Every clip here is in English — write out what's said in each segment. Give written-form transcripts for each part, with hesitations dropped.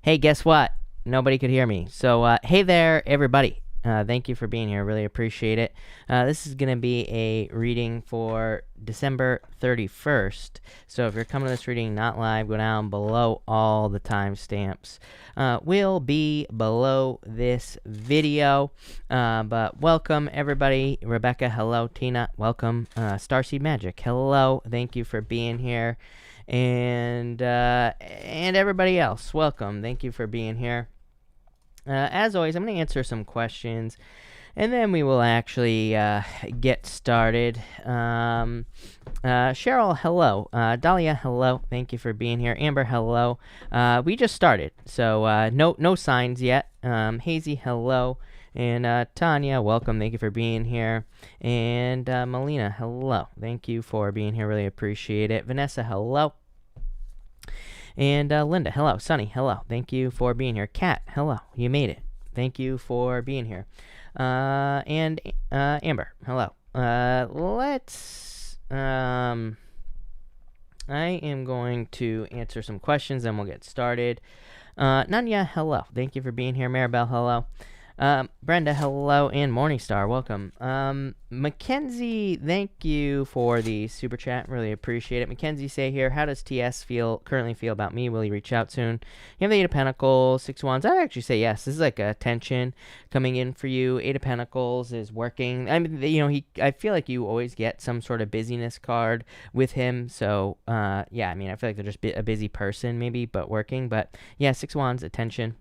Hey, guess what? Nobody could hear me. So, hey there, everybody. Thank you for being here. Really appreciate it. This is going to be a reading for December 31st. So if you're coming to this reading not live, go down below. All the timestamps will be below this video. But welcome, everybody. Rebecca, hello. Tina, welcome. Starseed Magic, hello. Thank you for being here. And everybody else, welcome. Thank you for being here. As always, I'm going to answer some questions, and then we will actually get started. Cheryl, hello. Dahlia, hello. Thank you for being here. Amber, hello. We just started, so no signs yet. Hazy, hello. And Tanya, welcome. Thank you for being here. And Melina, hello. Thank you for being here. Really appreciate it. Vanessa, hello. And Linda, hello. Sunny, hello. Thank you for being here. Kat, hello. You made it. Thank you for being here. And Amber, hello. Let's... I am going to answer some questions, and we'll get started. Nanya, hello. Thank you for being here. Maribel, hello. Brenda, hello, and Morningstar, welcome. Mackenzie, thank you for the super chat. Really appreciate it. Mackenzie, say here, how does TS currently feel about me? Will he reach out soon? You have the Eight of Pentacles, Six of Wands. I actually say yes. This is like a tension coming in for you. Eight of Pentacles is working. I mean, I feel like you always get some sort of busyness card with him. So, yeah, I mean, I feel like they're just a busy person maybe, but working. But yeah, Six of Wands, attention.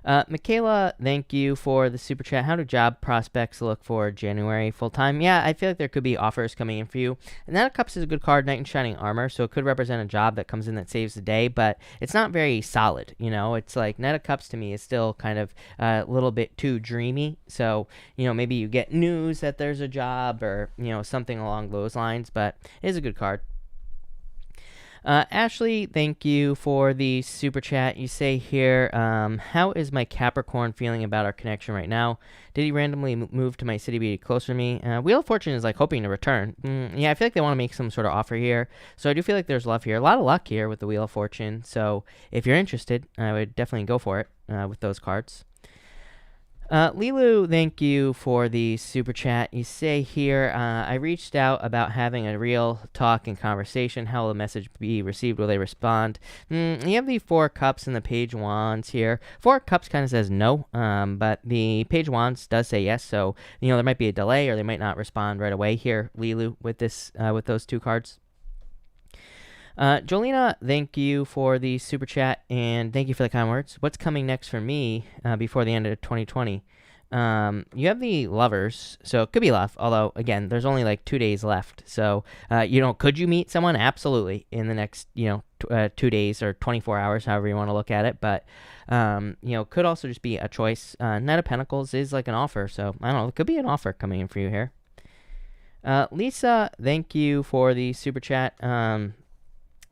Michaela, thank you for the super chat. How do job prospects look for January full-time? Yeah, I feel like there could be offers coming in for you. And Knight of Cups is a good card, Knight in Shining Armor, so it could represent a job that comes in that saves the day, but it's not very solid, you know? It's like Knight of Cups to me is still kind of a little bit too dreamy, so, you know, maybe you get news that there's a job or, you know, something along those lines, but it is a good card. Ashley, thank you for the super chat. You say here, how is my Capricorn feeling about our connection right now? Did he randomly move to my city to be closer to me? Wheel of Fortune is like hoping to return. Yeah, I feel like they want to make some sort of offer here. So I do feel like there's love here. A lot of luck here with the Wheel of Fortune. So if you're interested, I would definitely go for it with those cards. Lilu, thank you for the super chat. You say here, I reached out about having a real talk and conversation. How will the message be received? Will they respond? You have the Four Cups and the Page Wands here. Four Cups kind of says no, but the Page Wands does say yes. So, you know, there might be a delay or they might not respond right away here, Lilu, with this, with those two cards. Jolena, thank you for the super chat, and thank you for the kind words. What's coming next for me before the end of 2020? You have the Lovers, so it could be love, although, again, there's only like 2 days left. So, you know, could you meet someone? Absolutely, in the next, you know, 2 days or 24 hours, however you want to look at it. But, you know, could also just be a choice. Knight of Pentacles is like an offer, so, I don't know, it could be an offer coming in for you here. Lisa, thank you for the super chat.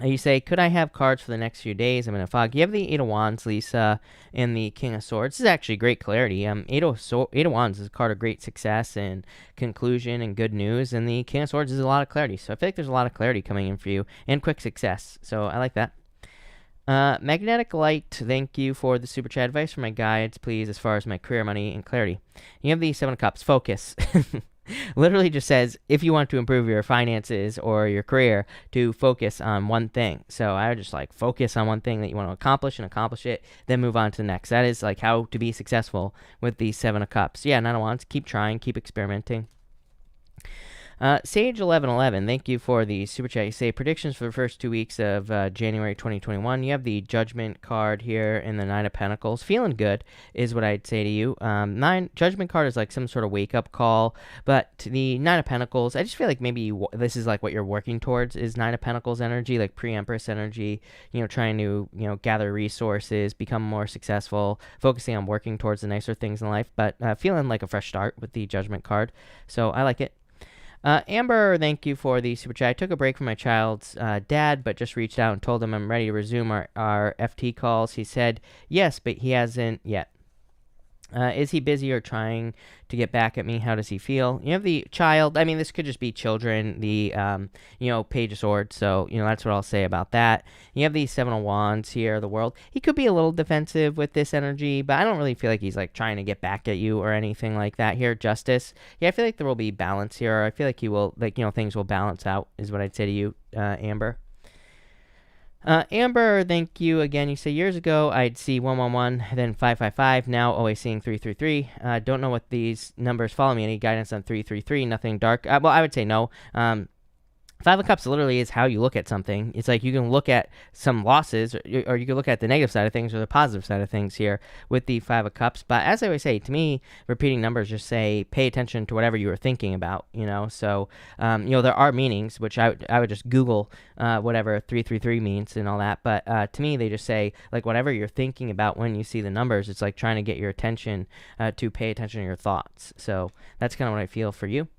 You say, could I have cards for the next few days? I'm in a fog. You have the Eight of Wands, Lisa, and the King of Swords. This is actually great clarity. Eight of Wands is a card of great success and conclusion and good news, and the King of Swords is a lot of clarity. So I feel like there's a lot of clarity coming in for you, and quick success. So I like that. Magnetic Light, thank you for the super chat. Advice for my guides, please, as far as my career, money, and clarity. You have the Seven of Cups. Focus. Literally just says, if you want to improve your finances or your career, to focus on one thing. So I would just like focus on one thing that you want to accomplish and accomplish it, then move on to the next. That is like how to be successful with the Seven of Cups. Yeah, Nine of Wands, keep trying, keep experimenting. Sage1111, thank you for the super chat. You say predictions for the first 2 weeks of January 2021. You have the Judgment card here and the Nine of Pentacles. Feeling good is what I'd say to you. Judgment card is like some sort of wake-up call, but the Nine of Pentacles, I just feel like maybe this is like what you're working towards is Nine of Pentacles energy, like pre-Empress energy, you know, trying to, you know, gather resources, become more successful, focusing on working towards the nicer things in life, but feeling like a fresh start with the Judgment card. So I like it. Amber, thank you for the super chat. I took a break from my child's dad, but just reached out and told him I'm ready to resume our FT calls. He said yes, but he hasn't yet. Is he busy or trying to get back at me? How does he feel? You have the child. I mean, this could just be children. The, Page of Swords. So, that's what I'll say about that. You have the Seven of Wands here, the World. He could be a little defensive with this energy, but I don't really feel like he's, like, trying to get back at you or anything like that here. Justice. Yeah, I feel like there will be balance here. I feel like he will, things will balance out, is what I'd say to you, Amber. Amber, thank you again. You say years ago I'd see 111, then 555. Now always seeing 333. Don't know what these numbers follow me. Any guidance on 333? Nothing dark. Well, I would say no. Five of Cups literally is how you look at something. It's like you can look at some losses, or you can look at the negative side of things or the positive side of things here with the Five of Cups. But as I always say, to me, repeating numbers just say pay attention to whatever you were thinking about, So, there are meanings, which I would just Google whatever 333 means and all that. But to me, they just say, like, whatever you're thinking about when you see the numbers, it's like trying to get your attention to pay attention to your thoughts. So that's kind of what I feel for you.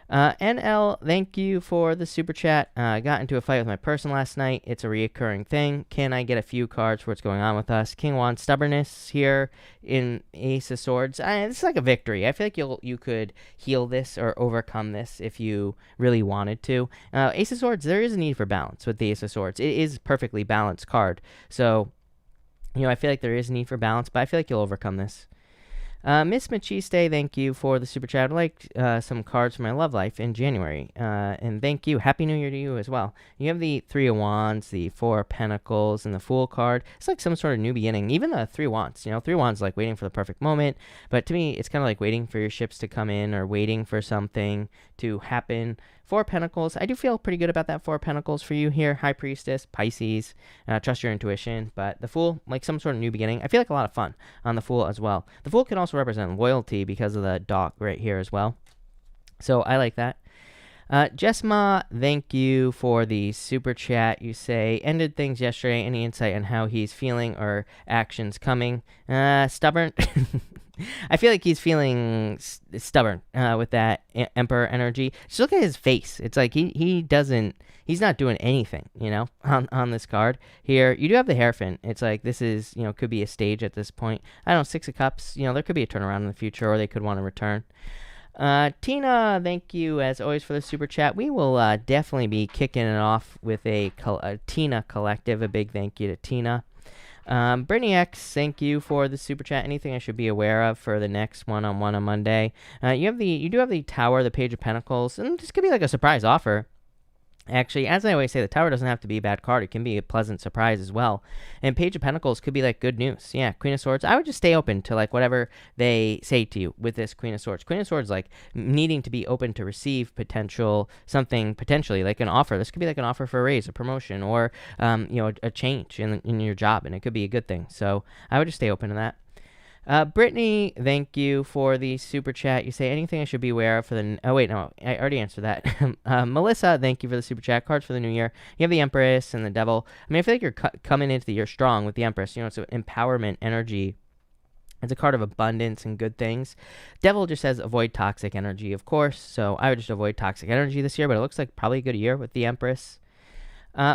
NL, thank you for the super chat. I got into a fight with my person last night. It's a reoccurring thing. Can I get a few cards for what's going on with us? King of Wands, stubbornness here in Ace of Swords. It's like a victory. I feel like you could heal this or overcome this if you really wanted to. Ace of Swords, there is a need for balance with the Ace of Swords. It is a perfectly balanced card. So, I feel like there is a need for balance, but I feel like you'll overcome this. Miss Machiste, thank you for the super chat. I'd like some cards for my love life in January. And thank you. Happy New Year to you as well. You have the Three of Wands, the Four of Pentacles, and the Fool card. It's like some sort of new beginning. Even the Three of Wands. Three of Wands is like waiting for the perfect moment. But to me, it's kind of like waiting for your ships to come in or waiting for something to happen. Four of Pentacles. I do feel pretty good about that Four of Pentacles for you here. High Priestess, Pisces. Trust your intuition. But the Fool, like some sort of new beginning. I feel like a lot of fun on the Fool as well. The Fool can also represent loyalty because of the dog right here as well. So I like that. Jessma, thank you for the super chat. You say, ended things yesterday. Any insight on how he's feeling or actions coming? Stubborn. I feel like he's feeling stubborn with that Emperor energy. Just look at his face. It's like he's not doing anything, on this card. Here, you do have the Hierophant. It's like this is, could be a stage at this point. I don't know, Six of Cups, there could be a turnaround in the future, or they could want to return. Tina, thank you as always for the super chat. We will definitely be kicking it off with a Tina collective. A big thank you to Tina. Brittany X, thank you for the super chat. Anything I should be aware of for the next one-on-one on Monday? You do have the Tower, the Page of Pentacles, and this could be like a surprise offer. Actually, as I always say, the Tower doesn't have to be a bad card. It can be a pleasant surprise as well. And Page of Pentacles could be like good news. Yeah, Queen of Swords. I would just stay open to like whatever they say to you with this Queen of Swords. Queen of Swords, like needing to be open to receive something potentially like an offer. This could be like an offer for a raise, a promotion, or a change in your job, and it could be a good thing. So I would just stay open to that. Brittany, thank you for the super chat. You say anything I should be aware of for the... Oh, wait, no. I already answered that. Melissa, thank you for the super chat. Cards for the new year. You have the Empress and the Devil. I mean, I feel like you're coming into the year strong with the Empress. It's an empowerment energy. It's a card of abundance and good things. Devil just says avoid toxic energy, of course. So I would just avoid toxic energy this year, but it looks like probably a good year with the Empress.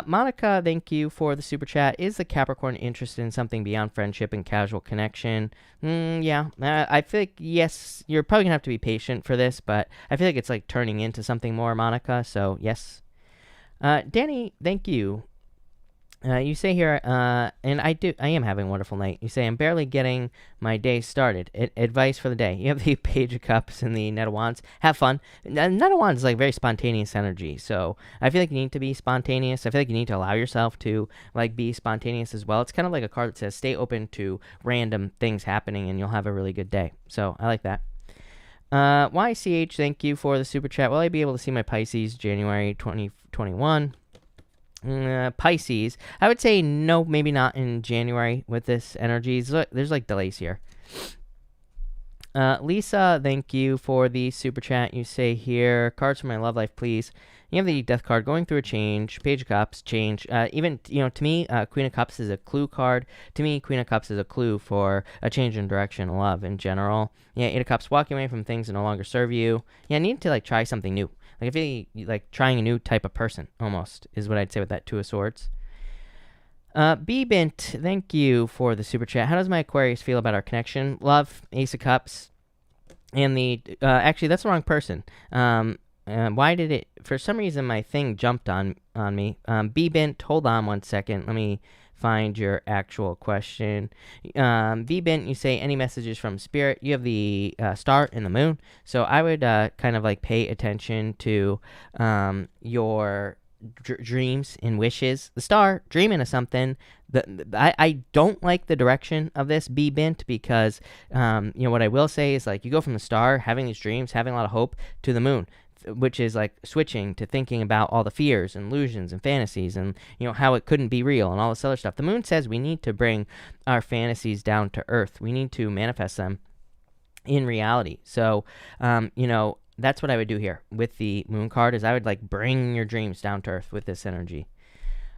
Monica, thank you for the super chat. Is the Capricorn interested in something beyond friendship and casual connection? Yeah. I feel like, yes, you're probably going to have to be patient for this, but I feel like it's like turning into something more, Monica, so yes. Danny, thank you. You say here, and I am having a wonderful night. You say, I'm barely getting my day started. Advice for the day. You have the Page of Cups and the Knight of Wands. Have fun. Knight of Wands is like very spontaneous energy. So I feel like you need to be spontaneous. I feel like you need to allow yourself to like be spontaneous as well. It's kind of like a card that says stay open to random things happening and you'll have a really good day. So I like that. YCH, thank you for the super chat. Will I be able to see my Pisces January 2021? Pisces, I would say no, maybe not in January with this energy. There's like delays here. Lisa, thank you for the super chat. You say here, cards for my love life, please. You have the Death card, going through a change. Page of Cups, change. Even, to me, Queen of Cups is a clue card. To me, Queen of Cups is a clue for a change in direction in love in general. Yeah, Eight of Cups, walking away from things that no longer serve you. Yeah, I need to like try something new. Like I feel like trying a new type of person almost is what I'd say with that Two of Swords. B-Bint, thank you for the super chat. How does my Aquarius feel about our connection? Love, Ace of Cups, and actually, that's the wrong person. Why did it, for some reason, my thing jumped on me. B-Bint, hold on one second. Let me find your actual question. V-Bint, you say any messages from spirit. You have the star and the moon. So I would kind of like pay attention to your dreams and wishes. The star, dreaming of something. I don't like the direction of this B-Bint because, what I will say is like you go from the star, having these dreams, having a lot of hope, to the moon, which is like switching to thinking about all the fears and illusions and fantasies and how it couldn't be real and all this other stuff. The moon says we need to bring our fantasies down to earth. We need to manifest them in reality. So that's what I would do here with the moon card, is I would like bring your dreams down to earth with this energy.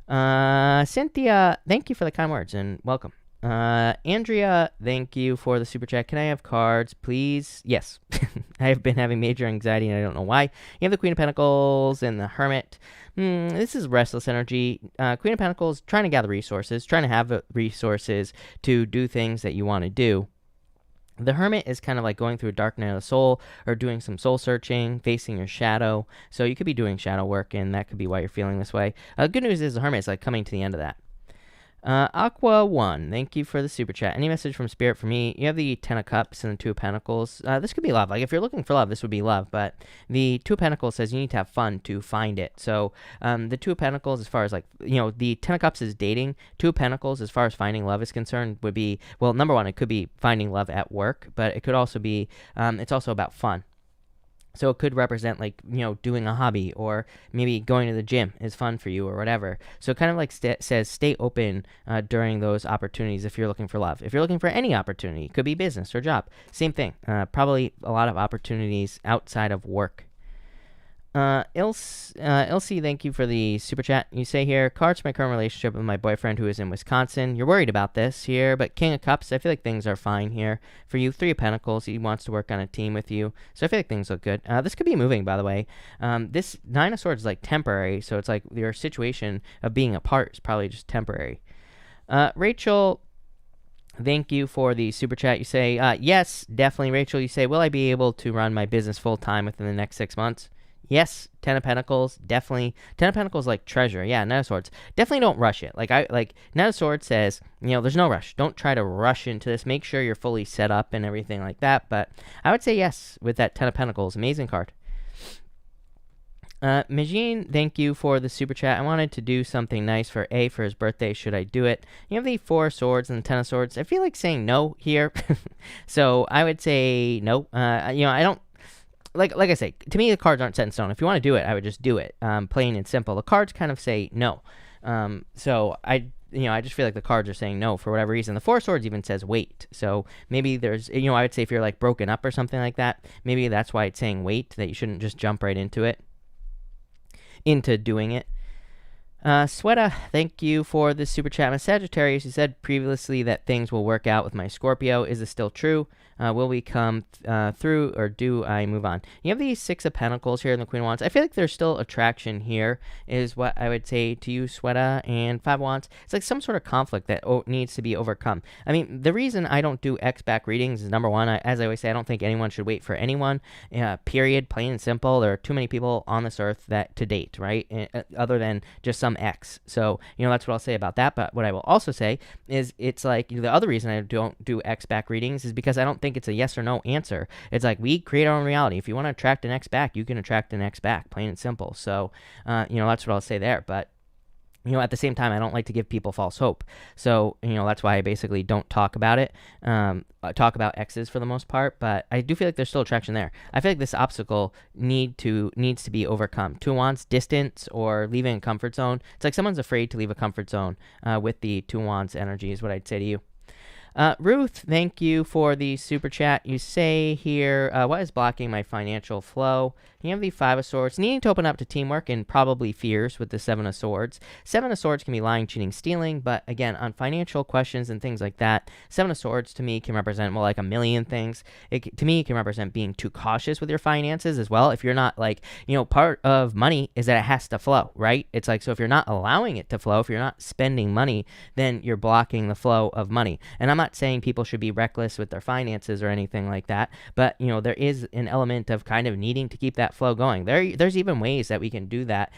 Cynthia, thank you for the kind words and welcome. Andrea, thank you for the super chat. Can I have cards, please? Yes. I have been having major anxiety and I don't know why. You have the Queen of Pentacles and the Hermit. This is restless energy. Queen of Pentacles, trying to gather resources, trying to have resources to do things that you want to do. The Hermit is kind of like going through a dark night of the soul or doing some soul searching, facing your shadow. So you could be doing shadow work, and that could be why you're feeling this way. Good news is the Hermit is like coming to the end of that. Aqua 1, thank you for the super chat. Any message from spirit for me? You have the 10 of Cups and the 2 of Pentacles. This could be love. Like if you're looking for love, this would be love. But the 2 of Pentacles says you need to have fun to find it. So the 2 of Pentacles, as far as like, the 10 of Cups is dating. 2 of Pentacles, as far as finding love is concerned, would be, well, number one, it could be finding love at work, but it could also be, it's also about fun. So it could represent like, doing a hobby, or maybe going to the gym is fun for you or whatever. So it kind of like says stay open during those opportunities if you're looking for love. If you're looking for any opportunity, it could be business or job, same thing. Probably a lot of opportunities outside of work. Ilse, thank you for the super chat. You say here, cards for my current relationship with my boyfriend who is in Wisconsin. You're worried about this here, but King of Cups, I feel like things are fine here. For you, 3 of Pentacles, he wants to work on a team with you. So I feel like things look good. This could be moving, by the way. This 9 of Swords is like temporary, so it's like your situation of being apart is probably just temporary. Rachel, thank you for the super chat. You say, yes, definitely, Rachel. You say, will I be able to run my business full time within the next 6 months? Yes, 10 of Pentacles, definitely. 10 of Pentacles, like treasure. Yeah, Knight of Swords. Definitely don't rush it. Knight of Swords says, there's no rush. Don't try to rush into this. Make sure you're fully set up and everything like that. But I would say yes with that 10 of Pentacles. Amazing card. Majin, thank you for the super chat. I wanted to do something nice for his birthday. Should I do it? You have the 4 of Swords and the 10 of Swords. I feel like saying no here. So I would say no. I don't. Like I say, to me, the cards aren't set in stone. If you want to do it, I would just do it, plain and simple. The cards kind of say no. So I just feel like the cards are saying no for whatever reason. The 4 of Swords even says wait. So maybe there's, I would say if you're like broken up or something like that, maybe that's why it's saying wait, that you shouldn't just jump right into doing it. Sweta, thank you for the super chat. I'm a Sagittarius. You said previously that things will work out with my Scorpio. Is this still true? Will we come through, or do I move on? You have these 6 of Pentacles here in the Queen of Wands. I feel like there's still attraction here, is what I would say to you, Sweta. And 5 of Wands, it's like some sort of conflict that needs to be overcome. I mean, the reason I don't do X-back readings is, number one, as I always say, I don't think anyone should wait for anyone, period, plain and simple. There are too many people on this earth to date, right? Other than just some X. So, that's what I'll say about that. But what I will also say is it's like, the other reason I don't do X-back readings is because I don't think it's a yes or no answer. It's like we create our own reality. If you want to attract an X back, you can attract an X back, plain and simple. So, that's what I'll say there. But, at the same time, I don't like to give people false hope. So, that's why I basically don't talk about it. Talk about X's for the most part, but I do feel like there's still attraction there. I feel like this obstacle needs to be overcome. 2 of Wands, distance or leaving a comfort zone. It's like someone's afraid to leave a comfort zone with the 2 of Wands energy is what I'd say to you. Ruth, thank you for the super chat. You say here, what is blocking my financial flow? You have the Five of Swords, needing to open up to teamwork and probably fears with the Seven of Swords. Seven of Swords can be lying, cheating, stealing, but again, on financial questions and things like that, Seven of Swords to me can represent, well, like a million things. To me, it can represent being too cautious with your finances as well. If you're not like, part of money is that it has to flow, right? It's like, so if you're not allowing it to flow, if you're not spending money, then you're blocking the flow of money. And I'm not saying people should be reckless with their finances or anything like that, but there is an element of kind of needing to keep that flow going. There's even ways that we can do that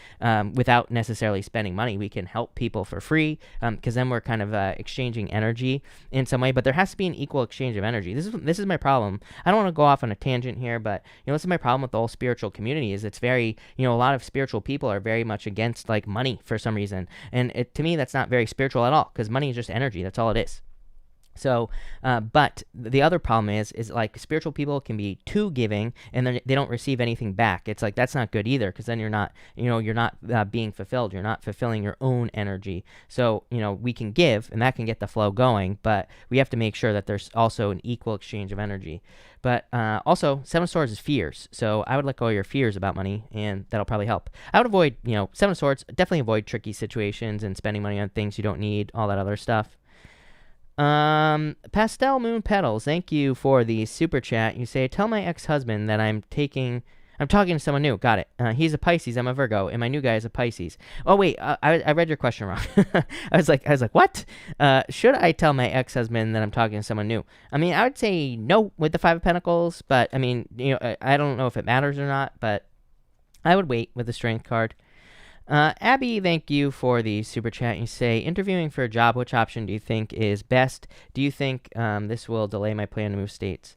without necessarily spending money. We can help people for free because then we're kind of exchanging energy in some way, but there has to be an equal exchange of energy. This is my problem. I don't want to go off on a tangent here, but this is my problem with the whole spiritual community is it's very, a lot of spiritual people are very much against like money for some reason. And to me, that's not very spiritual at all because money is just energy. That's all it is. So, but the other problem is like spiritual people can be too giving and then they don't receive anything back. It's like, that's not good either. Cause then you're not being fulfilled. You're not fulfilling your own energy. So, we can give and that can get the flow going, but we have to make sure that there's also an equal exchange of energy. But also, Seven of Swords is fears. So I would let go of your fears about money, and that'll probably help. I would avoid, Seven of Swords, definitely avoid tricky situations and spending money on things you don't need, all that other stuff. Pastel Moon Petals, thank you for the super chat. You say, tell my ex-husband that I'm talking to someone new. Got it. He's a Pisces, I'm a Virgo, and my new guy is a Pisces. Oh, wait, I read your question wrong. I was like, what? Should I tell my ex-husband that I'm talking to someone new? I mean, I would say no with the Five of Pentacles, but I mean, I don't know if it matters or not, but I would wait with the Strength card. Abby, thank you for the super chat. You say, interviewing for a job, which option do you think is best? Do you think this will delay my plan to move states?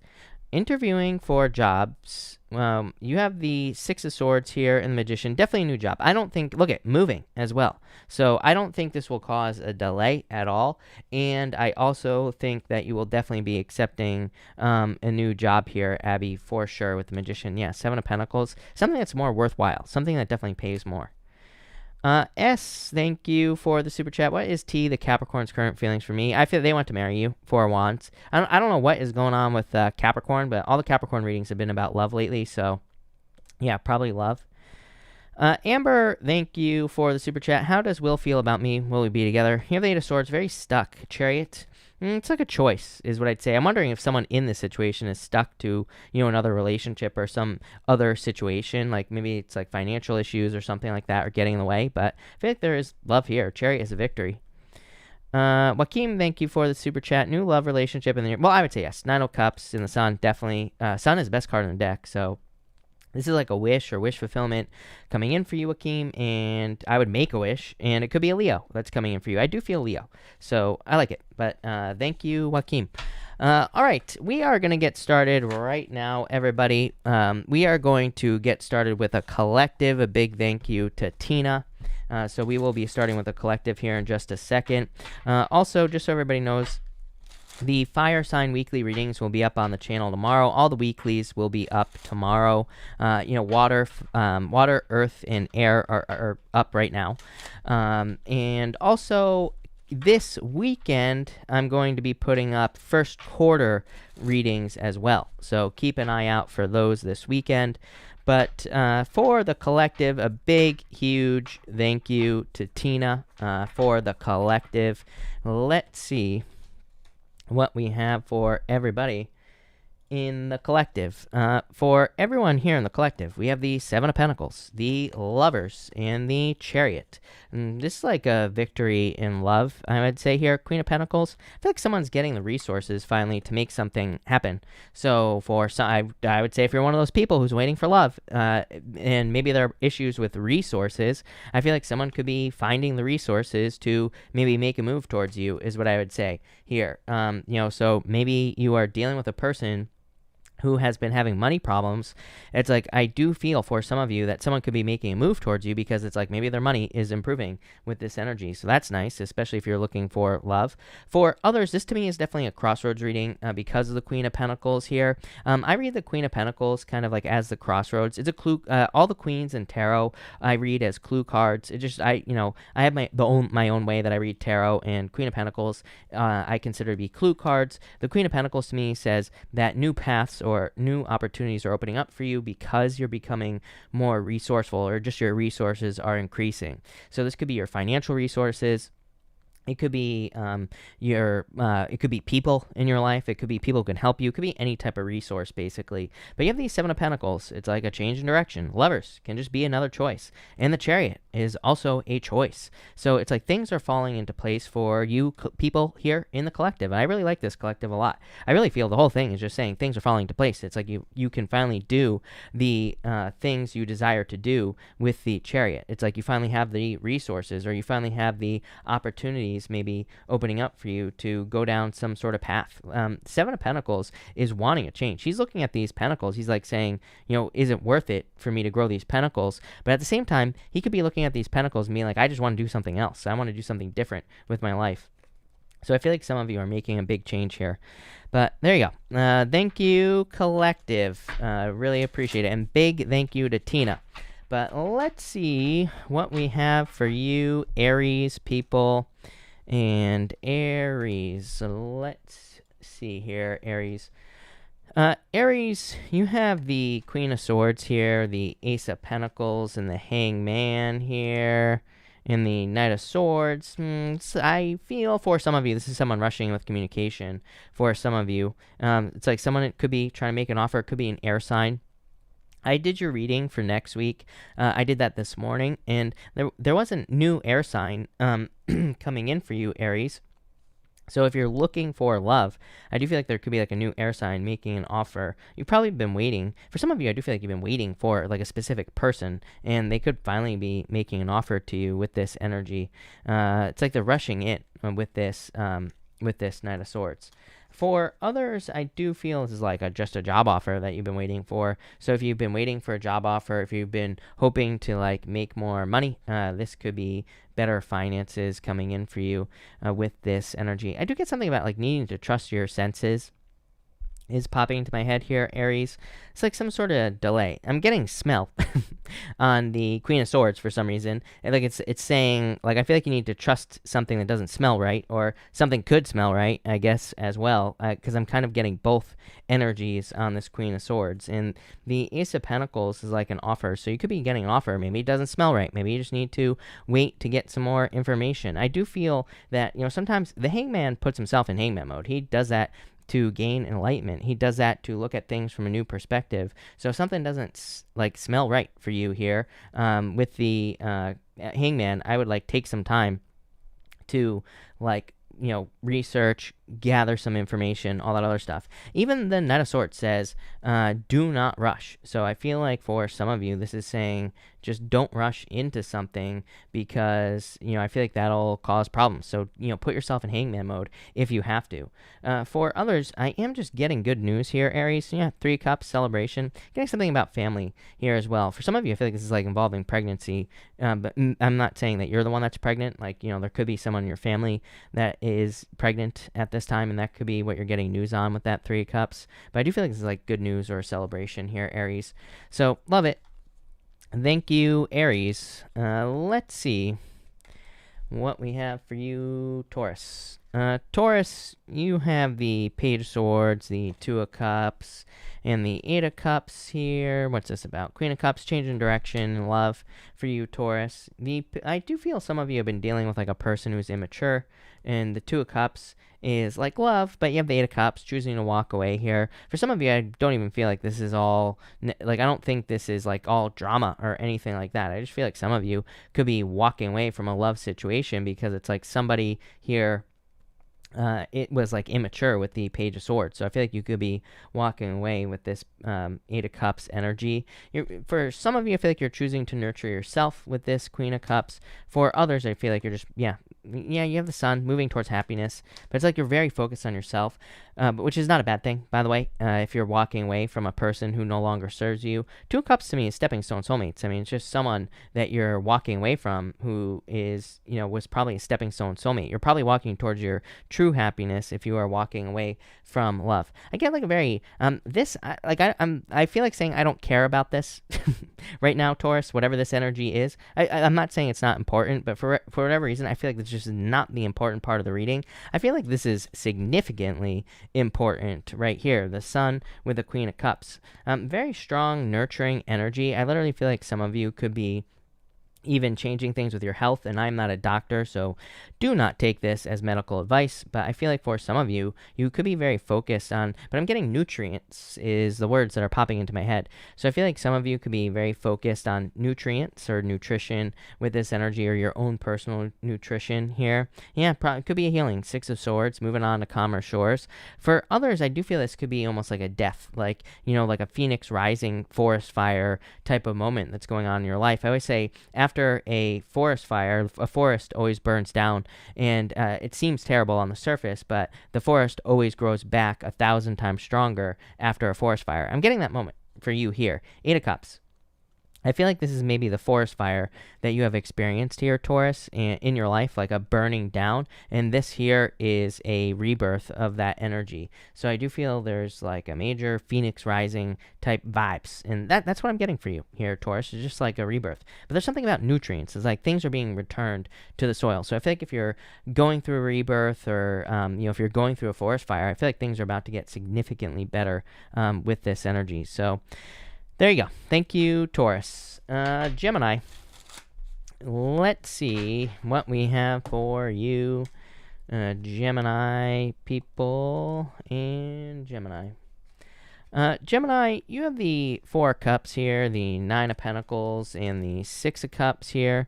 Interviewing for jobs, you have the Six of Swords here and the Magician. Definitely a new job. I don't think, look at moving as well. So I don't think this will cause a delay at all. And I also think that you will definitely be accepting a new job here, Abby, for sure with the Magician. Yeah, Seven of Pentacles. Something that's more worthwhile. Something that definitely pays more. S, thank you for the super chat. What is T, the Capricorn's current feelings for me? I feel they want to marry you. Four of Wands. I don't know what is going on with Capricorn, but all the Capricorn readings have been about love lately, so yeah, probably love. Amber, thank you for the super chat. How does Will feel about me? Will we be together? You have the Eight of Swords, very stuck. Chariot. It's like a choice, is what I'd say. I'm wondering if someone in this situation is stuck to, another relationship or some other situation. Like maybe it's like financial issues or something like that, or getting in the way. But I feel like there is love here. Chariot is a victory. Joaquin, thank you for the super chat. New love relationship in the year. Well, I would say yes. Nine of Cups in the Sun, definitely. Sun is the best card in the deck, so this is like a wish or wish fulfillment coming in for you, Joaquin, and I would make a wish, and it could be a Leo that's coming in for you. I do feel Leo, so I like it, but thank you, Joaquin. All right, we are going to get started right now, everybody. We are going to get started with a collective. A big thank you to Tina. So we will be starting with a collective here in just a second. Also, just so everybody knows, the fire sign weekly readings will be up on the channel tomorrow. All the weeklies will be up tomorrow. Water, earth, and air are up right now. And also, this weekend, I'm going to be putting up first quarter readings as well. So keep an eye out for those this weekend. But for the collective, a big, huge thank you to Tina for the collective. Let's see what we have for everybody in the collective. For everyone here in the collective, we have the Seven of Pentacles, the Lovers, and the Chariot. And this is like a victory in love, I would say here. Queen of Pentacles, I feel like someone's getting the resources finally to make something happen. So for some, I would say if you're one of those people who's waiting for love, and maybe there are issues with resources, I feel like someone could be finding the resources to maybe make a move towards you, is what I would say here. So maybe you are dealing with a person who has been having money problems, it's like I do feel for some of you that someone could be making a move towards you because it's like maybe their money is improving with this energy. So that's nice, especially if you're looking for love. For others, this to me is definitely a crossroads reading because of the Queen of Pentacles here. I read the Queen of Pentacles kind of like as the crossroads. It's a clue. All the queens in tarot I read as clue cards. It just I have my own way that I read tarot, and Queen of Pentacles I consider to be clue cards. The Queen of Pentacles to me says that new paths or new opportunities are opening up for you because you're becoming more resourceful, or just your resources are increasing. So this could be your financial resources. It could be it could be people in your life. It could be people who can help you. It could be any type of resource, basically. But you have these Seven of Pentacles. It's like a change in direction. Lovers can just be another choice. And the Chariot is also a choice. So it's like things are falling into place for you people here in the collective. And I really like this collective a lot. I really feel the whole thing is just saying things are falling into place. It's like you can finally do the things you desire to do with the Chariot. It's like you finally have the resources, or you finally have the opportunity maybe opening up for you to go down some sort of path. Seven of Pentacles is wanting a change. He's looking at these pentacles. He's like saying, is it worth it for me to grow these pentacles? But at the same time, he could be looking at these pentacles and being like, I just want to do something else. I want to do something different with my life. So I feel like some of you are making a big change here. But there you go. Thank you, collective. Really appreciate it. And big thank you to Tina. But let's see what we have for you, Aries people. And Aries, let's see here, Aries. Aries, you have the Queen of Swords here, the Ace of Pentacles, and the Hangman here, and the Knight of Swords. I feel for some of you, this is someone rushing with communication. For some of you, it's like someone that could be trying to make an offer. It could be an air sign. I did your reading for next week. I did that this morning, and there was a new air sign coming in for you, Aries. So if you're looking for love, I do feel like there could be like a new air sign making an offer. You've probably been waiting. For some of you, I do feel like you've been waiting for like a specific person, and they could finally be making an offer to you with this energy. It's like they're rushing it with this Knight of Swords. For others, I do feel this is like just a job offer that you've been waiting for. So if you've been waiting for a job offer, if you've been hoping to like make more money, this could be better finances coming in for you with this energy. I do get something about like needing to trust your senses is popping into my head here, Aries. It's like some sort of delay. I'm getting smell on the Queen of Swords for some reason. And like it's saying, like, I feel like you need to trust something that doesn't smell right, or something could smell right, I guess, as well, because I'm kind of getting both energies on this Queen of Swords. And the Ace of Pentacles is like an offer. So you could be getting an offer. Maybe it doesn't smell right. Maybe you just need to wait to get some more information. I do feel that, sometimes the Hangman puts himself in Hangman mode. He does that to gain enlightenment. He does that to look at things from a new perspective. So if something doesn't like smell right for you here with the Hangman, I would like take some time to like research, gather some information, all that other stuff. Even the Knight of Swords says, do not rush. So I feel like for some of you, this is saying just don't rush into something, because, I feel like that'll cause problems. So, put yourself in Hangman mode if you have to. For others, I am just getting good news here, Aries. Yeah, 3 Cups celebration. Getting something about family here as well. For some of you, I feel like this is like involving pregnancy, but I'm not saying that you're the one that's pregnant. Like, there could be someone in your family that is pregnant at this time, and that could be what you're getting news on with that 3 Cups. But I do feel like this is like good news or a celebration here, Aries. So, love it. Thank you, Aries. Let's see what we have for you, Taurus. Taurus, you have the Page of Swords, the 2 of Cups, and the 8 of Cups here. What's this about? Queen of Cups, change in direction, love for you, Taurus. I do feel some of you have been dealing with like a person who's immature, and the 2 of Cups is like love, but you have the 8 of Cups, choosing to walk away here. For some of you, I don't even feel like this is all, like, I don't think this is like all drama or anything like that. I just feel like some of you could be walking away from a love situation because it's like somebody here, it was like immature with the Page of Swords. So I feel like you could be walking away with this 8 of Cups energy. For some of you, I feel like you're choosing to nurture yourself with this Queen of Cups. For others, I feel like you're just, you have the Sun moving towards happiness, but it's like you're very focused on yourself. but which is not a bad thing, by the way, if you're walking away from a person who no longer serves you. Two of Cups to me is stepping stone soulmates. I mean, it's just someone that you're walking away from who is, was probably a stepping stone soulmate. You're probably walking towards your true happiness if you are walking away from love. I get like a very, I feel like saying I don't care about this right now, Taurus, whatever this energy is. I'm not saying it's not important, but for whatever reason, I feel like this is just not the important part of the reading. I feel like this is significantly important right here. The Sun with the Queen of Cups. Very strong, nurturing energy. I literally feel like some of you could be even changing things with your health, and I'm not a doctor, so do not take this as medical advice, but I feel like for some of you, you could be very focused on, but I'm getting nutrients is the words that are popping into my head. So I feel like some of you could be very focused on nutrients or nutrition with this energy, or your own personal nutrition here. Yeah, it could be a healing. Six of Swords, moving on to calmer shores. For others, I do feel this could be almost like a death, like, like a phoenix rising forest fire type of moment that's going on in your life. I always say, after a forest fire, a forest always burns down, and it seems terrible on the surface, but the forest always grows back 1,000 times stronger after a forest fire. I'm getting that moment for you here. Eight of Cups. I feel like this is maybe the forest fire that you have experienced here, Taurus, in your life, like a burning down. And this here is a rebirth of that energy. So I do feel there's like a major phoenix rising type vibes. And that's what I'm getting for you here, Taurus. It's just like a rebirth. But there's something about nutrients. It's like things are being returned to the soil. So I feel like if you're going through a rebirth, or, if you're going through a forest fire, I feel like things are about to get significantly better with this energy. So there you go. Thank you, Taurus. Gemini. Let's see what we have for you, Gemini people and Gemini. Gemini, you have the Four of Cups here, the Nine of Pentacles, and the Six of Cups here.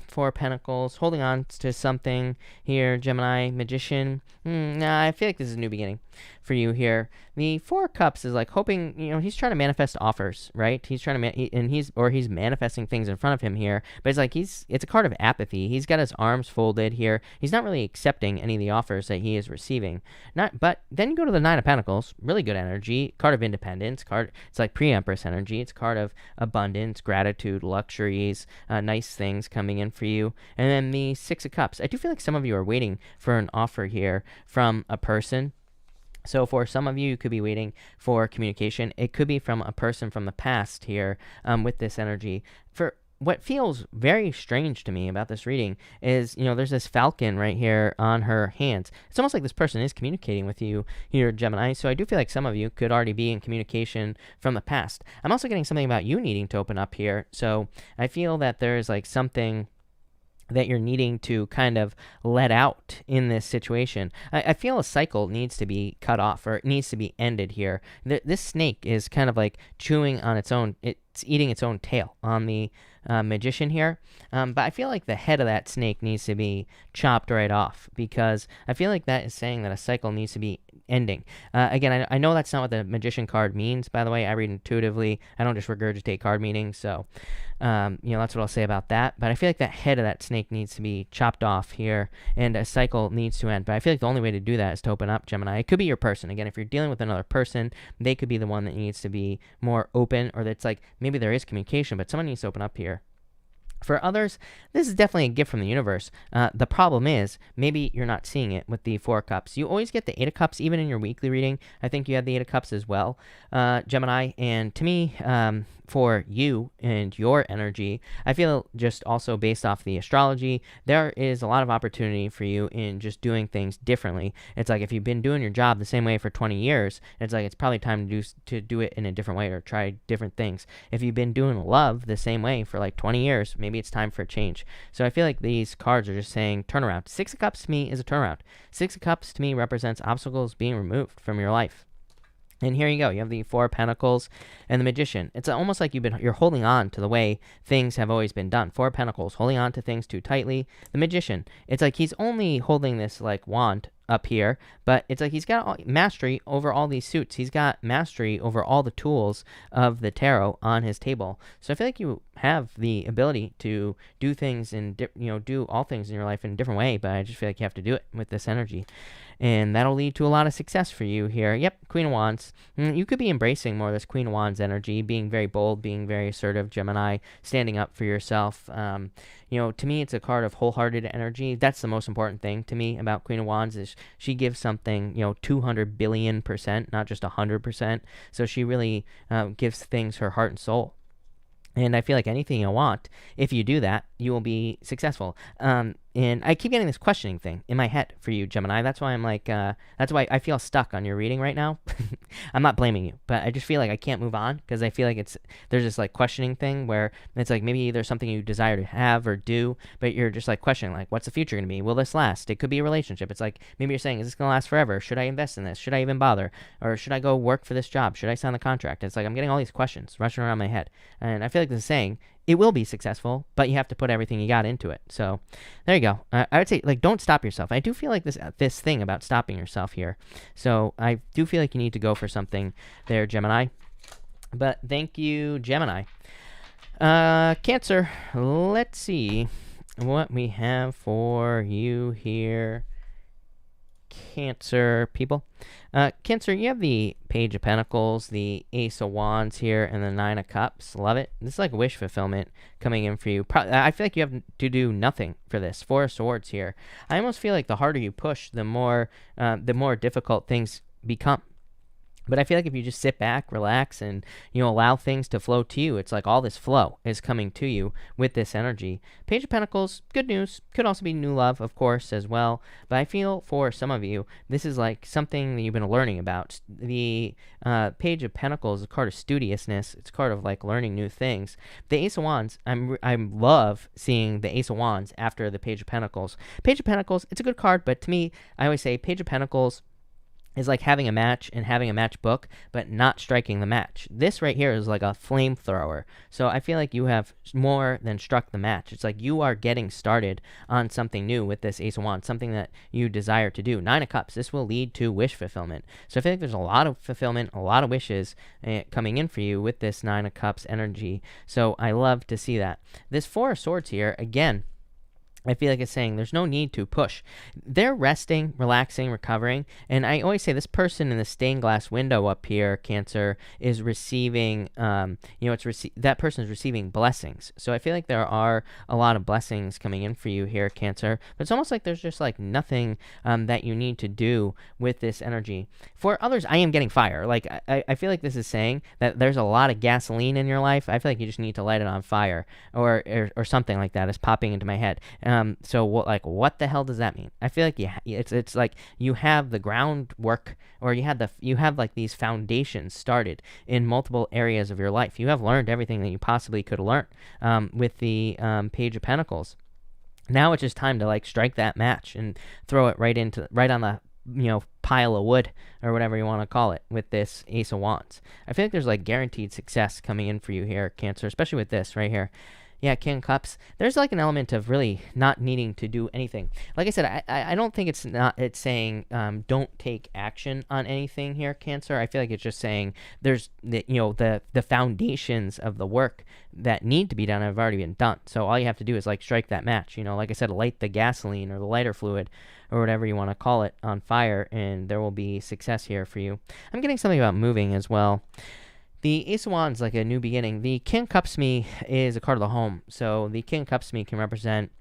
Four of Pentacles, holding on to something here, Gemini. Magician. I feel like this is a new beginning for you here. The Four of Cups is like hoping, he's trying to manifest offers, right? He's trying to, he's manifesting things in front of him here, but it's like it's a card of apathy. He's got his arms folded here. He's not really accepting any of the offers that he is receiving. But then you go to the Nine of Pentacles, really good energy, card of independence, it's like pre-Empress energy. It's card of abundance, gratitude, luxuries, nice things coming in for you. And then the Six of Cups. I do feel like some of you are waiting for an offer here from a person. So for some of you, you could be waiting for communication. It could be from a person from the past here with this energy. For what feels very strange to me about this reading is, there's this falcon right here on her hands. It's almost like this person is communicating with you here, Gemini. So I do feel like some of you could already be in communication from the past. I'm also getting something about you needing to open up here. So I feel that there's like something that you're needing to kind of let out in this situation. I feel a cycle needs to be cut off, or it needs to be ended here. This snake is kind of like chewing on its own, it's eating its own tail on the Magician here. But I feel like the head of that snake needs to be chopped right off, because I feel like that is saying that a cycle needs to be ending. Again, I know that's not what the Magician card means, by the way. I read intuitively. I don't just regurgitate card meanings, so that's what I'll say about that. But I feel like that head of that snake needs to be chopped off here, and a cycle needs to end. But I feel like the only way to do that is to open up, Gemini. It could be your person. Again, if you're dealing with another person, they could be the one that needs to be more open, or that's like maybe there is communication, but someone needs to open up here. For others, this is definitely a gift from the universe. The problem is, maybe you're not seeing it with the Four of Cups. You always get the Eight of Cups, even in your weekly reading. I think you have the Eight of Cups as well, Gemini. And to me, for you and your energy, I feel just also based off the astrology, there is a lot of opportunity for you in just doing things differently. It's like if you've been doing your job the same way for 20 years, it's like it's probably time to do it in a different way, or try different things. If you've been doing love the same way for like 20 years, maybe it's time for a change. So I feel like these cards are just saying turnaround. Six of Cups to me is a turnaround. Six of Cups to me represents obstacles being removed from your life. And here you go. You have the Four of Pentacles and the Magician. It's almost like you're holding on to the way things have always been done. Four of Pentacles, holding on to things too tightly. The Magician, it's like he's only holding this like wand up here, but it's like he's got mastery over all these suits. He's got mastery over all the tools of the tarot on his table. So I feel like you have the ability to do things and do all things in your life in a different way, but I just feel like you have to do it with this energy. and that'll lead to a lot of success for you here. Yep, Queen of Wands. You could be embracing more of this Queen of Wands energy, being very bold, being very assertive, Gemini, standing up for yourself. To me, it's a card of wholehearted energy. That's the most important thing to me about Queen of Wands is she gives something, 200 billion%, not just 100%. So she really gives things her heart and soul. And I feel like anything you want, if you do that, you will be successful. And I keep getting this questioning thing in my head for you, Gemini. That's why I'm like, that's why I feel stuck on your reading right now. I'm not blaming you, but I just feel like I can't move on because I feel like there's this like questioning thing where it's like maybe there's something you desire to have or do, but you're just like questioning, like, what's the future going to be? Will this last? It could be a relationship. It's like maybe you're saying, is this going to last forever? Should I invest in this? Should I even bother? Or should I go work for this job? Should I sign the contract? It's like I'm getting all these questions rushing around my head. And I feel like this is saying, it will be successful, but you have to put everything you got into it. So there you go. I would say, like, don't stop yourself. I do feel like this thing about stopping yourself here. So I do feel like you need to go for something there, Gemini. But thank you, Gemini. Cancer, let's see what we have for you here. Cancer people. Cancer, you have the Page of Pentacles, the Ace of Wands here, and the Nine of Cups. Love it. This is like wish fulfillment coming in for you. I feel like you have to do nothing for this. Four of Swords here. I almost feel like the harder you push, the more difficult things become. But I feel like if you just sit back, relax, and allow things to flow to you, it's like all this flow is coming to you with this energy. Page of Pentacles, good news. Could also be new love, of course, as well. But I feel for some of you, this is like something that you've been learning about. The Page of Pentacles is a card of studiousness. It's a card of like learning new things. The Ace of Wands, I love seeing the Ace of Wands after the Page of Pentacles. Page of Pentacles, it's a good card, but to me, I always say Page of Pentacles is like having a match and having a match book, but not striking the match. This right here is like a flamethrower. So I feel like you have more than struck the match. It's like you are getting started on something new with this Ace of Wands, something that you desire to do. Nine of Cups, this will lead to wish fulfillment. So I feel like there's a lot of fulfillment, a lot of wishes coming in for you with this Nine of Cups energy. So I love to see that. This Four of Swords here, again, I feel like it's saying there's no need to push. They're resting, relaxing, recovering. And I always say this person in the stained glass window up here, Cancer, is receiving, that person is receiving blessings. So I feel like there are a lot of blessings coming in for you here, Cancer. But it's almost like there's just like nothing that you need to do with this energy. For others, I am getting fire. Like I feel like this is saying that there's a lot of gasoline in your life. I feel like you just need to light it on fire or something like that is popping into my head. So what the hell does that mean? I feel like it's like you have the groundwork, or you have like these foundations started in multiple areas of your life. You have learned everything that you possibly could learn with the Page of Pentacles. Now it's just time to like strike that match and throw it right on the pile of wood or whatever you want to call it with this Ace of Wands. I feel like there's like guaranteed success coming in for you here, Cancer, especially with this right here. Yeah, King of Cups. There's like an element of really not needing to do anything. Like I said, I don't think it's saying don't take action on anything here, Cancer. I feel like it's just saying there's the foundations of the work that need to be done have already been done. So all you have to do is like strike that match. Like I said, light the gasoline or the lighter fluid or whatever you want to call it on fire, and there will be success here for you. I'm getting something about moving as well. The Ace of Wands, like a new beginning. The King of Cups me is a card of the home. So the King of Cups me can represent,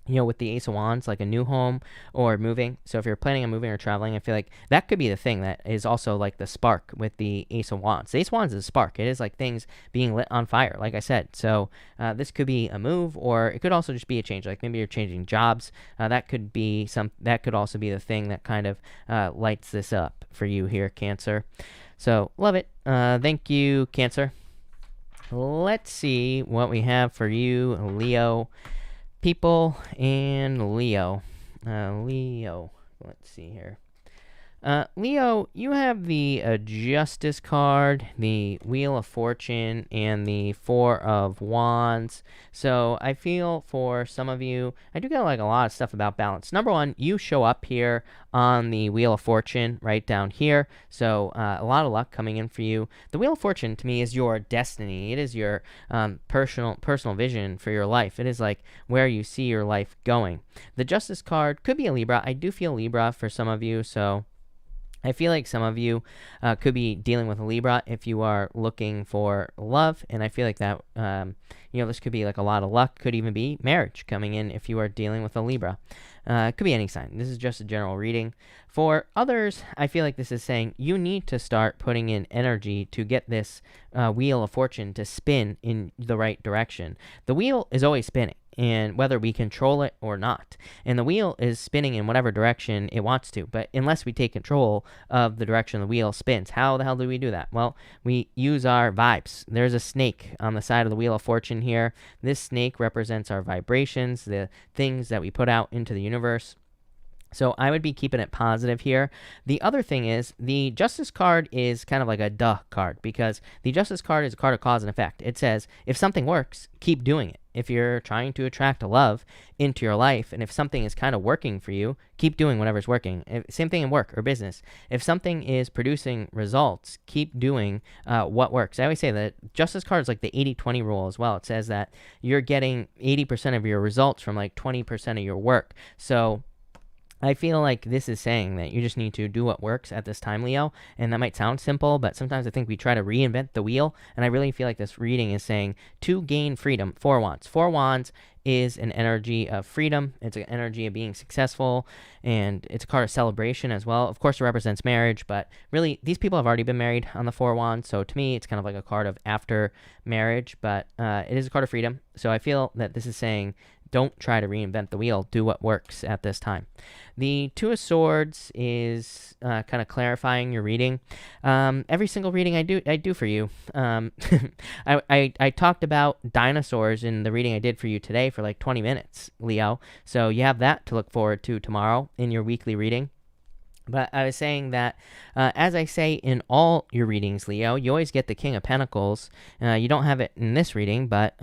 with the Ace of Wands, like a new home or moving. So if you're planning on moving or traveling, I feel like that could be the thing that is also like the spark with the Ace of Wands. The Ace of Wands is a spark. It is like things being lit on fire, like I said. So this could be a move, or it could also just be a change. Like maybe you're changing jobs. That could also be the thing that kind of lights this up for you here, Cancer. So, love it. Thank you, Cancer. Let's see what we have for you, Leo people, and Leo. Let's see here. Leo, you have the Justice card, the Wheel of Fortune, and the Four of Wands. So I feel for some of you, I do get like a lot of stuff about balance. Number one, you show up here on the Wheel of Fortune right down here. So a lot of luck coming in for you. The Wheel of Fortune to me is your destiny. It is your personal vision for your life. It is like where you see your life going. The Justice card could be a Libra. I do feel Libra for some of you, so I feel like some of you could be dealing with a Libra if you are looking for love, and I feel like that, this could be like a lot of luck. Could even be marriage coming in if you are dealing with a Libra. It could be any sign. This is just a general reading. For others, I feel like this is saying you need to start putting in energy to get this Wheel of Fortune to spin in the right direction. The wheel is always spinning, and whether we control it or not. And the wheel is spinning in whatever direction it wants to. But unless we take control of the direction the wheel spins, how the hell do we do that? Well, we use our vibes. There's a snake on the side of the Wheel of Fortune here. This snake represents our vibrations, the things that we put out into the universe. So I would be keeping it positive here. The other thing is the Justice card is kind of like a duh card, because the Justice card is a card of cause and effect. It says if something works, keep doing it. If you're trying to attract a love into your life, and if something is kind of working for you, keep doing whatever's working. Same thing in work or business. If something is producing results, keep doing what works. I always say that Justice card is like the 80-20 rule as well. It says that you're getting 80% of your results from like 20% of your work. So I feel like this is saying that you just need to do what works at this time, Leo. And that might sound simple, but sometimes I think we try to reinvent the wheel. And I really feel like this reading is saying to gain freedom. Four Wands. Four Wands is an energy of freedom. It's an energy of being successful. And it's a card of celebration as well. Of course, it represents marriage, but really, these people have already been married on the Four Wands. So to me, it's kind of like a card of after marriage, but it is a card of freedom. So I feel that this is saying don't try to reinvent the wheel. Do what works at this time. The Two of Swords is kind of clarifying your reading. Every single reading I do for you. I talked about dinosaurs in the reading I did for you today for like 20 minutes, Leo. So you have that to look forward to tomorrow in your weekly reading. But I was saying that, as I say in all your readings, Leo, you always get the King of Pentacles. You don't have it in this reading, but,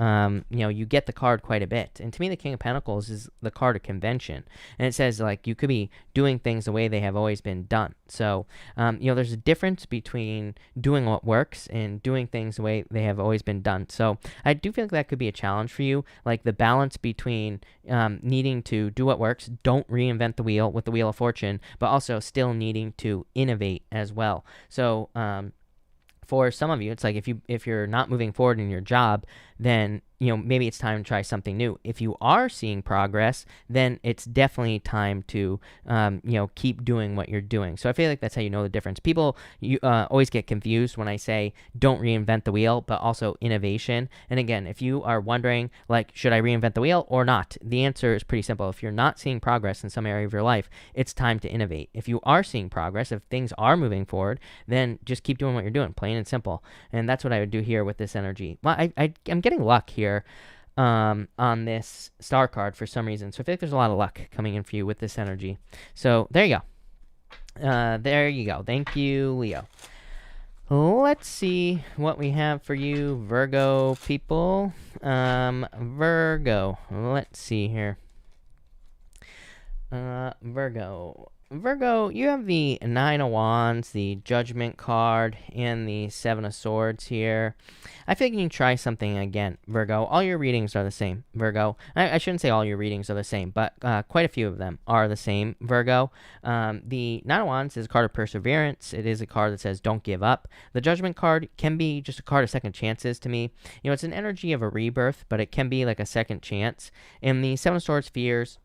you get the card quite a bit. And to me, the King of Pentacles is the card of convention. And it says, like, you could be doing things the way they have always been done. So, there's a difference between doing what works and doing things the way they have always been done. So I do feel like that could be a challenge for you, like the balance between needing to do what works, don't reinvent the wheel with the Wheel of Fortune, but also still needing to innovate as well. So for some of you, it's like if you're not moving forward in your job, then maybe it's time to try something new. If you are seeing progress, then it's definitely time to keep doing what you're doing. So I feel like that's how you know the difference. People always get confused when I say don't reinvent the wheel, but also innovation. And again, if you are wondering, like, should I reinvent the wheel or not? The answer is pretty simple. If you're not seeing progress in some area of your life, it's time to innovate. If you are seeing progress, if things are moving forward, then just keep doing what you're doing, plain and simple. And that's what I would do here with this energy. Well, I'm getting luck here on this star card for some reason. So I feel like there's a lot of luck coming in for you with this energy. So there you go. There you go. Thank you, Leo. Let's see what we have for you, Virgo people. Virgo. Let's see here. Virgo, you have the Nine of Wands, the Judgment card, and the Seven of Swords here. I think you can try something again, Virgo. All your readings are the same, Virgo. I shouldn't say all your readings are the same, but quite a few of them are the same, Virgo. The Nine of Wands is a card of perseverance. It is a card that says don't give up. The Judgment card can be just a card of second chances to me. It's an energy of a rebirth, but it can be like a second chance. And the Seven of Swords fears.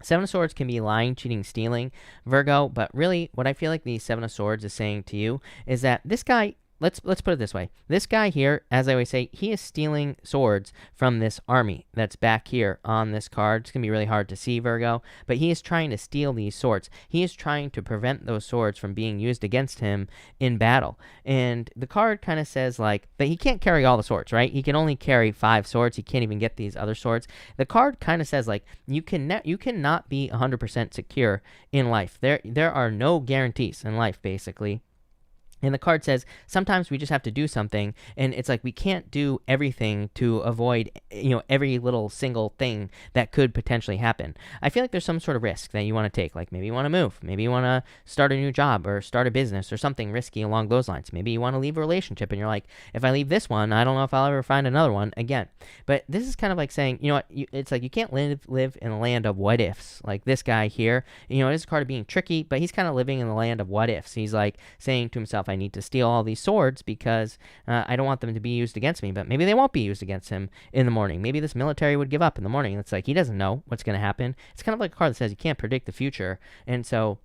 Seven of Swords can be lying, cheating, stealing, Virgo, but really what I feel like the Seven of Swords is saying to you is that this guy let's put it this way. This guy here, as I always say, he is stealing swords from this army that's back here on this card. It's going to be really hard to see, Virgo, but he is trying to steal these swords. He is trying to prevent those swords from being used against him in battle. And the card kind of says like that he can't carry all the swords, right? He can only carry 5 swords. He can't even get these other swords. The card kind of says like you cannot be 100% secure in life. There are no guarantees in life, basically. And the card says sometimes we just have to do something, and it's like we can't do everything to avoid, every little single thing that could potentially happen. I feel like there's some sort of risk that you want to take, like maybe you want to move, maybe you want to start a new job or start a business or something risky along those lines. Maybe you want to leave a relationship, and you're like, if I leave this one, I don't know if I'll ever find another one again. But this is kind of like saying, it's like you can't live in a land of what ifs. Like this guy here, it is a card of being tricky, but he's kind of living in the land of what ifs. He's like saying to himself, I need to steal all these swords because I don't want them to be used against me, but maybe they won't be used against him in the morning. Maybe this military would give up in the morning. It's like he doesn't know what's going to happen. It's kind of like a card that says you can't predict the future. And so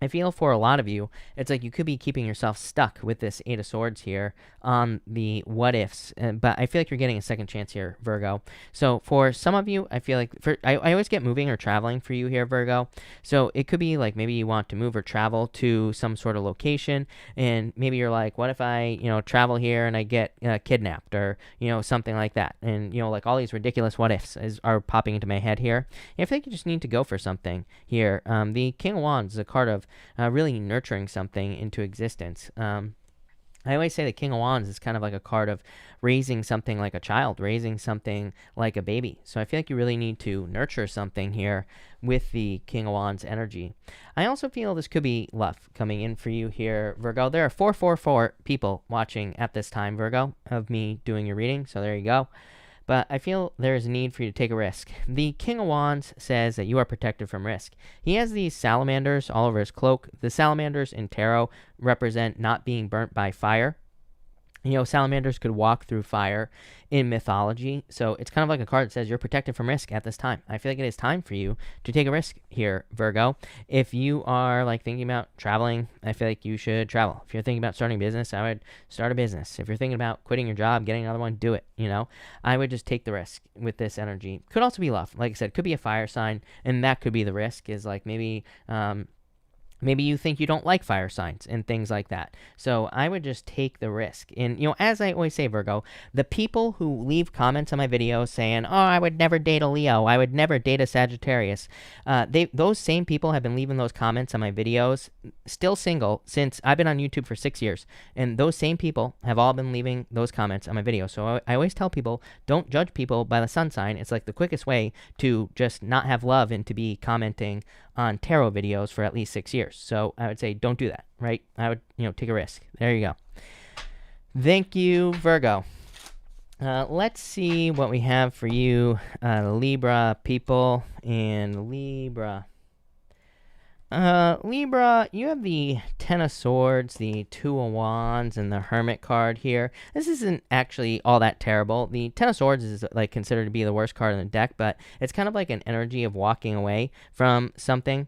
I feel for a lot of you, it's like you could be keeping yourself stuck with this 8 of Swords here on the what ifs, but I feel like you're getting a second chance here, Virgo. So for some of you, I feel like I always get moving or traveling for you here, Virgo. So it could be like maybe you want to move or travel to some sort of location, and maybe you're like, what if I, travel here and I get kidnapped or, something like that. And, like all these ridiculous what ifs are popping into my head here. And I feel like you just need to go for something here. The King of Wands is a card of really nurturing something into existence. I always say the King of Wands is kind of like a card of raising something like a child, raising something like a baby. So I feel like you really need to nurture something here with the King of Wands energy. I also feel this could be love coming in for you here, Virgo. There are 444 people watching at this time, Virgo, of me doing your reading. So there you go. But I feel there is a need for you to take a risk. The King of Wands says that you are protected from risk. He has these salamanders all over his cloak. The salamanders in tarot represent not being burnt by fire. Salamanders could walk through fire in mythology. So it's kind of like a card that says you're protected from risk at this time. I feel like it is time for you to take a risk here, Virgo. If you are like thinking about traveling, I feel like you should travel. If you're thinking about starting a business, I would start a business. If you're thinking about quitting your job, getting another one, do it. I would just take the risk with this energy. Could also be love. Like I said, could be a fire sign, and that could be the risk is like maybe you think you don't like fire signs and things like that. So I would just take the risk. And, as I always say, Virgo, the people who leave comments on my videos saying, oh, I would never date a Leo, I would never date a Sagittarius, those same people have been leaving those comments on my videos, still single, since I've been on YouTube for 6 years. And those same people have all been leaving those comments on my videos. So I always tell people, don't judge people by the sun sign. It's like the quickest way to just not have love and to be commenting on tarot videos for at least 6 years. So I would say don't do that, right? I would, take a risk. There you go. Thank you, Virgo. Let's see what we have for you, Libra people, and Libra. Libra, you have the 10 of Swords, the 2 of Wands, and the Hermit card here. This isn't actually all that terrible. The 10 of Swords is like considered to be the worst card in the deck, but it's kind of like an energy of walking away from something.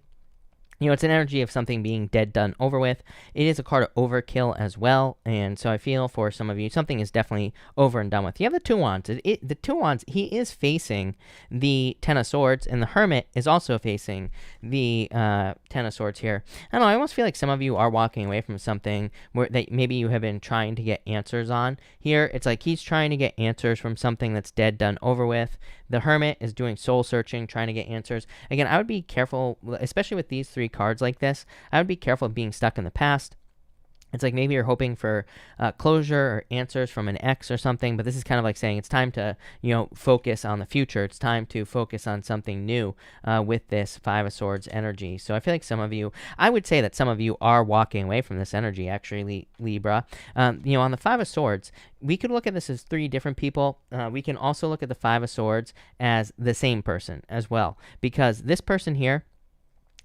It's an energy of something being dead, done, over with. It is a card of overkill as well, and so I feel for some of you, something is definitely over and done with. You have the 2 Wands. The 2 Wands, he is facing the 10 of Swords, and the Hermit is also facing the 10 of Swords here. I don't know, I almost feel like some of you are walking away from something that maybe you have been trying to get answers on. Here, it's like he's trying to get answers from something that's dead, done, over with. The Hermit is doing soul searching, trying to get answers. Again, I would be careful, especially with these 3 cards like this. I would be careful of being stuck in the past. It's like maybe you're hoping for closure or answers from an ex or something, but this is kind of like saying it's time to, focus on the future. It's time to focus on something new with this 5 of Swords energy. So I feel like some of you, I would say that some of you are walking away from this energy, actually, Libra. On the 5 of Swords, we could look at this as 3 different people. We can also look at the 5 of Swords as the same person as well, because this person here,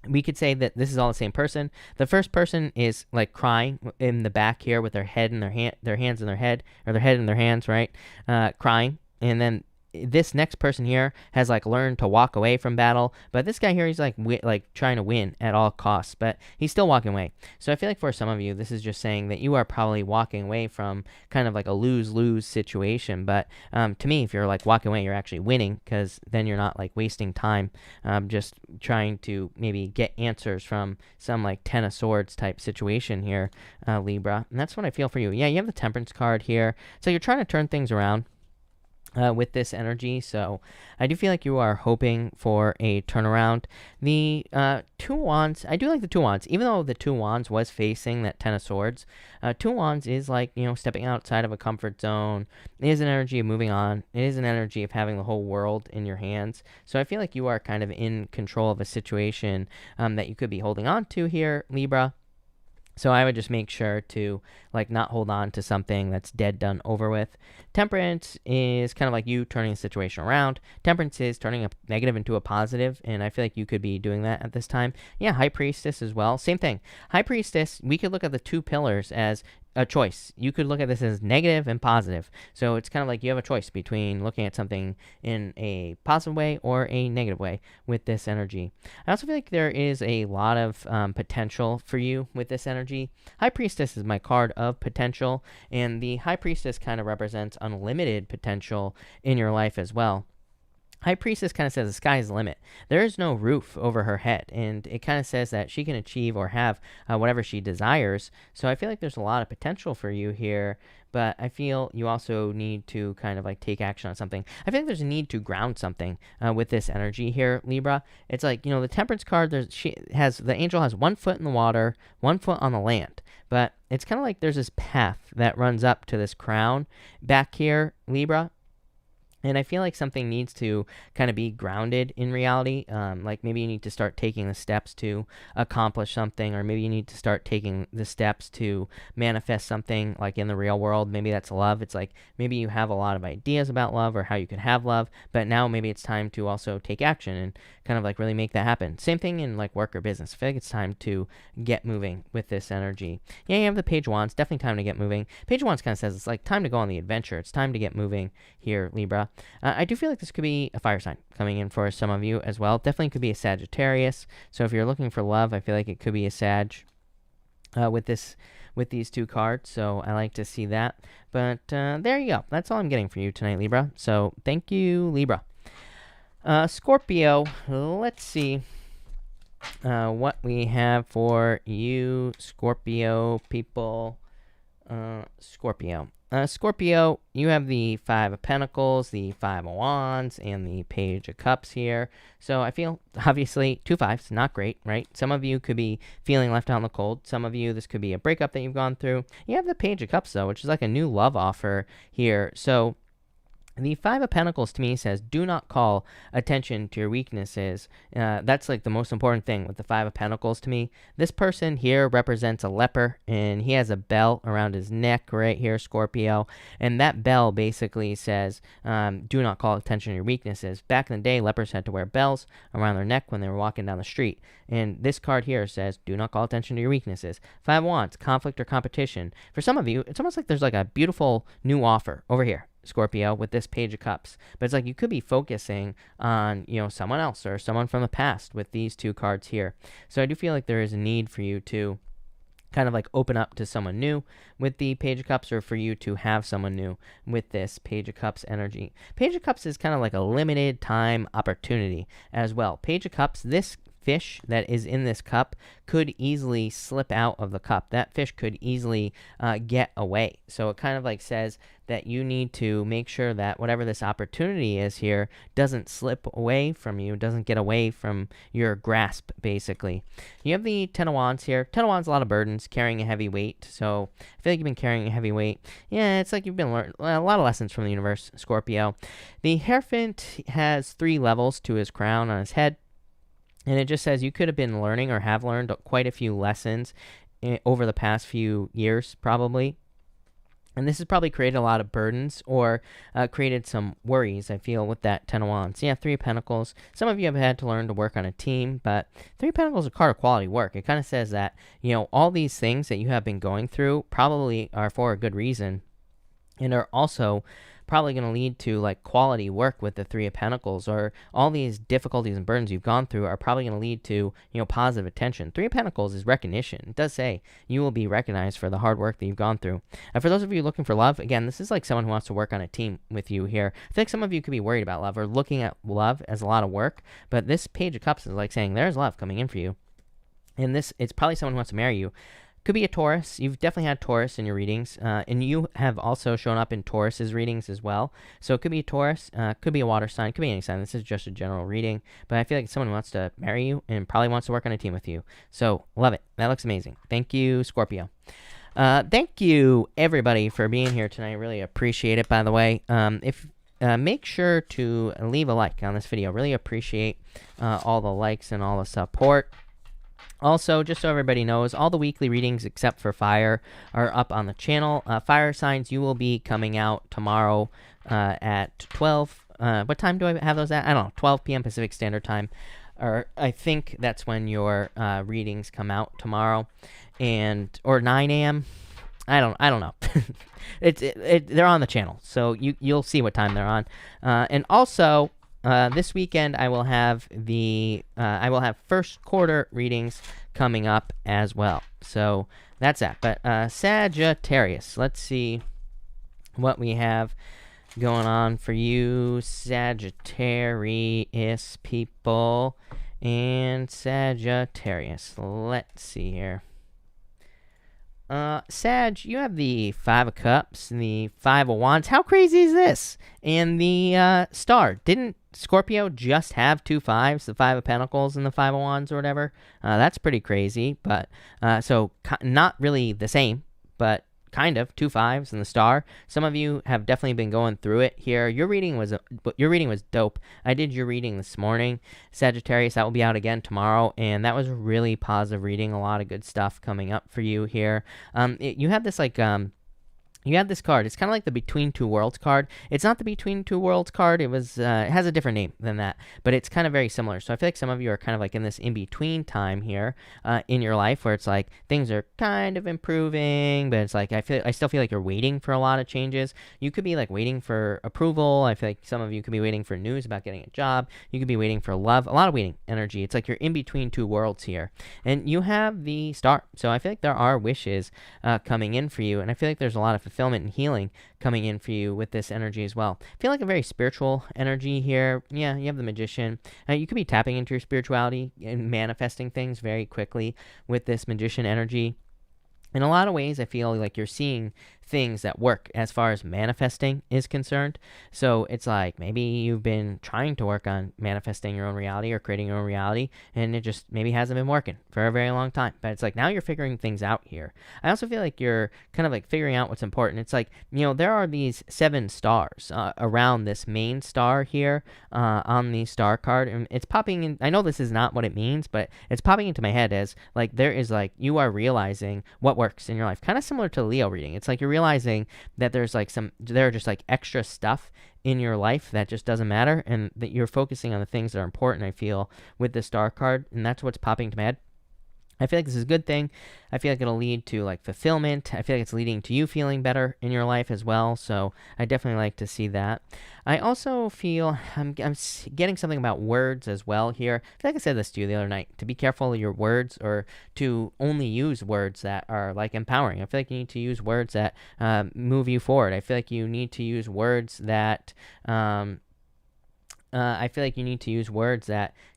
we could say that this is all the same person. The first person is like crying in the back here with their head in their hands in their head, or their head in their hands, right? Crying. And then this next person here has like learned to walk away from battle, but this guy here, he's like like trying to win at all costs, but he's still walking away. So I feel like for some of you, this is just saying that you are probably walking away from kind of like a lose-lose situation. But to me, if you're like walking away, you're actually winning, because then you're not like wasting time just trying to maybe get answers from some like Ten of Swords type situation here, Libra. And that's what I feel for you. Yeah, you have the Temperance card here. So you're trying to turn things around with this energy. So I do feel like you are hoping for a turnaround. The Two Wands, I do like the Two Wands, even though the Two Wands was facing that Ten of Swords. Two Wands is like, stepping outside of a comfort zone. It is an energy of moving on. It is an energy of having the whole world in your hands. So I feel like you are kind of in control of a situation that you could be holding on to here, Libra. So I would just make sure to like not hold on to something that's dead, done, over with. Temperance is kind of like you turning the situation around. Temperance is turning a negative into a positive, and I feel like you could be doing that at this time. Yeah, High Priestess as well. Same thing. High Priestess, we could look at the two pillars as a choice. You could look at this as negative and positive. So it's kind of like you have a choice between looking at something in a positive way or a negative way with this energy. I also feel like there is a lot of potential for you with this energy. High Priestess is my card of potential, and the High Priestess kind of represents unlimited potential in your life as well. High Priestess kind of says the sky's the limit. There is no roof over her head, and it kind of says that she can achieve or have whatever she desires. So I feel like there's a lot of potential for you here, but I feel you also need to kind of like take action on something. I feel like there's a need to ground something with this energy here, Libra. It's like, the Temperance card, the angel has 1 foot in the water, 1 foot on the land. But it's kind of like there's this path that runs up to this crown back here, Libra. And I feel like something needs to kind of be grounded in reality. Like maybe you need to start taking the steps to accomplish something, or maybe you need to start taking the steps to manifest something like in the real world. Maybe that's love. It's like maybe you have a lot of ideas about love or how you could have love, but now maybe it's time to also take action and kind of like really make that happen. Same thing in like work or business. I feel like it's time to get moving with this energy. Yeah, you have the Page of Wands. Definitely time to get moving. Page of Wands kind of says it's like time to go on the adventure. It's time to get moving here, Libra. I do feel like this could be a fire sign coming in for some of you as well. Definitely could be a Sagittarius. So if you're looking for love, I feel like it could be a Sag with these two cards. So I like to see that. But there you go. That's all I'm getting for you tonight, Libra. So thank you, Libra. Scorpio, let's see what we have for you, Scorpio people. Scorpio, you have the Five of Pentacles, the Five of Wands, and the Page of Cups here. So I feel, obviously, 2 5s, not great, right? Some of you could be feeling left out in the cold. Some of you, this could be a breakup that you've gone through. You have the Page of Cups, though, which is like a new love offer here. So the Five of Pentacles to me says, do not call attention to your weaknesses. That's like the most important thing with the Five of Pentacles to me. This person here represents a leper, and he has a bell around his neck right here, Scorpio. And that bell basically says, do not call attention to your weaknesses. Back in the day, lepers had to wear bells around their neck when they were walking down the street. And this card here says, do not call attention to your weaknesses. Five of Wands, conflict or competition. For some of you, it's almost like there's like a beautiful new offer over here, Scorpio, with this Page of Cups. But it's like you could be focusing on, someone else or someone from the past with these two cards here. So I do feel like there is a need for you to kind of like open up to someone new with the Page of Cups, or for you to have someone new with this Page of Cups energy. Page of Cups is kind of like a limited time opportunity as well. Page of Cups, this fish that is in this cup could easily slip out of the cup. That fish could easily get away. So it kind of like says that you need to make sure that whatever this opportunity is here doesn't slip away from you, doesn't get away from your grasp, basically. You have the Ten of Wands here. Ten of Wands, a lot of burdens, carrying a heavy weight. So I feel like you've been carrying a heavy weight. Yeah, it's like you've been learning a lot of lessons from the universe, Scorpio. The Hierophant has 3 levels to his crown on his head. And it just says you could have been learning or have learned quite a few lessons over the past few years, probably. And this has probably created a lot of burdens or created some worries, I feel, with that Ten of Wands. Yeah, 3 of Pentacles. Some of you have had to learn to work on a team, but 3 of Pentacles is a card of quality work. It kind of says that, all these things that you have been going through probably are for a good reason, and are also probably going to lead to like quality work with the Three of Pentacles, or all these difficulties and burdens you've gone through are probably going to lead to, positive attention. Three of Pentacles is recognition. It does say you will be recognized for the hard work that you've gone through. And for those of you looking for love, again, this is like someone who wants to work on a team with you here. I feel like some of you could be worried about love or looking at love as a lot of work, but this Page of Cups is like saying there's love coming in for you. And it's probably someone who wants to marry you. Could be a Taurus. You've definitely had Taurus in your readings, and you have also shown up in Taurus's readings as well. So it could be a Taurus, could be a water sign, could be any sign. This is just a general reading, but I feel like it's someone who wants to marry you and probably wants to work on a team with you. So love it. That looks amazing. Thank you, Scorpio. Thank you, everybody, for being here tonight. Really appreciate it, by the way. Make sure to leave a like on this video. Really appreciate all the likes and all the support. Also, just so everybody knows, all the weekly readings except for fire are up on the channel. Fire signs, you will be coming out tomorrow at 12. What time do I have those at? I don't know, 12 p.m. Pacific Standard Time. Or I think that's when your readings come out tomorrow, or 9 a.m. I don't know. They're on the channel, so you'll see what time they're on. And also, this weekend I will have first quarter readings coming up as well. So that's that. But Sagittarius, let's see what we have going on for you, Sagittarius people. And Sagittarius, let's see here. Sag, you have the Five of Cups and the Five of Wands. How crazy is this? And the Star. Didn't Scorpio just have two fives, the Five of Pentacles and the Five of Wands or whatever? That's pretty crazy, but so not really the same, but kind of two fives and the Star. Some of you have definitely been going through it here. Your reading was dope. I did your reading this morning, Sagittarius. That will be out again tomorrow, and that was a really positive reading. A lot of good stuff coming up for you here. You have this you have this card. It's kind of like the Between Two Worlds card. It's not the Between Two Worlds card. It has a different name than that, but it's kind of very similar. So I feel like some of you are kind of like in this in-between time here in your life where it's like things are kind of improving, but it's like I still feel like you're waiting for a lot of changes. You could be like waiting for approval. I feel like some of you could be waiting for news about getting a job. You could be waiting for love. A lot of waiting energy. It's like you're in between two worlds here. And you have the Star. So I feel like there are wishes coming in for you, and I feel like there's a lot of fulfillment and healing coming in for you with this energy as well. I feel like a very spiritual energy here. Yeah, you have the Magician. You could be tapping into your spirituality and manifesting things very quickly with this Magician energy. In a lot of ways, I feel like you're seeing things that work as far as manifesting is concerned. So it's like maybe you've been trying to work on manifesting your own reality or creating your own reality, and it just maybe hasn't been working for a very long time. But it's like now you're figuring things out here. I also feel like you're kind of like figuring out what's important. It's like, there are these 7 stars around this main star here on the star card, and it's popping in. I know this is not what it means, but it's popping into my head as like there is like you are realizing what works in your life, kind of similar to Leo reading. It's like you're realizing that there are just like extra stuff in your life that just doesn't matter, and that you're focusing on the things that are important, I feel, with the Star card, and that's what's popping into my head. I feel like this is a good thing. I feel like it'll lead to like fulfillment. I feel like it's leading to you feeling better in your life as well. So I definitely like to see that. I also feel I'm getting something about words as well here. I feel like I said this to you the other night, to be careful of your words, or to only use words that are like empowering. I feel like you need to use words that move you forward. I feel like you need to use words that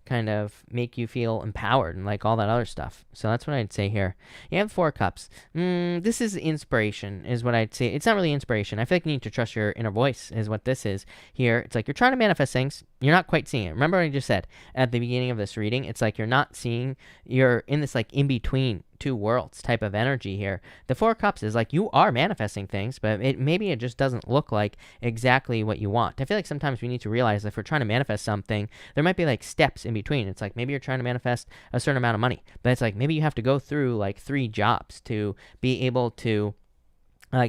kind of make you feel empowered and like all that other stuff. So that's what I'd say here. You have 4 cups. This is inspiration is what I'd say. It's not really inspiration. I feel like you need to trust your inner voice is what this is here. It's like you're trying to manifest things. You're not quite seeing it. Remember what I just said at the beginning of this reading? It's like you're in this like in-between two worlds type of energy here. The 4 cups is like you are manifesting things, but maybe it just doesn't look like exactly what you want. I feel like sometimes we need to realize that if we're trying to manifest something, there might be like steps in between. It's like maybe you're trying to manifest a certain amount of money, but it's like maybe you have to go through like 3 jobs to be able to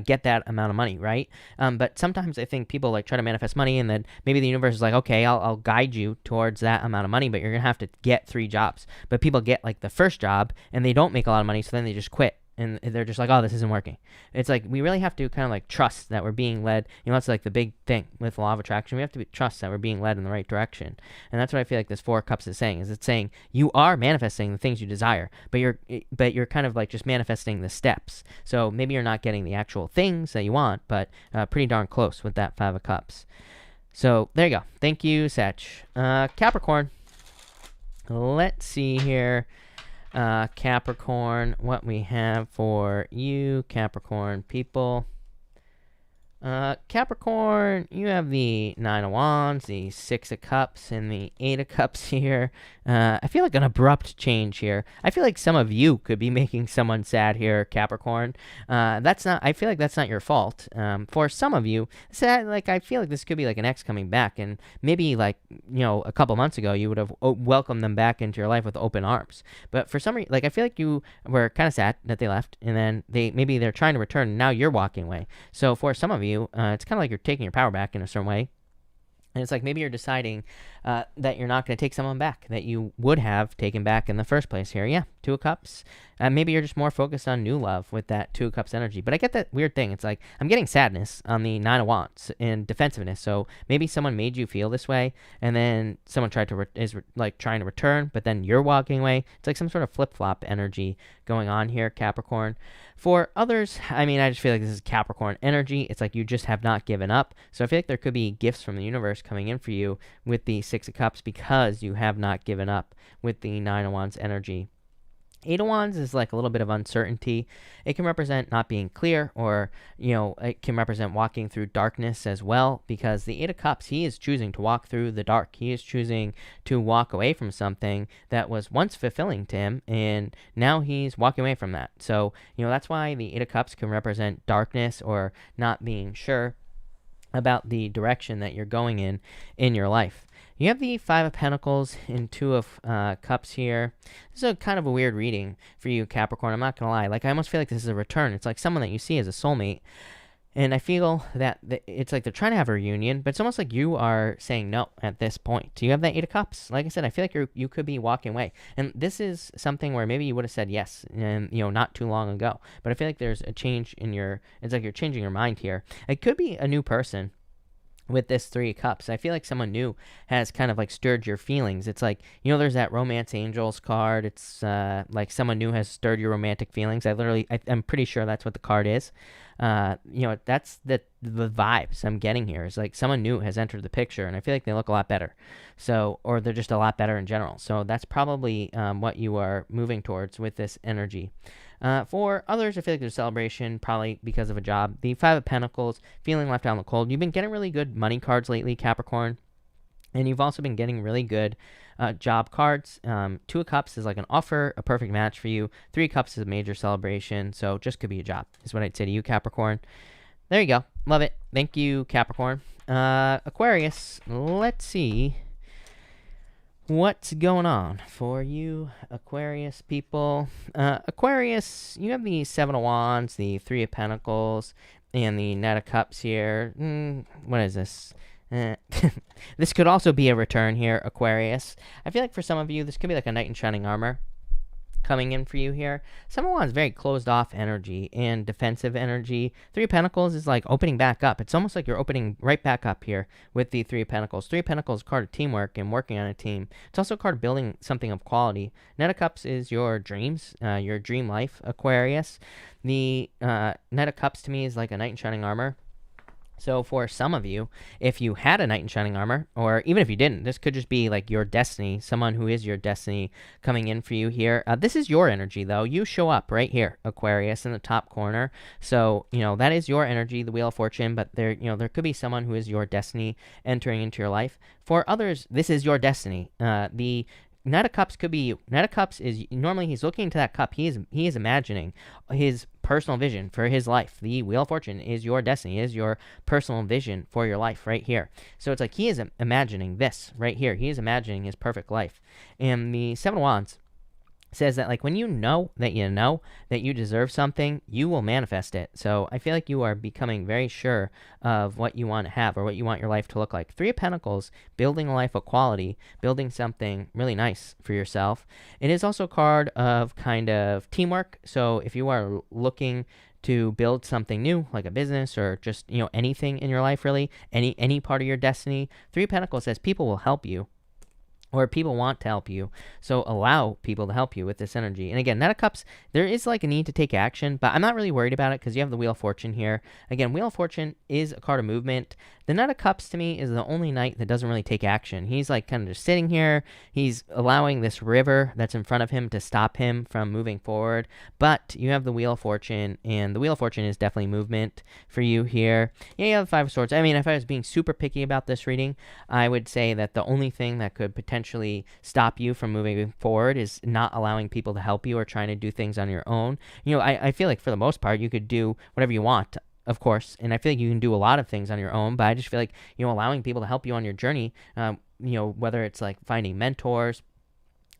get that amount of money, right? But sometimes I think people like try to manifest money, and then maybe the universe is like, okay, I'll guide you towards that amount of money, but you're gonna have to get 3 jobs. But people get like the first job and they don't make a lot of money, so then they just quit and they're just like, oh, this isn't working. It's like we really have to kind of like trust that we're being led. That's like the big thing with law of attraction. We have to trust that we're being led in the right direction, and that's what I feel like this Four of Cups is saying. Is it's saying you are manifesting the things you desire, but you're kind of like just manifesting the steps. So maybe you're not getting the actual things that you want, but pretty darn close with that Five of Cups. So there you go. Thank you, Sag. Capricorn. Let's see here. Capricorn, what we have for you, Capricorn people. Capricorn, you have the Nine of Wands, the Six of Cups, and the Eight of Cups here. I feel like an abrupt change here. I feel like some of you could be making someone sad here, Capricorn. I feel like that's not your fault. For some of you, I feel like this could be like an ex coming back, and maybe like, a couple months ago, you would have welcomed them back into your life with open arms. But for some reason, I feel like you were kind of sad that they left, and then maybe they're trying to return, and now you're walking away. So for some of you, it's kind of like you're taking your power back in a certain way. And it's like maybe you're deciding that you're not going to take someone back that you would have taken back in the first place here. Yeah, Two of Cups. Maybe you're just more focused on new love with that Two of Cups energy. But I get that weird thing. It's like I'm getting sadness on the Nine of Wands and defensiveness. So maybe someone made you feel this way, and then someone trying to return, but then you're walking away. It's like some sort of flip-flop energy going on here, Capricorn. For others, I just feel like this is Capricorn energy. It's like you just have not given up. So I feel like there could be gifts from the universe coming in for you with the Six of Cups because you have not given up with the Nine of Wands energy. Eight of Wands is like a little bit of uncertainty. It can represent not being clear, or, it can represent walking through darkness as well, because the Eight of Cups, he is choosing to walk through the dark. He is choosing to walk away from something that was once fulfilling to him, and now he's walking away from that. So, that's why the Eight of Cups can represent darkness or not being sure about the direction that you're going in your life. You have the Five of Pentacles and Two of Cups here. This is a kind of a weird reading for you, Capricorn. I'm not going to lie. I almost feel like this is a return. It's like someone that you see as a soulmate. And I feel that it's like they're trying to have a reunion, but it's almost like you are saying no at this point. So you have that Eight of Cups. Like I said, I feel like you could be walking away. And this is something where maybe you would have said yes, and not too long ago. But I feel like there's a change it's like you're changing your mind here. It could be a new person. With this Three of Cups, I feel like someone new has kind of like stirred your feelings. It's like, there's that Romance Angels card. It's like someone new has stirred your romantic feelings. I'm pretty sure that's what the card is. That's the vibes I'm getting here. Is like someone new has entered the picture, and I feel like they look a lot better. So, or they're just a lot better in general. So that's probably what you are moving towards with this energy. For others, I feel like there's a celebration, probably because of a job. The Five of Pentacles, feeling left out in the cold. You've been getting really good money cards lately, Capricorn. And you've also been getting really good job cards. Two of Cups is like an offer, a perfect match for you. Three of Cups is a major celebration, so just could be a job, is what I'd say to you, Capricorn. There you go. Love it. Thank you, Capricorn. Aquarius, let's see what's going on for you, Aquarius people. Aquarius, you have the Seven of Wands, the Three of Pentacles, and the Knight of Cups here. What is this? This could also be a return here, Aquarius. I feel like for some of you, this could be like a knight in shining armor coming in for you here. Seven of Wands, very closed off energy and defensive energy. Three of Pentacles is like opening back up. It's almost like you're opening right back up here with the Three of Pentacles. Three of Pentacles is a card of teamwork and working on a team. It's also a card of building something of quality. Knight of Cups is your dreams, your dream life, Aquarius. The Knight of Cups to me is like a knight in shining armor. So for some of you, if you had a knight in shining armor, or even if you didn't, this could just be like your destiny, someone who is your destiny coming in for you here. This is your energy, though. You show up right here, Aquarius, in the top corner. So, that is your energy, the Wheel of Fortune, but there could be someone who is your destiny entering into your life. For others, this is your destiny. The Knight of Cups could be you. Knight of Cups is normally he's looking into that cup. He is imagining his personal vision for his life. The Wheel of Fortune is your destiny, is your personal vision for your life right here. So it's like he is imagining this right here. He is imagining his perfect life. And the Seven of Wands, says that like when you know that you deserve something, you will manifest it. So I feel like you are becoming very sure of what you want to have or what you want your life to look like. Three of Pentacles, building a life of quality, building something really nice for yourself. It is also a card of kind of teamwork. So if you are looking to build something new, like a business or just, anything in your life, really, any part of your destiny, Three of Pentacles says people will help you, or people want to help you. So allow people to help you with this energy. And again, Knight of Cups, there is like a need to take action, but I'm not really worried about it because you have the Wheel of Fortune here. Again, Wheel of Fortune is a card of movement. The Knight of Cups to me is the only knight that doesn't really take action. He's like kind of just sitting here. He's allowing this river that's in front of him to stop him from moving forward. But you have the Wheel of Fortune, and the Wheel of Fortune is definitely movement for you here. Yeah, you have the Five of Swords. I mean, if I was being super picky about this reading, I would say that the only thing that could potentially stop you from moving forward is not allowing people to help you or trying to do things on your own. I feel like for the most part, you could do whatever you want, of course, and I feel like you can do a lot of things on your own, but I just feel like, allowing people to help you on your journey, whether it's like finding mentors,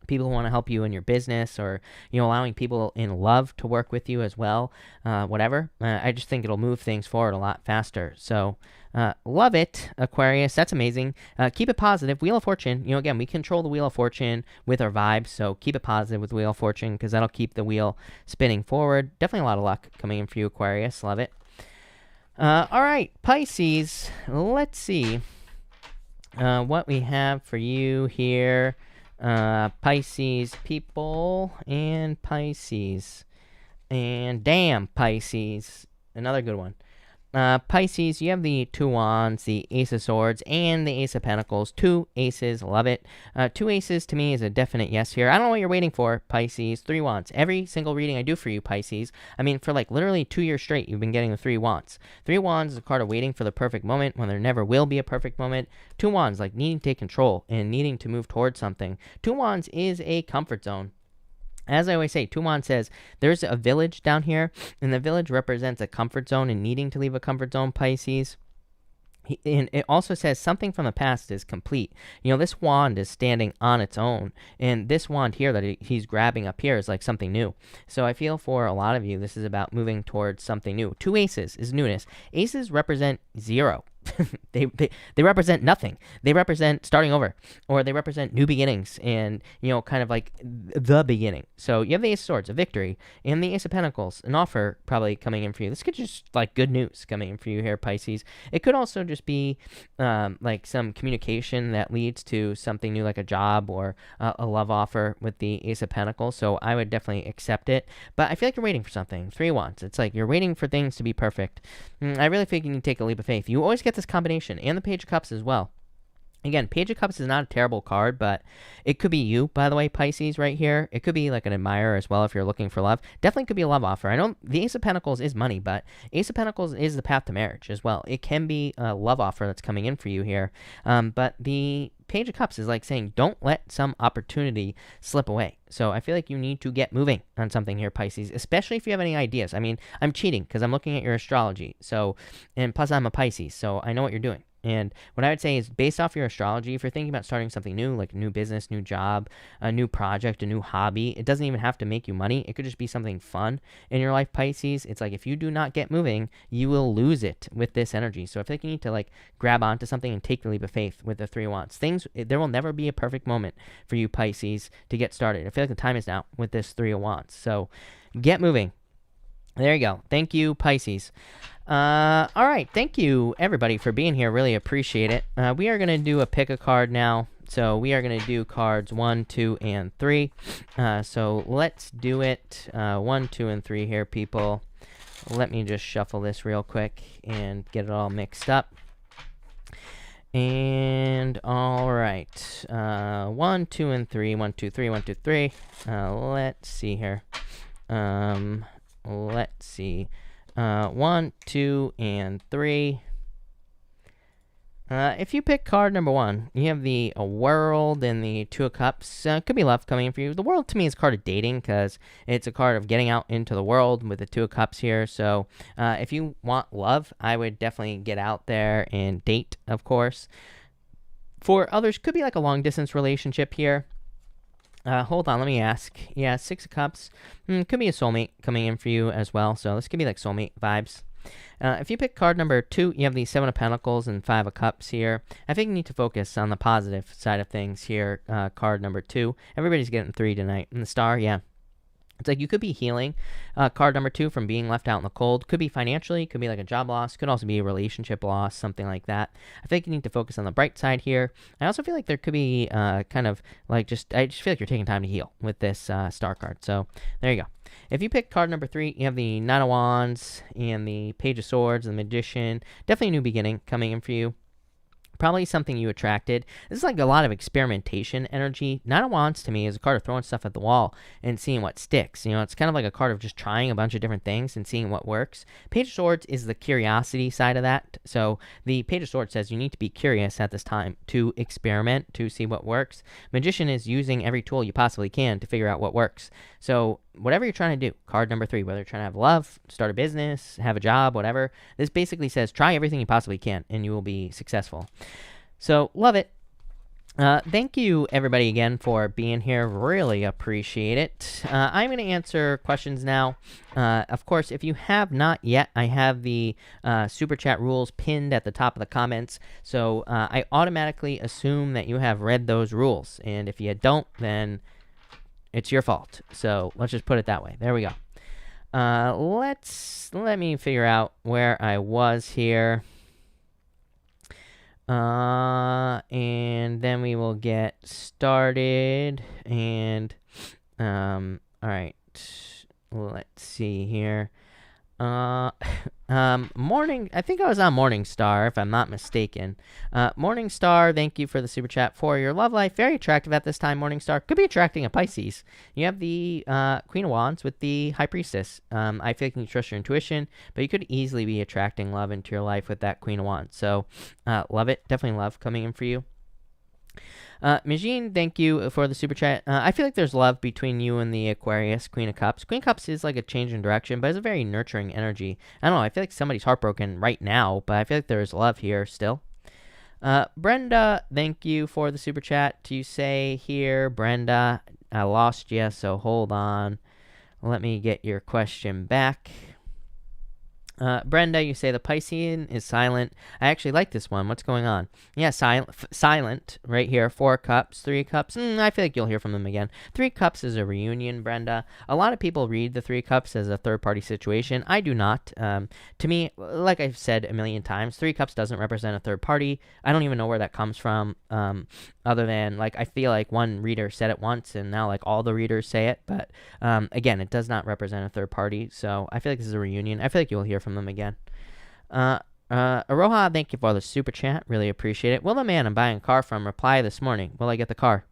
people who want to help you in your business, or allowing people in love to work with you as well, whatever, I just think it'll move things forward a lot faster. So love it, Aquarius. That's amazing. Keep it positive. Wheel of Fortune, again, we control the Wheel of Fortune with our vibes, so keep it positive with Wheel of Fortune because that'll keep the wheel spinning forward. Definitely a lot of luck coming in for you, Aquarius. Love it. All right, Pisces, let's see what we have for you here. Pisces people and Pisces. And damn, Pisces. Another good one. Pisces, you have the Two Wands, the Ace of Swords, and the Ace of Pentacles. Two aces, love it. Two aces to me is a definite yes here. I don't know what you're waiting for, Pisces. Three Wands. Every single reading I do for you, Pisces, I mean, for like literally 2 years straight, you've been getting the Three Wands. Three Wands is a card of waiting for the perfect moment when there never will be a perfect moment. Two Wands, like needing to take control and needing to move towards something. Two Wands is a comfort zone. As I always say, Two Wands says there's a village down here, and the village represents a comfort zone and needing to leave a comfort zone, Pisces. And it also says something from the past is complete. This wand is standing on its own, and this wand here that he's grabbing up here is like something new. So I feel for a lot of you, this is about moving towards something new. Two aces is newness. Aces represent zero. they represent nothing. They represent starting over, or they represent new beginnings, and kind of like the beginning. So you have the Ace of Swords, a victory, and the Ace of Pentacles, an offer probably coming in for you. This could just like good news coming in for you here, Pisces. It could also just be like some communication that leads to something new, like a job or a love offer with the Ace of Pentacles. So I would definitely accept it, but I feel like you're waiting for something. Three Wands, it's like you're waiting for things to be perfect. I really think you need to take a leap of faith. You always get this combination, and the Page of Cups as well. Again, Page of Cups is not a terrible card, but it could be you, by the way, Pisces, right here. It could be like an admirer as well if you're looking for love. Definitely could be a love offer. I know the Ace of Pentacles is money, but Ace of Pentacles is the path to marriage as well. It can be a love offer that's coming in for you here. But the Page of Cups is like saying, don't let some opportunity slip away. So I feel like you need to get moving on something here, Pisces, especially if you have any ideas. I mean, I'm cheating because I'm looking at your astrology. So, and plus I'm a Pisces, so I know what you're doing. And what I would say is, based off your astrology, if you're thinking about starting something new, like a new business, new job, a new project, a new hobby, it doesn't even have to make you money. It could just be something fun in your life, Pisces. It's like if you do not get moving, you will lose it with this energy. So I feel like you need to like grab onto something and take the leap of faith with the Three Wands. There will never be a perfect moment for you, Pisces, to get started. I feel like the time is now with this Three of Wands. So get moving. There you go. Thank you, Pisces. All right. Thank you, everybody, for being here. Really appreciate it. We are going to do a pick a card now. So we are going to do cards 1, 2, and 3. So let's do it. 1, 2, and 3 here, people. Let me just shuffle this real quick and get it all mixed up. And all right. 1, 2, and 3. 1, 2, 3. 1, 2, 3. Let's see here. Let's see. 1, 2, and 3. If you pick card number 1, you have the World and the Two of Cups. Could be love coming in for you. The World to me is a card of dating because it's a card of getting out into the world with the Two of Cups here. So if you want love, I would definitely get out there and date, of course. For others, could be like a long distance relationship here. Hold on, let me ask. Yeah, Six of Cups. Could be a soulmate coming in for you as well. So this could be like soulmate vibes. If you pick card number 2, you have the Seven of Pentacles and Five of Cups here. I think you need to focus on the positive side of things here, card number 2. Everybody's getting 3 tonight. And the Star, yeah. It's like you could be healing card number 2 from being left out in the cold. Could be financially, could be like a job loss, could also be a relationship loss, something like that. I think you need to focus on the bright side here. I also feel like there could be kind of like I just feel like you're taking time to heal with this star card. So there you go. If you pick card number 3, you have the Nine of Wands and the Page of Swords and the Magician. Definitely a new beginning coming in for you. Probably something you attracted. This is like a lot of experimentation energy. Nine of Wands to me is a card of throwing stuff at the wall and seeing what sticks. You know, it's kind of like a card of just trying a bunch of different things and seeing what works. Page of Swords is the curiosity side of that. So the Page of Swords says you need to be curious at this time to experiment, to see what works. Magician is using every tool you possibly can to figure out what works. So whatever you're trying to do, card number 3, whether you're trying to have love, start a business, have a job, whatever, this basically says try everything you possibly can and you will be successful. So love it. Thank you everybody again for being here. Really appreciate it. I'm going to answer questions now. Of course, if you have not yet, I have the super chat rules pinned at the top of the comments. So I automatically assume that you have read those rules. And if you don't, then it's your fault. So let's just put it that way. There we go. Let me figure out where I was here. And then we will get started. And all right. Let's see here. Morning, I think I was on Morningstar, if I'm not mistaken. Morningstar, thank you for the super chat for your love life. Very attractive at this time, Morningstar. Could be attracting a Pisces. You have the Queen of Wands with the High Priestess. I feel like you trust your intuition, but you could easily be attracting love into your life with that Queen of Wands. So, love it. Definitely love coming in for you. Majin, thank you for the super chat. I feel like there's love between you and the Aquarius, Queen of Cups. Queen of Cups is like a change in direction, but it's a very nurturing energy. I don't know, I feel like somebody's heartbroken right now, but I feel like there's love here still. Brenda, thank you for the super chat. You say here, Brenda, I lost you, so hold on. Let me get your question back. Brenda, you say the Piscean is silent. I actually like this one. What's going on? Yeah, silent right here. 4 cups, 3 cups. I feel like you'll hear from them again. 3 cups is a reunion, Brenda. A lot of people read the 3 cups as a third-party situation. I do not. To me, like I've said a million times, 3 cups doesn't represent a third party. I don't even know where that comes from. Other than, like, I feel like one reader said it once, and now, like, all the readers say it. But, again, it does not represent a third party. So I feel like this is a reunion. I feel like you'll hear from them again. Aroha, thank you for the super chat. Really appreciate it. Will the man I'm buying a car from reply this morning? Will I get the car?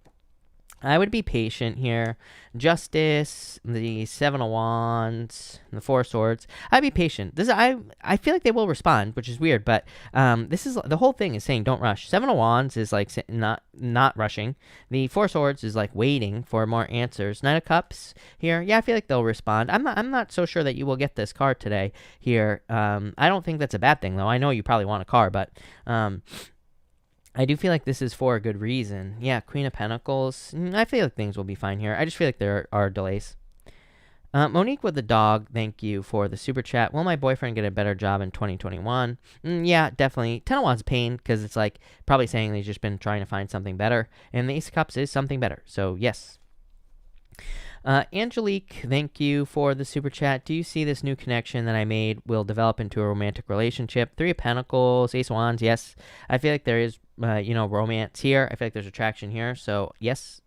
I would be patient here. Justice, the 7 of Wands, and the 4 of Swords. I'd be patient. I feel like they will respond, which is weird, but this is the whole thing is saying don't rush. 7 of Wands is like not rushing. The 4 of Swords is like waiting for more answers. 9 of Cups here. Yeah, I feel like they'll respond. I'm not so sure that you will get this car today here. I don't think that's a bad thing though. I know you probably want a car, but I do feel like this is for a good reason. Yeah, Queen of Pentacles. I feel like things will be fine here. I just feel like there are delays. Monique with the dog, thank you for the super chat. Will my boyfriend get a better job in 2021? Yeah, definitely. 10 of Wands pain, because it's like probably saying he's just been trying to find something better. And the Ace of Cups is something better. So, yes. Angelique, thank you for the super chat. Do you see this new connection that I made will develop into a romantic relationship? 3 of Pentacles, Ace of Wands, yes. I feel like there is, romance here. I feel like there's attraction here. So, yes.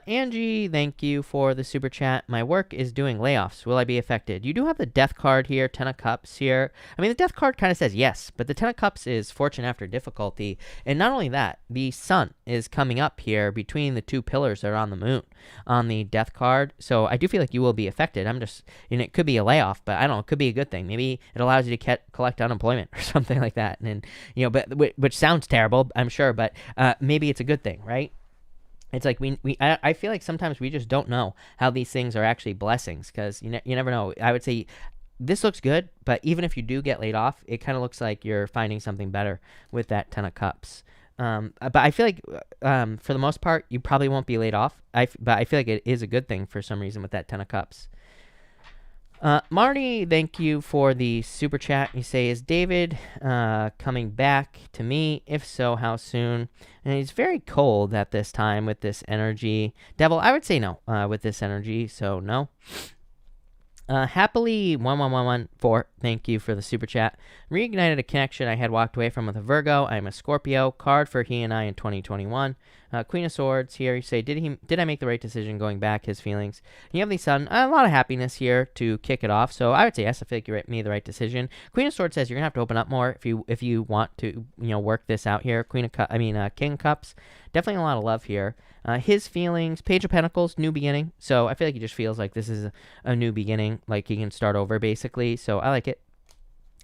Angie, thank you for the super chat. My work is doing layoffs. Will I be affected? You do have the Death card here, 10 of Cups here. I mean, the Death card kind of says yes, but the 10 of Cups is fortune after difficulty. And not only that, the sun is coming up here between the 2 pillars that are on the moon on the Death card. So I do feel like you will be affected. It could be a layoff, but I don't know, it could be a good thing. Maybe it allows you to collect unemployment or something like that. And, which sounds terrible, I'm sure, but maybe it's a good thing, right? It's like I feel like sometimes we just don't know how these things are actually blessings because you never know. I would say this looks good, but even if you do get laid off, it kind of looks like you're finding something better with that 10 of Cups. But I feel like for the most part, you probably won't be laid off. But I feel like it is a good thing for some reason with that Ten of Cups. Marty, thank you for the super chat. You say, is David coming back to me? If so, how soon? And he's very cold at this time with this energy. Devil, I would say no with this energy, so no. Happily 11114, thank you for the super chat. Reignited a connection I had walked away from with a Virgo. I am a Scorpio. Card for he and I in 2021. Queen of Swords here. You say, did I make the right decision going back? His feelings. You have the Sun. A lot of happiness here to kick it off. So I would say yes. I feel like you made the right decision. Queen of Swords says you're gonna have to open up more if you want to work this out here. King of Cups. Definitely a lot of love here. His feelings. Page of Pentacles. New beginning. So I feel like he just feels like this is a new beginning. Like he can start over basically. So I like it.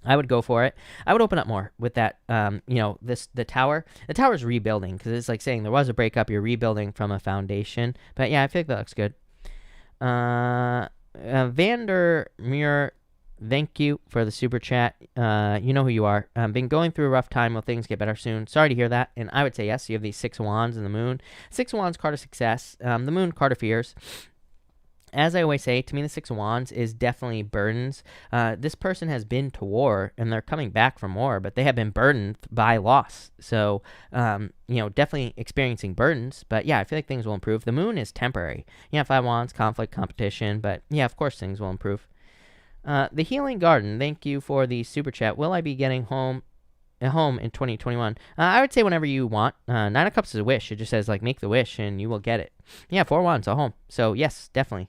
I would go for it. I would open up more with that, the tower. The tower's rebuilding because it's like saying there was a breakup. You're rebuilding from a foundation. But yeah, I feel like that looks good. Vandermeer, thank you for the super chat. You know who you are. Been going through a rough time. Will things get better soon? Sorry to hear that. And I would say yes. You have these 6 of Wands and the Moon. 6 of Wands, card of success. The Moon, card of fears. As I always say, to me, the 6 of Wands is definitely burdens. This person has been to war, and they're coming back from war, but they have been burdened by loss. So, definitely experiencing burdens. But yeah, I feel like things will improve. The Moon is temporary. 5 of Wands, conflict, competition. But yeah, of course, things will improve. The Healing Garden, thank you for the super chat. Will I be getting home in 2021? I would say whenever you want. 9 of Cups is a wish. It just says, make the wish, and you will get it. Yeah, 4 of Wands, a home. So yes, definitely.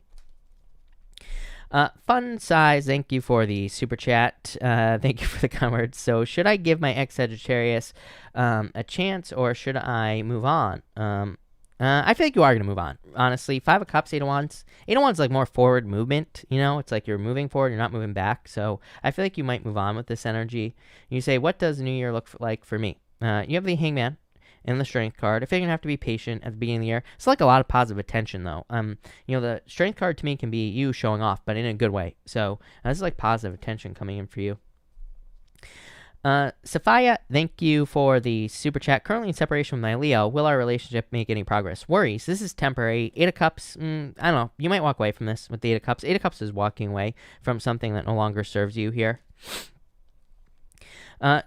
Fun Size, thank you for the super chat. Thank you for the kind words. So, should I give my ex Sagittarius a chance, or should I move on? I feel like you are going to move on, honestly. 5 of Cups, 8 of Wands. 8 of Wands is more forward movement, It's like you're moving forward, you're not moving back. So, I feel like you might move on with this energy. You say, what does the new year look like for me? You have the Hangman and the Strength card. I feel you're going to have to be patient at the beginning of the year. It's like a lot of positive attention, though. The Strength card to me can be you showing off, but in a good way. So this is like positive attention coming in for you. Sophia, thank you for the super chat. Currently in separation with my Leo. Will our relationship make any progress? Worries. This is temporary. 8 of Cups. I don't know. You might walk away from this with the 8 of Cups. 8 of Cups is walking away from something that no longer serves you here.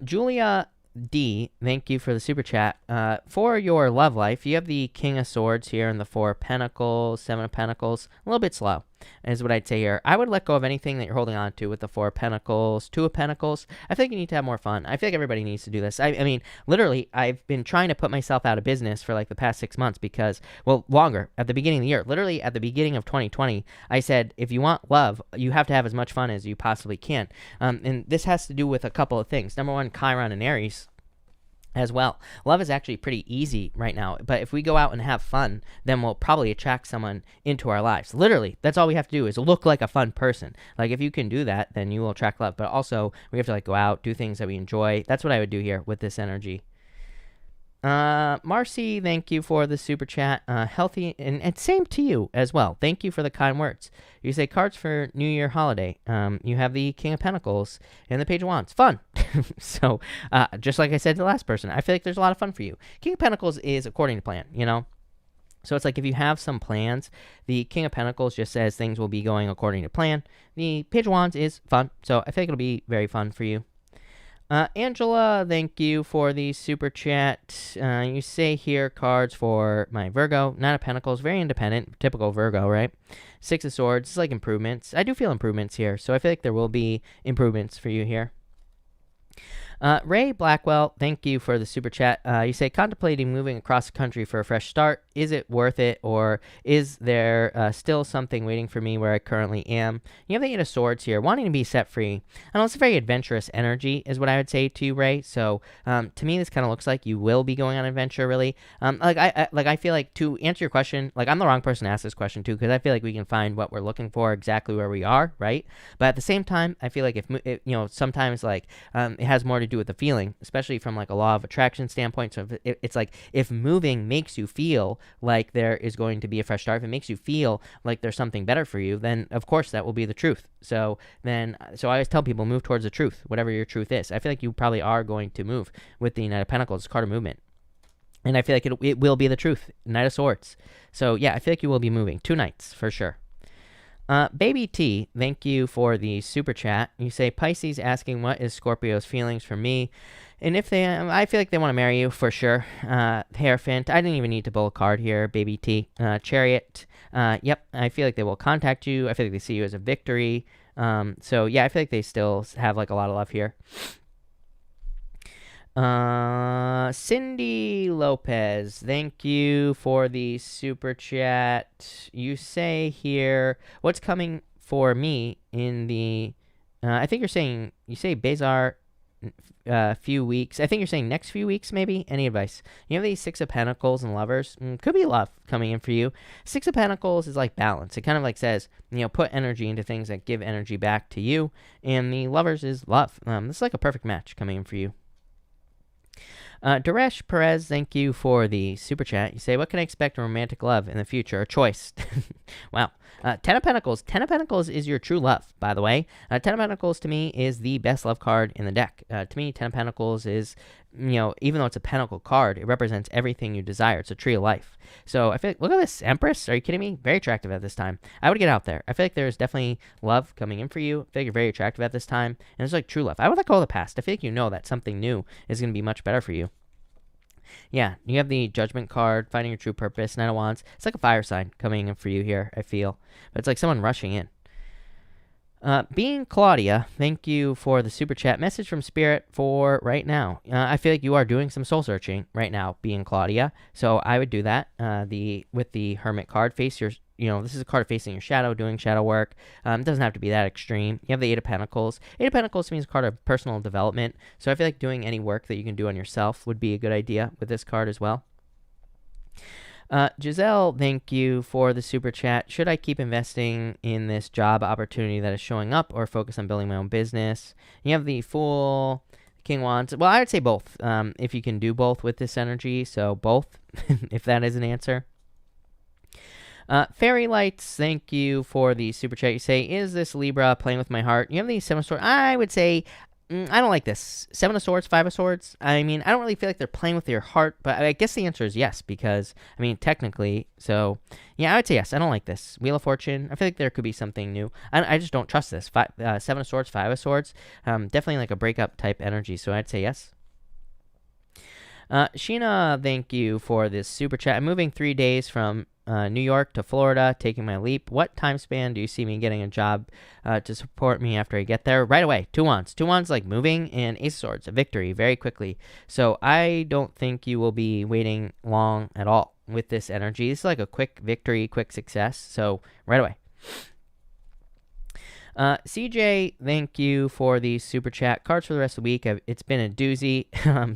Julia D, thank you for the super chat. For your love life, you have the King of Swords here and the 4 of Pentacles, 7 of Pentacles. A little bit slow is what I'd say here. I would let go of anything that you're holding on to with the 4 of Pentacles, 2 of Pentacles. I think you need to have more fun. I feel like everybody needs to do this. I mean, literally, I've been trying to put myself out of business for the past 6 months because, longer, at the beginning of the year. Literally, at the beginning of 2020, I said, if you want love, you have to have as much fun as you possibly can. And this has to do with a couple of things. Number one, Chiron and Aries as well. Love is actually pretty easy right now, but if we go out and have fun, then we'll probably attract someone into our lives. Literally, that's all we have to do is look like a fun person. If you can do that, then you will attract love, but also we have to go out, do things that we enjoy. That's what I would do here with this energy. Marcy, thank you for the super chat. Healthy, and same to you as well. Thank you for the kind words. You say cards for New Year holiday. You have the King of Pentacles and the Page of Wands. Fun. So, just like I said to the last person, I feel like there's a lot of fun for you. King of Pentacles is according to plan, So it's like if you have some plans, the King of Pentacles just says things will be going according to plan. The Page of Wands is fun, so I think it'll be very fun for you. Angela, thank you for the super chat. You say here cards for my Virgo. 9 of Pentacles, very independent, typical Virgo, right? 6 of Swords, it's like improvements. I do feel improvements here, so I feel like there will be improvements for you here. Ray Blackwell, thank you for the super chat. You say, contemplating moving across the country for a fresh start. Is it worth it, or is there still something waiting for me where I currently am? You have the 8 of Swords here, wanting to be set free. I know it's a very adventurous energy, is what I would say to you, Ray. So, to me, this kind of looks like you will be going on an adventure, really. I feel like to answer your question, I'm the wrong person to ask this question too, because I feel like we can find what we're looking for exactly where we are, right? But at the same time, I feel like if sometimes it has more to do with the feeling, especially from a law of attraction standpoint. So it's if moving makes you feel like there is going to be a fresh start, if it makes you feel like there's something better for you, then of course that will be the truth. So I always tell people, move towards the truth, whatever your truth is. I feel like you probably are going to move with the Knight of Pentacles, card of movement. And I feel like it will be the truth. Knight of Swords. So, yeah, I feel like you will be moving. 2 nights, for sure. Baby T, thank you for the super chat. You say, Pisces asking, what is Scorpio's feelings for me? And if they, I feel like they want to marry you, for sure. Hierophant, I didn't even need to pull a card here. Baby T. Chariot, yep, I feel like they will contact you. I feel like they see you as a victory. So, yeah, I feel like they still have, like, a lot of love here. Cindy Lopez, thank you for the super chat. You say here, what's coming for me in the, I think you say Bezar, few weeks. I think you're saying next few weeks, maybe. Any advice? You have these 6 of Pentacles and Lovers. Could be love coming in for you. 6 of Pentacles is like balance. It kind of like says, put energy into things that give energy back to you. And the Lovers is love. This is like a perfect match coming in for you. Daresh Perez, thank you for the super chat. You say, what can I expect in romantic love in the future? A choice. Wow. 10 of Pentacles. 10 of Pentacles is your true love, by the way. 10 of Pentacles to me is the best love card in the deck. To me, 10 of Pentacles is, even though it's a Pentacle card, it represents everything you desire. It's a tree of life. So I feel like, look at this, Empress. Are you kidding me? Very attractive at this time. I would get out there. I feel like there's definitely love coming in for you. I feel like you're very attractive at this time. And it's like true love. I would let go of the past. I feel like that something new is going to be much better for you. Yeah, you have the Judgment card, finding your true purpose, Knight of Wands. It's like a fire sign coming in for you here, I feel. But it's like someone rushing in. Being Claudia, thank you for the super chat. Message from Spirit for right now. I feel like you are doing some soul searching right now, being Claudia. So I would do that. With the Hermit card, face your, this is a card facing your shadow, doing shadow work. It doesn't have to be that extreme. You have the 8 of Pentacles. 8 of Pentacles means a card of personal development. So I feel like doing any work that you can do on yourself would be a good idea with this card as well. Giselle, thank you for the super chat. Should I keep investing in this job opportunity that is showing up or focus on building my own business? You have the Fool, King Wands. Well, I would say both, if you can do both with this energy. So both, if that is an answer. Fairy Lights, thank you for the super chat. You say, is this Libra playing with my heart? You have the 7 of Swords. I would say, I don't like this. 7 of Swords, 5 of Swords. I mean, I don't really feel like they're playing with your heart, but I guess the answer is yes, because, technically, so, yeah, I would say yes. I don't like this. Wheel of Fortune, I feel like there could be something new. I just don't trust this. 7 of Swords, 5 of Swords, definitely like a breakup type energy, so I'd say yes. Sheena, thank you for this super chat. I'm moving 3 days from New York to Florida, taking my leap. What time span do you see me getting a job to support me after I get there? Right away. 2 wands. 2 wands like moving, and Ace of Swords, a victory very quickly. So I don't think you will be waiting long at all with this energy. This is like a quick victory, quick success. So right away. CJ, thank you for the super chat. Cards for the rest of the week. It's been a doozy.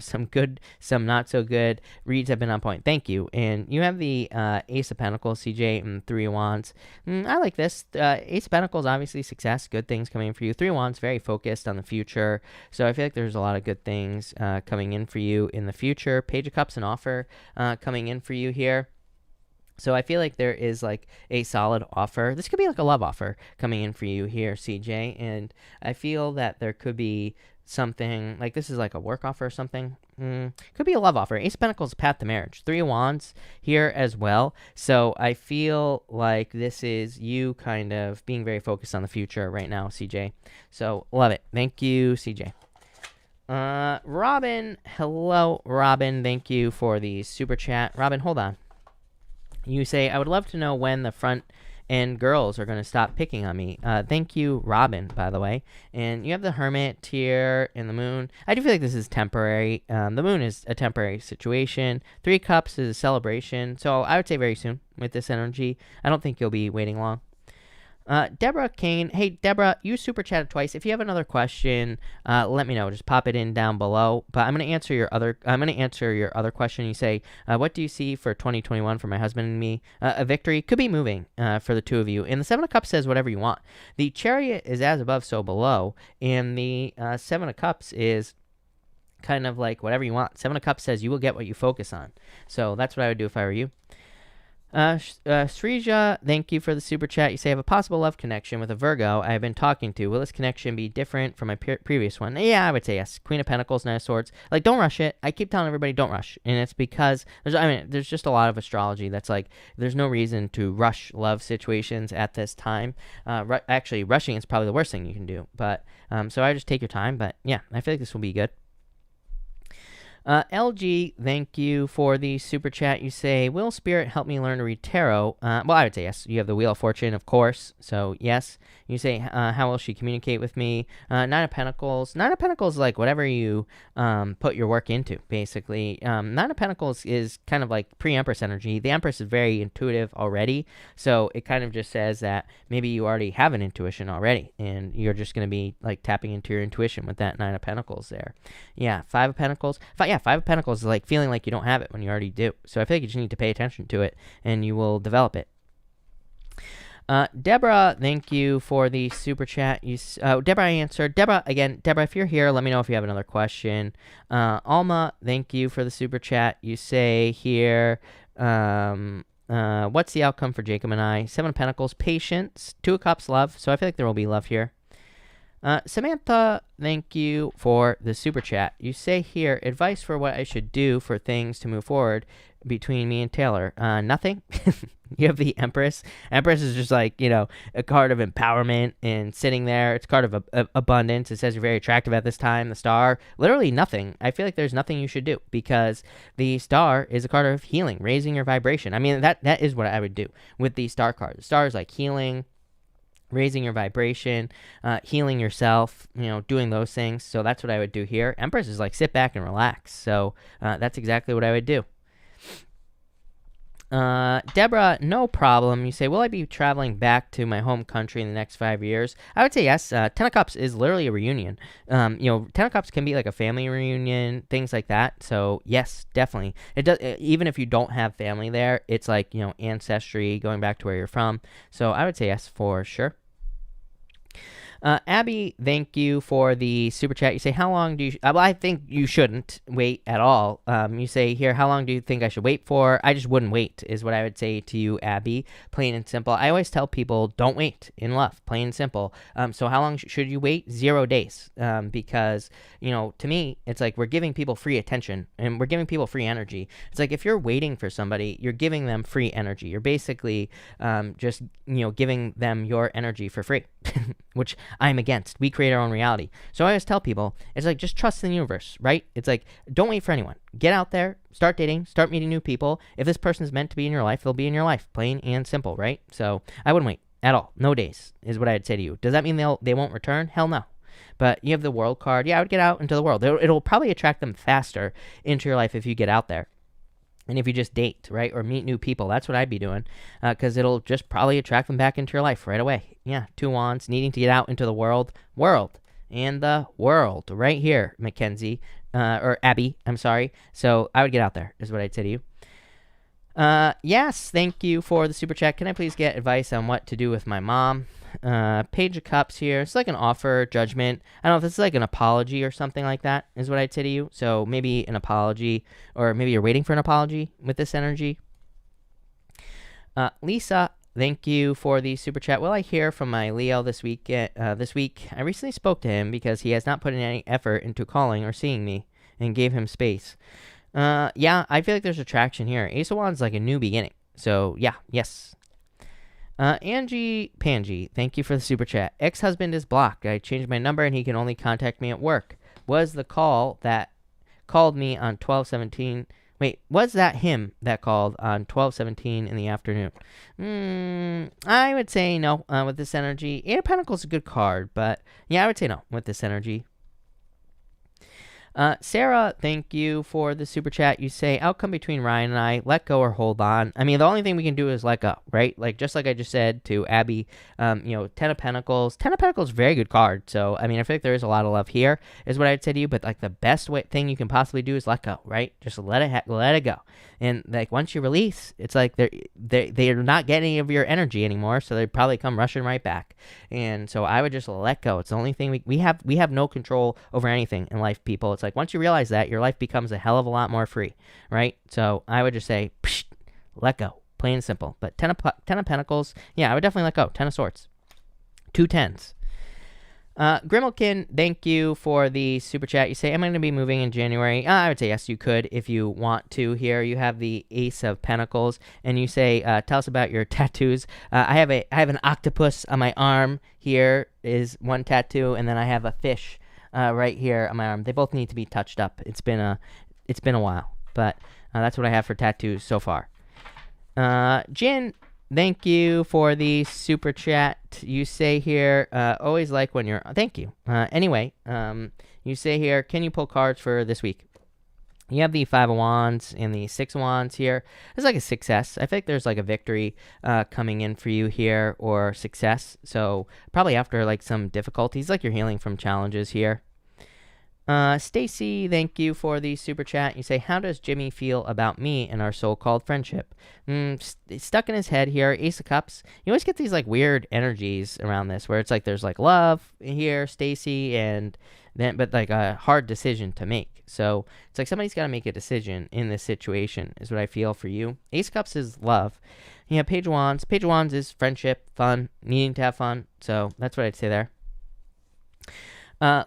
Some good, some not so good. Reads have been on point. Thank you. And you have the Ace of Pentacles, CJ, and 3 of Wands. I like this. Ace of Pentacles, obviously success, good things coming in for you. 3 of Wands, very focused on the future. So I feel like there's a lot of good things coming in for you in the future. Page of Cups, an offer coming in for you here. So I feel like there is like a solid offer. This could be like a love offer coming in for you here, CJ. And I feel that there could be something like this is like a work offer or something. Could be a love offer. Ace of Pentacles, path to marriage. 3 of Wands here as well. So I feel like this is you kind of being very focused on the future right now, CJ. So love it. Thank you, CJ. Robin, hello, Robin. Thank you for the super chat. Robin, hold on. You say, I would love to know when the front end girls are going to stop picking on me. Thank you, Robin, by the way. And you have the Hermit here and the Moon. I do feel like this is temporary. The Moon is a temporary situation. 3 Cups is a celebration. So I would say very soon with this energy. I don't think you'll be waiting long. Deborah Kane. Hey, Deborah, you super chatted twice. If you have another question, let me know. Just pop it in down below. But I'm going to answer your other question. You say, what do you see for 2021 for my husband and me? A victory. Could be moving for the 2 of you. And the 7 of Cups says whatever you want. The Chariot is as above, so below. And the 7 of Cups is kind of like whatever you want. 7 of Cups says you will get what you focus on. So that's what I would do if I were you. Srija, thank you for the super chat. You say, I have a possible love connection with a Virgo I have been talking to. Will this connection be different from my previous one? Yeah, I would say yes. Queen of Pentacles, Knight of Swords. Like, don't rush it. I keep telling everybody, don't rush. And it's because, there's just a lot of astrology that's like, there's no reason to rush love situations at this time. Actually, rushing is probably the worst thing you can do. But, so I just take your time. But yeah, I feel like this will be good. LG, thank you for the super chat. You say, will Spirit help me learn to read tarot? Well, I would say yes. You have the Wheel of Fortune, of course. So, yes. You say, how will she communicate with me? Nine of Pentacles. Nine of Pentacles is like whatever you put your work into, basically. Nine of Pentacles is kind of like pre-Empress energy. The Empress is very intuitive already. So, it kind of just says that maybe you already have an intuition already. And you're just going to be like tapping into your intuition with that Nine of Pentacles there. Yeah, Five of Pentacles. Five of Pentacles is like feeling like you don't have it when you already do. So I feel like you just need to pay attention to it, and you will develop it. Deborah, thank you for the super chat. Deborah answered. Deborah, if you're here, let me know if you have another question. Alma, thank you for the super chat. You say here, what's the outcome for Jacob and I? Seven of Pentacles, patience. Two of Cups, love. So I feel like there will be love here. Samantha, thank you for the super chat. You say here, advice for what I should do for things to move forward between me and Taylor. Nothing. You have the Empress. Empress is just like, a card of empowerment and sitting there. It's a card of abundance. It says you're very attractive at this time. The Star, literally nothing. I feel like there's nothing you should do because the Star is a card of healing, raising your vibration. I mean, that is what I would do with the Star card. The Star is like healing, raising your vibration, healing yourself, doing those things. So that's what I would do here. Empress is like sit back and relax. So that's exactly what I would do. Deborah, no problem. You say, will I be traveling back to my home country in the next 5 years? I would say yes. Ten of Cups is literally a reunion. Ten of Cups can be like a family reunion, things like that. So yes, definitely. It does. Even if you don't have family there, it's like, ancestry, going back to where you're from. So I would say yes for sure. Abby, thank you for the super chat. You say, how long do you... well, I think you shouldn't wait at all. You say here, how long do you think I should wait for? I just wouldn't wait, is what I would say to you, Abby. Plain and simple. I always tell people, don't wait in love. Plain and simple. So how long should you wait? 0 days. Because, to me, it's like we're giving people free attention and we're giving people free energy. It's like if you're waiting for somebody, you're giving them free energy. You're basically just, giving them your energy for free, which I'm against. We create our own reality. So I always tell people, it's like just trust in the universe, right? It's like don't wait for anyone. Get out there, start dating, start meeting new people. If this person's meant to be in your life, they'll be in your life. Plain and simple, right? So I wouldn't wait at all. No days is what I'd say to you. Does that mean they won't return? Hell no. But you have the World card. Yeah, I would get out into the world. It'll probably attract them faster into your life if you get out there. And if you just date, right, or meet new people, that's what I'd be doing, because it'll just probably attract them back into your life right away. Yeah, 2 wands, needing to get out into the world, and the world, right here, Mackenzie, or Abby, I'm sorry. So I would get out there, is what I'd say to you. Yes, thank you for the super chat. Can I please get advice on what to do with my mom? Page of Cups here. It's like an offer, judgment. I don't know if this is like an apology or something like that, is what I'd say to you. So maybe an apology, or maybe you're waiting for an apology with this energy. Lisa, thank you for the super chat. Will I hear from my Leo this week? I recently spoke to him because he has not put in any effort into calling or seeing me and gave him space. Yeah, I feel like there's attraction here. Ace of Wands is like a new beginning. So yeah, yes. Angie Pangie, thank you for the super chat. Ex-husband is blocked. I changed my number and he can only contact me at work. Was the call that called me on 12/17? Wait, was that him that called on 12/17 in the afternoon? I would say no with this energy. 8 of Pentacles is a good card, but yeah, I would say no with this energy. Sarah, thank you for the super chat. You say, outcome between Ryan and I, let go or hold on. I mean, the only thing we can do is let go, right? Like, just like I just said to Abby, 10 of Pentacles. 10 of Pentacles, very good card. So, I mean, I feel like there is a lot of love here, is what I'd say to you. But, like, the best thing you can possibly do is let go, right? Just let it go. And, like, once you release, it's like they're not getting any of your energy anymore, so they probably come rushing right back. And so I would just let go. It's the only thing we have no control over anything in life, people. It's like once you realize that, your life becomes a hell of a lot more free, right? So I would just say, let go. plain and simple. But ten of Pentacles, yeah, I would definitely let go. 10 of Swords. 2 tens. Grimalkin, thank you for the super chat. You say, am I going to be moving in January? I would say yes, you could if you want to. Here you have the Ace of Pentacles, and you say, tell us about your tattoos. I have an octopus on my arm. Here is one tattoo, and then I have a fish right here on my arm. They both need to be touched up. It's been a while, but that's what I have for tattoos so far. Jin, thank you for the super chat. You say here, always like when you're... Thank you. Anyway, you say here, can you pull cards for this week? You have the 5 of Wands and the 6 of Wands here. It's like a success. I think there's like a victory coming in for you here, or success. So probably after like some difficulties, like you're healing from challenges here. Stacy, thank you for the super chat. You say, how does Jimmy feel about me and our so-called friendship? Stuck in his head here. Ace of Cups. You always get these like weird energies around this, where it's like there's like love here, Stacy, and then but like a hard decision to make. So it's like somebody's got to make a decision in this situation, is what I feel for you. Ace of Cups is love. You have Page of Wands. Page of Wands is friendship, fun, needing to have fun. So that's what I'd say there.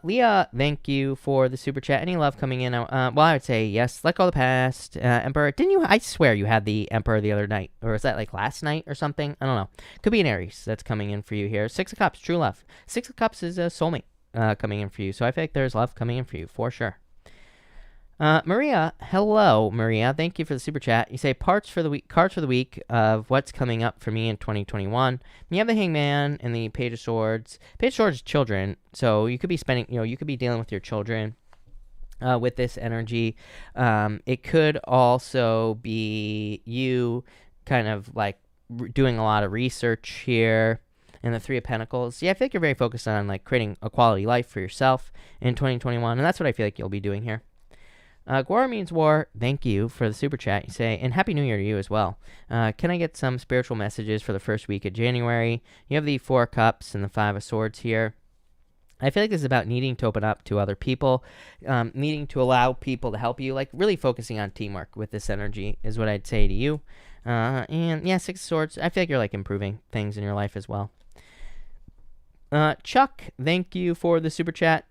Leah, thank you for the super chat. Any love coming in? Well, I would say yes. Let go of the past. Emperor, didn't you? I swear you had the Emperor the other night, or was that like last night or something? I don't know. Could be an Aries that's coming in for you here. 6 of Cups, true love. 6 of Cups is a soulmate coming in for you. So I feel like there's love coming in for you for sure. Maria, hello, Maria. Thank you for the super chat. You say cards for the week of what's coming up for me in 2021. You have the Hangman and the Page of Swords. Page of Swords is children, so you could be spending, you could be dealing with your children with this energy. It could also be you kind of like doing a lot of research here. And the 3 of Pentacles. Yeah, I feel like you're very focused on like creating a quality life for yourself in 2021, and that's what I feel like you'll be doing here. Guar means war. Thank you for the super chat. You say, and Happy New Year to you as well. Can I get some spiritual messages for the first week of January? You have the 4 Cups and the 5 of Swords here. I feel like this is about needing to open up to other people, needing to allow people to help you, like really focusing on teamwork with this energy is what I'd say to you. And yeah, 6 of Swords. I feel like you're like improving things in your life as well. Chuck, thank you for the super chat.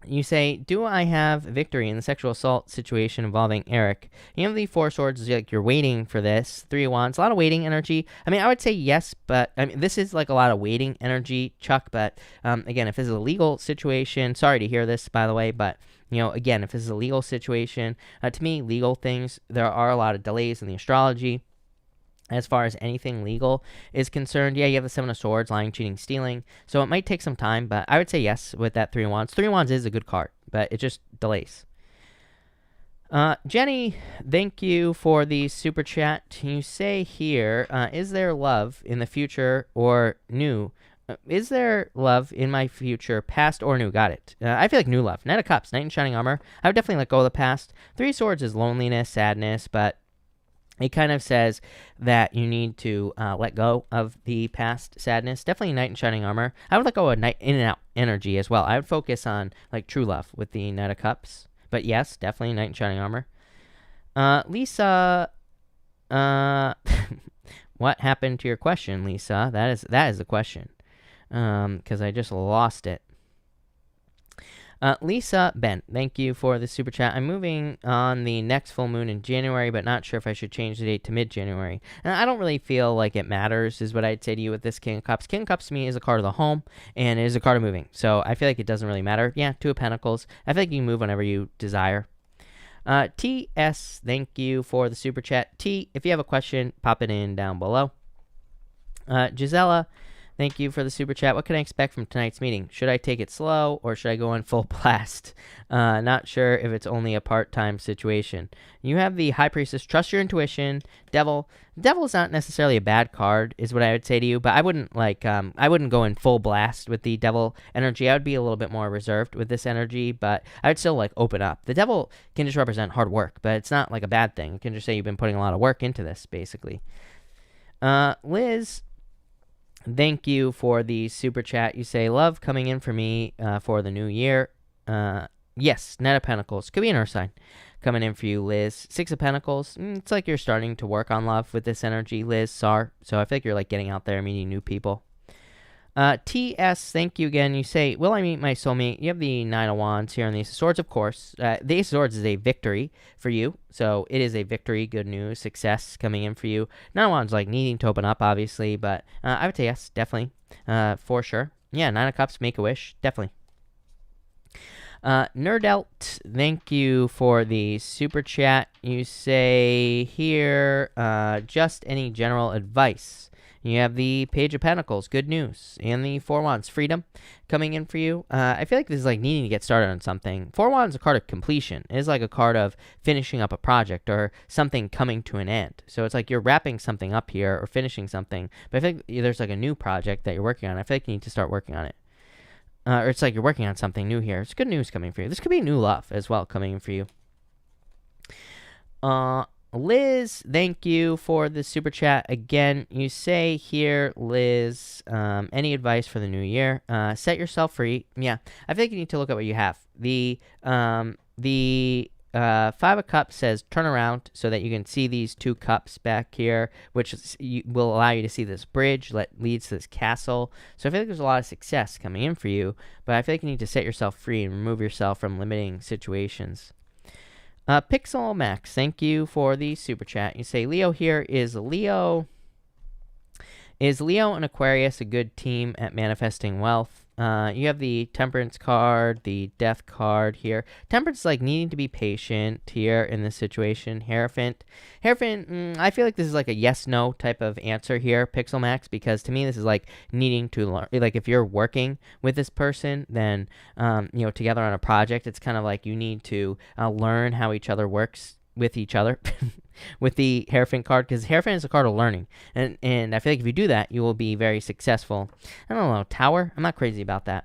You say, do I have victory in the sexual assault situation involving Eric? You have the 4 Swords, like you're waiting for this. 3 of Wands, a lot of waiting energy. I mean, I would say yes, but I mean, this is like a lot of waiting energy, Chuck. But again, if this is a legal situation, sorry to hear this, by the way, but again, if this is a legal situation, to me, legal things, there are a lot of delays in the astrology. As far as anything legal is concerned, yeah, you have the 7 of Swords, lying, cheating, stealing. So it might take some time, but I would say yes with that 3 of Wands. 3 of Wands is a good card, but it just delays. Jenny, thank you for the super chat. You say here, is there love in the future or new? Is there love in my future, past or new? Got it. I feel like new love. Knight of Cups, Knight in Shining Armor. I would definitely let go of the past. 3 of Swords is loneliness, sadness, but it kind of says that you need to let go of the past sadness. Definitely Knight in Shining Armor. I would let go of Knight in and out energy as well. I would focus on like true love with the Knight of Cups. But yes, definitely Knight in Shining Armor. Lisa, what happened to your question, Lisa? That is the question. Because I just lost it. Lisa Ben, thank you for the super chat. I'm moving on the next full moon in January, but not sure if I should change the date to mid-January. And I don't really feel like it matters, is what I'd say to you with this King of Cups. King of Cups to me is a card of the home, and it is a card of moving. So I feel like it doesn't really matter. Yeah, 2 of Pentacles. I feel like you can move whenever you desire. T.S., thank you for the super chat. T, if you have a question, pop it in down below. Gisela, thank you for the super chat. What can I expect from tonight's meeting? Should I take it slow or should I go in full blast? Not sure if it's only a part-time situation. You have the High Priestess. Trust your intuition. Devil. Devil is not necessarily a bad card, is what I would say to you. But I wouldn't I wouldn't go in full blast with the Devil energy. I would be a little bit more reserved with this energy, but I would still like open up. The Devil can just represent hard work, but it's not like a bad thing. It can just say you've been putting a lot of work into this, basically. Liz, thank you for the super chat. You say, love coming in for me for the new year. Yes, Knight of Pentacles. Could be an Earth sign. coming in for you, Liz. Six of Pentacles. It's like you're starting to work on love with this energy, Liz. Sar. So I feel like you're like getting out there, meeting new people. TS, thank you again. You say, will I meet my soulmate? You have the Nine of Wands here and the Ace of Swords, of course. The Ace of Swords is a victory for you. So it is a victory, good news, success coming in for you. Nine of Wands like needing to open up, obviously, but I would say yes, definitely, for sure. Yeah, Nine of Cups, make a wish, definitely. Nerdelt, thank you for the super chat. You say here, just any general advice. You have the Page of Pentacles, good news, and the Four Wands, freedom, coming in for you. I feel like this is like needing to get started on something. Four Wands is a card of completion. It is like a card of finishing up a project or something coming to an end. So it's like you're wrapping something up here or finishing something. But I think there's like a new project that you're working on. I feel like you need to start working on it. Or it's like you're working on something new here. It's good news coming for you. This could be new love as well coming in for you. Liz, thank you for the super chat. Again, you say here, Liz, any advice for the new year? Set yourself free. Yeah, I think you need to look at what you have. The Five of Cups says turn around so that you can see these two cups back here, which will allow you to see this bridge that leads to this castle. So I feel like there's a lot of success coming in for you, but I feel like you need to set yourself free and remove yourself from limiting situations. Pixel Max, thank you for the super chat. You say Leo here. Is Leo and Aquarius a good team at manifesting wealth? You have the Temperance card, the Death card here. Temperance is like needing to be patient here in this situation. Hierophant, I feel like this is like a yes-no type of answer here, Pixel Max, because to me this is like needing to learn. Like if you're working with this person, then together on a project, it's kind of like you need to learn how each other works with each other. With the Hierophant card, because Hierophant is a card of learning, and I feel like if you do that, you will be very successful. I don't know, Tower, I'm not crazy about that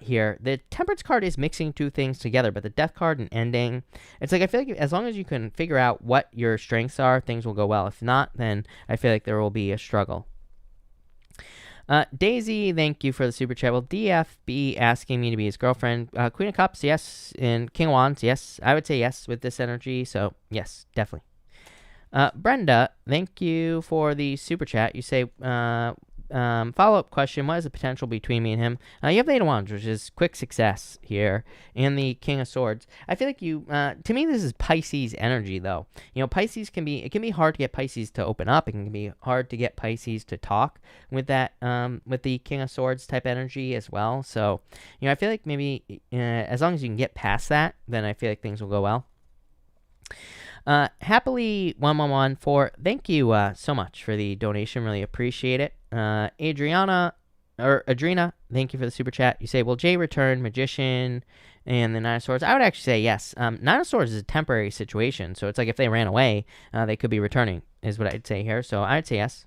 here. The Temperance card is mixing two things together, but the Death card and ending, it's like I feel like as long as you can figure out what your strengths are, things will go well. If not, then I feel like there will be a struggle. Daisy, thank you for the super chat. Will DF be asking me to be his girlfriend? Queen of Cups, yes, and King of Wands, yes. I would say yes with this energy, so yes, definitely. Brenda, thank you for the super chat. You say, follow-up question, what is the potential between me and him? You have the Eight of Wands, which is quick success here, and the King of Swords. I feel like to me, this is Pisces energy, though. Pisces it can be hard to get Pisces to open up. It can be hard to get Pisces to talk with that, with the King of Swords type energy as well. So, I feel like maybe as long as you can get past that, then I feel like things will go well. Happily 1114, thank you so much for the donation, really appreciate it. Adriana, thank you for the super chat. You say, will Jay return Magician and the Nine of Swords? I would actually say yes. Nine of Swords is a temporary situation, so it's like if they ran away, they could be returning, is what I'd say here, so I'd say yes.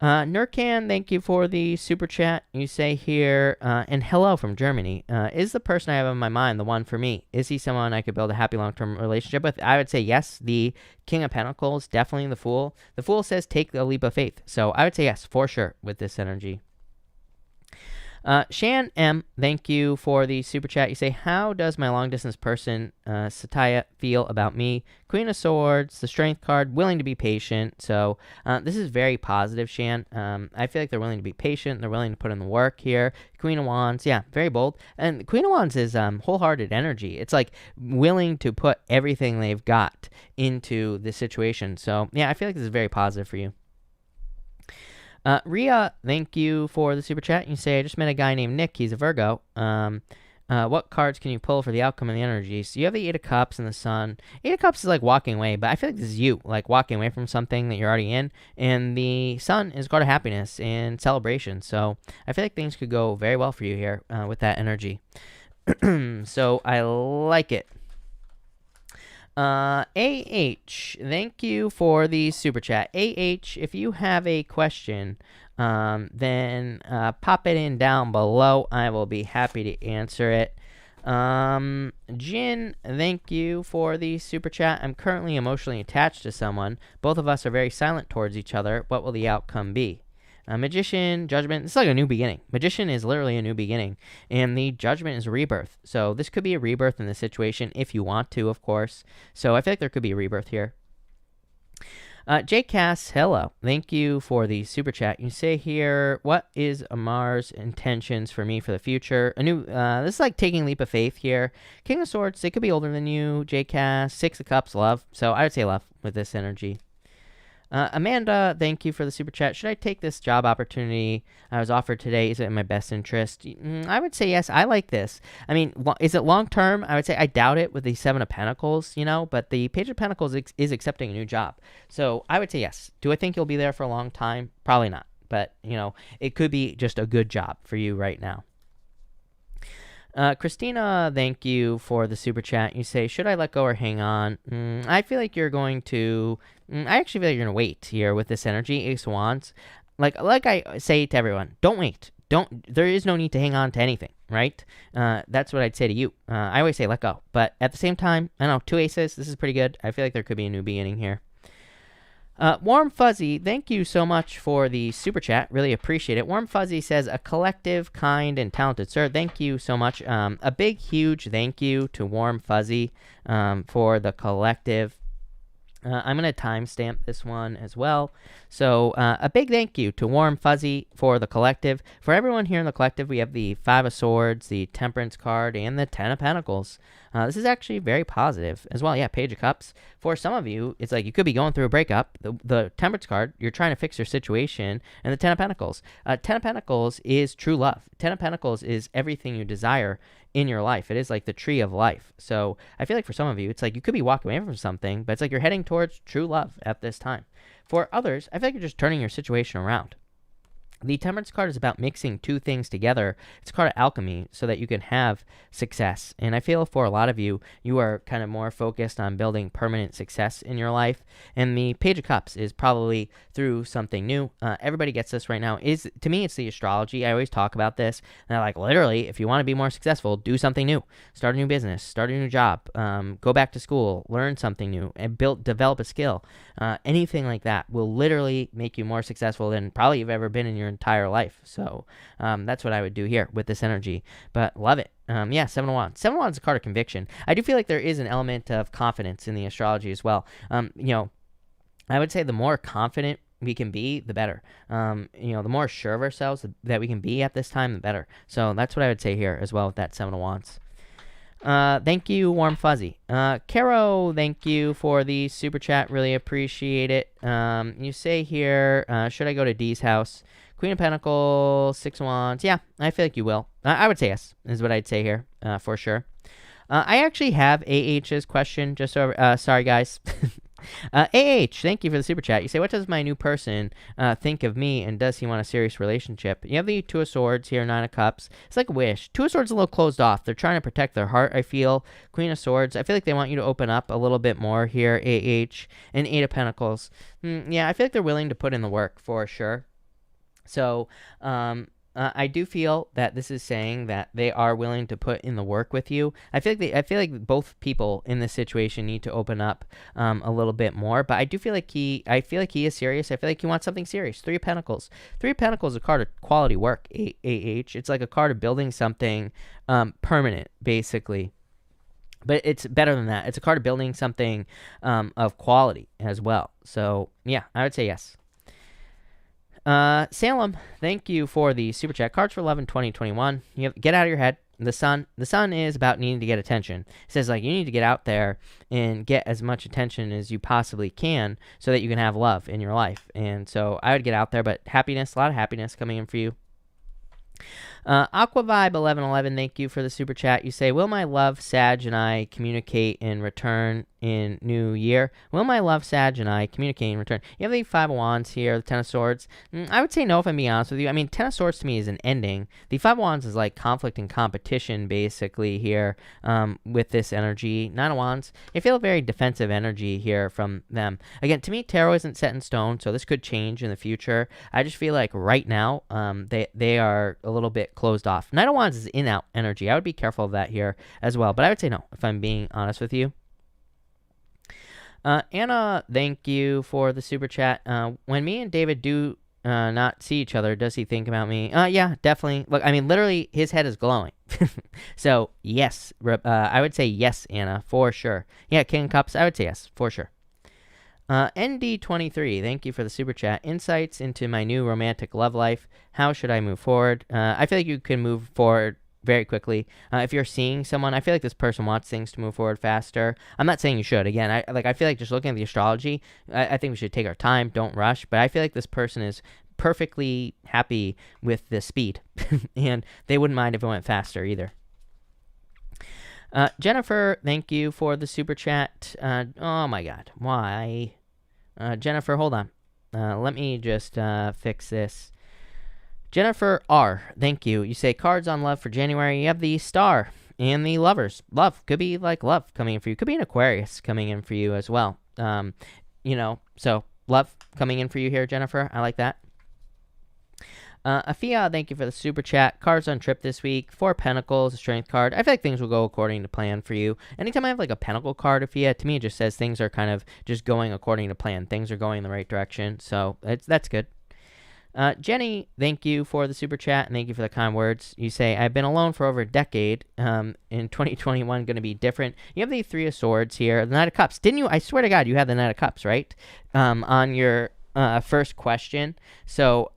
Nurkan, thank you for the super chat. You say here, and hello from Germany. Is the person I have in my mind the one for me? Is he someone I could build a happy long-term relationship with? I would say yes. The King of Pentacles, definitely the Fool. The Fool says take a leap of faith. So I would say yes, for sure, with this energy. Shan M, thank you for the super chat. You say, how does my long-distance person, Satya, feel about me? Queen of Swords, the Strength card, willing to be patient. So this is very positive, Shan. I feel like they're willing to be patient. They're willing to put in the work here. Queen of Wands, yeah, very bold. And Queen of Wands is wholehearted energy. It's like willing to put everything they've got into the situation. So, yeah, I feel like this is very positive for you. Ria, thank you for the super chat. You say, I just met a guy named Nick. He's a Virgo. What cards can you pull for the outcome of the energy? So you have the Eight of Cups and the Sun. Eight of Cups is like walking away, but I feel like this is you, like walking away from something that you're already in. And the Sun is a card of happiness and celebration. So I feel like things could go very well for you here with that energy. So I like it. thank you for the super chat. If you have a question, then pop it in down below. I will be happy to answer it. Jin, thank you for the super chat. I'm currently emotionally attached to someone. Both of us are very silent towards each other. What will the outcome be? Magician, Judgment, it's like a new beginning. Magician is literally a new beginning, and the Judgment is rebirth. So this could be a rebirth in this situation if you want to, of course. So I feel like there could be a rebirth here. Jake Cass, hello. Thank you for the super chat. You say here, what is Amar's intentions for me for the future? This is like taking a leap of faith here. King of Swords, they could be older than you. Jake Cass, Six of Cups, love. So I would say love with this energy. Amanda, thank you for the super chat. Should I take this job opportunity I was offered today? Is it in my best interest? I would say yes. I like this. I mean, is it long term? I would say I doubt it with the Seven of Pentacles, but the Page of Pentacles is accepting a new job. So I would say yes. Do I think you'll be there for a long time? Probably not. But, it could be just a good job for you right now. Christina, thank you for the super chat. You say, should I let go or hang on? I feel like you're going to... I actually feel like you're going to wait here with this energy. Ace of Wands. Like I say to everyone, don't wait. There is no need to hang on to anything, right? That's what I'd say to you. I always say let go. But at the same time, I don't know, 2 aces. This is pretty good. I feel like there could be a new beginning here. Warm Fuzzy, thank you so much for the super chat. Really appreciate it. Warm Fuzzy says, a collective, kind, and talented sir. Thank you so much. A big, huge thank you to Warm Fuzzy for the collective. I'm going to timestamp this one as well. So a big thank you to Warm Fuzzy for the collective. For everyone here in the collective, we have the Five of Swords, the Temperance card, and the Ten of Pentacles. This is actually very positive as well. Yeah, Page of Cups. For some of you, it's like you could be going through a breakup. The Temperance card, you're trying to fix your situation. And the Ten of Pentacles. Ten of Pentacles is true love. Ten of Pentacles is everything you desire in your life. It is like the tree of life. So I feel like for some of you, it's like you could be walking away from something, but it's like you're heading towards true love at this time. For others, I feel like you're just turning your situation around. The Temperance card is about mixing two things together. It's a card of alchemy so that you can have success. And I feel for a lot of you, you are kind of more focused on building permanent success in your life. And the Page of Cups is probably through something new. Everybody gets this right now. To me, it's the astrology. I always talk about this. And I literally, if you want to be more successful, do something new. Start a new business. Start a new job. Go back to school. Learn something new. And develop a skill. Anything like that will literally make you more successful than probably you've ever been in your entire life. So that's what I would do here with this energy. But love it. Yeah, Seven of Wands. Seven of Wands is a card of conviction. I do feel like there is an element of confidence in the astrology as well. I would say the more confident we can be, the better. The more sure of ourselves that we can be at this time, the better. So that's what I would say here as well with that Seven of Wands. Thank you, Warm Fuzzy. Caro, thank you for the super chat. Really appreciate it. You say here, should I go to Dee's house? Queen of Pentacles, Six of Wands. Yeah, I feel like you will. I would say yes, is what I'd say here, for sure. I actually have AH's question just over. Sorry, guys. Thank you for the super chat. You say, what does my new person think of me, and does he want a serious relationship? You have the Two of Swords here, Nine of Cups. It's like a wish. Two of Swords is a little closed off. They're trying to protect their heart, I feel. Queen of Swords, I feel like they want you to open up a little bit more here, And Eight of Pentacles. Yeah, I feel like they're willing to put in the work for sure. So, I do feel that this is saying that they are willing to put in the work with you. I feel like both people in this situation need to open up a little bit more. But I feel like he is serious. I feel like he wants something serious. Three of Pentacles. Three of Pentacles is a card of quality work. It's like a card of building something permanent, basically. But it's better than that. It's a card of building something of quality as well. So yeah, I would say yes. Salem, thank you for the super chat. Cards for love in 2021. Get out of your head. The sun is about needing to get attention. It says you need to get out there and get as much attention as you possibly can so that you can have love in your life. And so I would get out there, but happiness, a lot of happiness coming in for you. Aquavibe 1111, thank you for the super chat. You say, will my love Sag and I communicate in return in New Year? Will my love Sag and I communicate in return? You have the Five of Wands here, the Ten of Swords. I would say no if I'm being honest with you. I mean, Ten of Swords to me is an ending. The Five of Wands is like conflict and competition basically here with this energy. Nine of Wands, I feel a very defensive energy here from them. Again, to me, tarot isn't set in stone, so this could change in the future. I just feel like right now they are a little bit closed off. Knight of Wands is in-out energy. I would be careful of that here as well, but I would say no if I'm being honest with you. Anna, thank you for the super chat. When me and David do not see each other, does he think about me? Yeah, definitely. Look, I mean, literally, his head is glowing. So, yes. I would say yes, Anna, for sure. Yeah, King of Cups, I would say yes, for sure. ND23, thank you for the super chat. Insights into my new romantic love life. How should I move forward? I feel like you can move forward very quickly. If you're seeing someone, I feel like this person wants things to move forward faster. I'm not saying you should. Again, I feel like just looking at the astrology, I think we should take our time, don't rush. But I feel like this person is perfectly happy with the speed, and they wouldn't mind if it went faster either. Jennifer, thank you for the super chat. Oh my God, why? Jennifer, hold on. Let me just fix this. Jennifer R, thank you. You say cards on love for January. You have the Star and the Lovers. Love could be like love coming in for you. Could be an Aquarius coming in for you as well. So love coming in for you here, Jennifer. I like that. Afia, thank you for the super chat. Cards on trip this week. 4 Pentacles, a Strength card. I feel like things will go according to plan for you. Anytime I have like a Pentacle card, Afia, to me it just says things are kind of just going according to plan. Things are going in the right direction. So that's good. Jenny, thank you for the super chat, and thank you for the kind words. You say, I've been alone for over a decade. In 2021, going to be different. You have the 3 of Swords here, the Knight of Cups. Didn't you? I swear to God, you had the Knight of Cups, right? On your first question. So,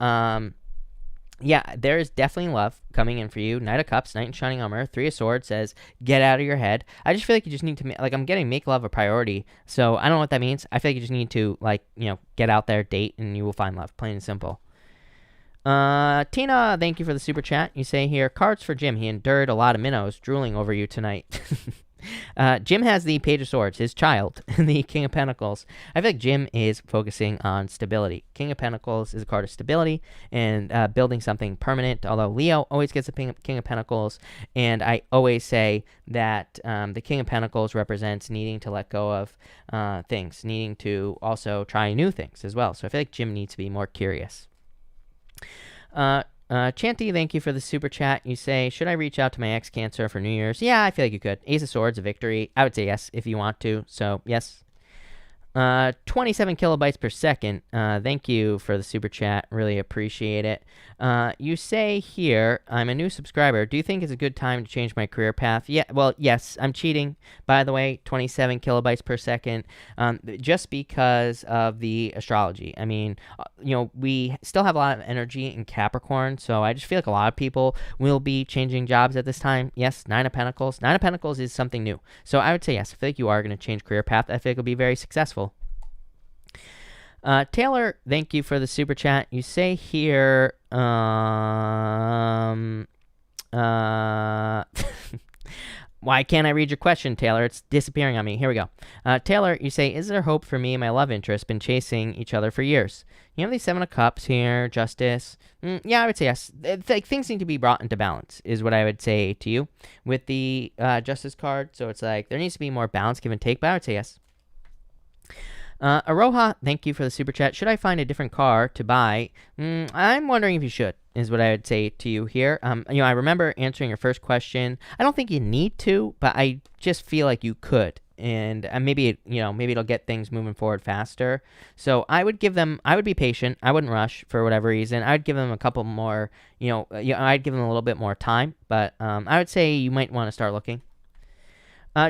yeah, there is definitely love coming in for you. Knight of Cups, Knight in Shining Armor. 3 of Swords says, get out of your head. I just feel like you just need to, I'm getting make love a priority. So, I don't know what that means. I feel like you just need to, get out there, date, and you will find love. Plain and simple. Tina, thank you for the super chat. You say here, cards for Jim. He endured a lot of minnows drooling over you tonight. Jim has the Page of Swords, his child, and the King of Pentacles. I feel like Jim is focusing on stability. King of Pentacles is a card of stability and building something permanent, although Leo always gets a King of Pentacles, and I always say that the King of Pentacles represents needing to let go of things, needing to also try new things as well. So I feel like Jim needs to be more curious. Chanty, thank you for the super chat. You say, should I reach out to my ex-Cancer for New Year's? Yeah, I feel like you could. Ace of Swords, a victory. I would say yes if you want to. So, yes. 27 kilobytes per second. Thank you for the super chat. Really appreciate it. You say here, I'm a new subscriber. Do you think it's a good time to change my career path? Yeah, well, yes, I'm cheating. By the way, 27 kilobytes per second, just because of the astrology. I mean, we still have a lot of energy in Capricorn, so I just feel like a lot of people will be changing jobs at this time. Yes, 9 of Pentacles. 9 of Pentacles is something new. So I would say yes. I feel like you are going to change career path. I feel like it'll be very successful. Taylor, thank you for the super chat. You say here, why can't I read your question, Taylor? It's disappearing on me. Here we go. Taylor, you say, is there hope for me and my love interest been chasing each other for years? You have the 7 of Cups here, Justice. Yeah, I would say yes. Things need to be brought into balance, is what I would say to you with the Justice card. So it's like there needs to be more balance, give and take, but I would say yes. Aroha, thank you for the super chat. Should I find a different car to buy? I'm wondering if you should, is what I would say to you here. I remember answering your first question. I don't think you need to, but I just feel like you could. And maybe it'll get things moving forward faster. So I would be patient. I wouldn't rush for whatever reason. I'd give them a couple more, I'd give them a little bit more time. But I would say you might want to start looking.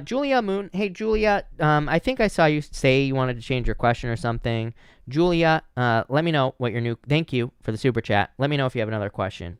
Julia Moon. Hey, Julia, I think I saw you say you wanted to change your question or something. Julia, let me know what your new... Thank you for the super chat. Let me know if you have another question.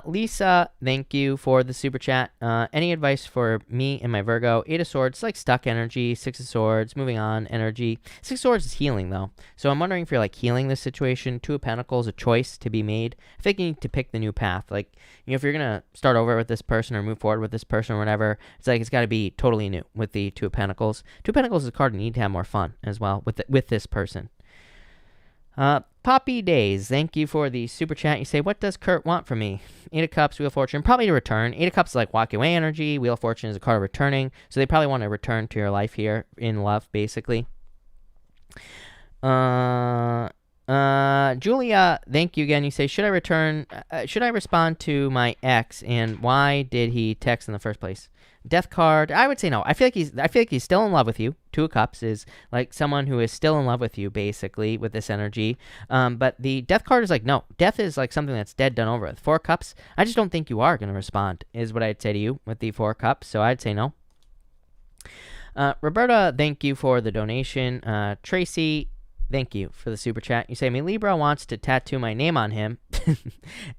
Lisa, thank you for the super chat. Any advice for me and my Virgo? 8 of Swords, like stuck energy. 6 of Swords, moving on energy. 6 of Swords is healing, though. So I'm wondering if you're, healing this situation. 2 of Pentacles, a choice to be made. I think you need to pick the new path. If you're going to start over with this person or move forward with this person or whatever, it's got to be totally new with the 2 of Pentacles. 2 of Pentacles is a card you need to have more fun as well with this person. Poppy Days, thank you for the super chat. You say, what does Kurt want from me? 8 of Cups, Wheel of Fortune, probably to return. 8 of Cups is like walking away energy. Wheel of Fortune is a card of returning. So they probably want to return to your life here in love, basically. Julia, thank you again. You say, should I respond to my ex, and why did he text in the first place? Death card, I would say no. I feel like he's still in love with you, 2 Two of Cups is like someone who is still in love with you, basically, with this energy. But the Death card is like, no, death is like something that's dead, done over with. Four of Cups, I just don't think you are going to respond, is what I'd say to you with the Four of Cups. So I'd say no. Roberta, thank you for the donation. Tracy, thank you for the super chat. You say, my Libra wants to tattoo my name on him,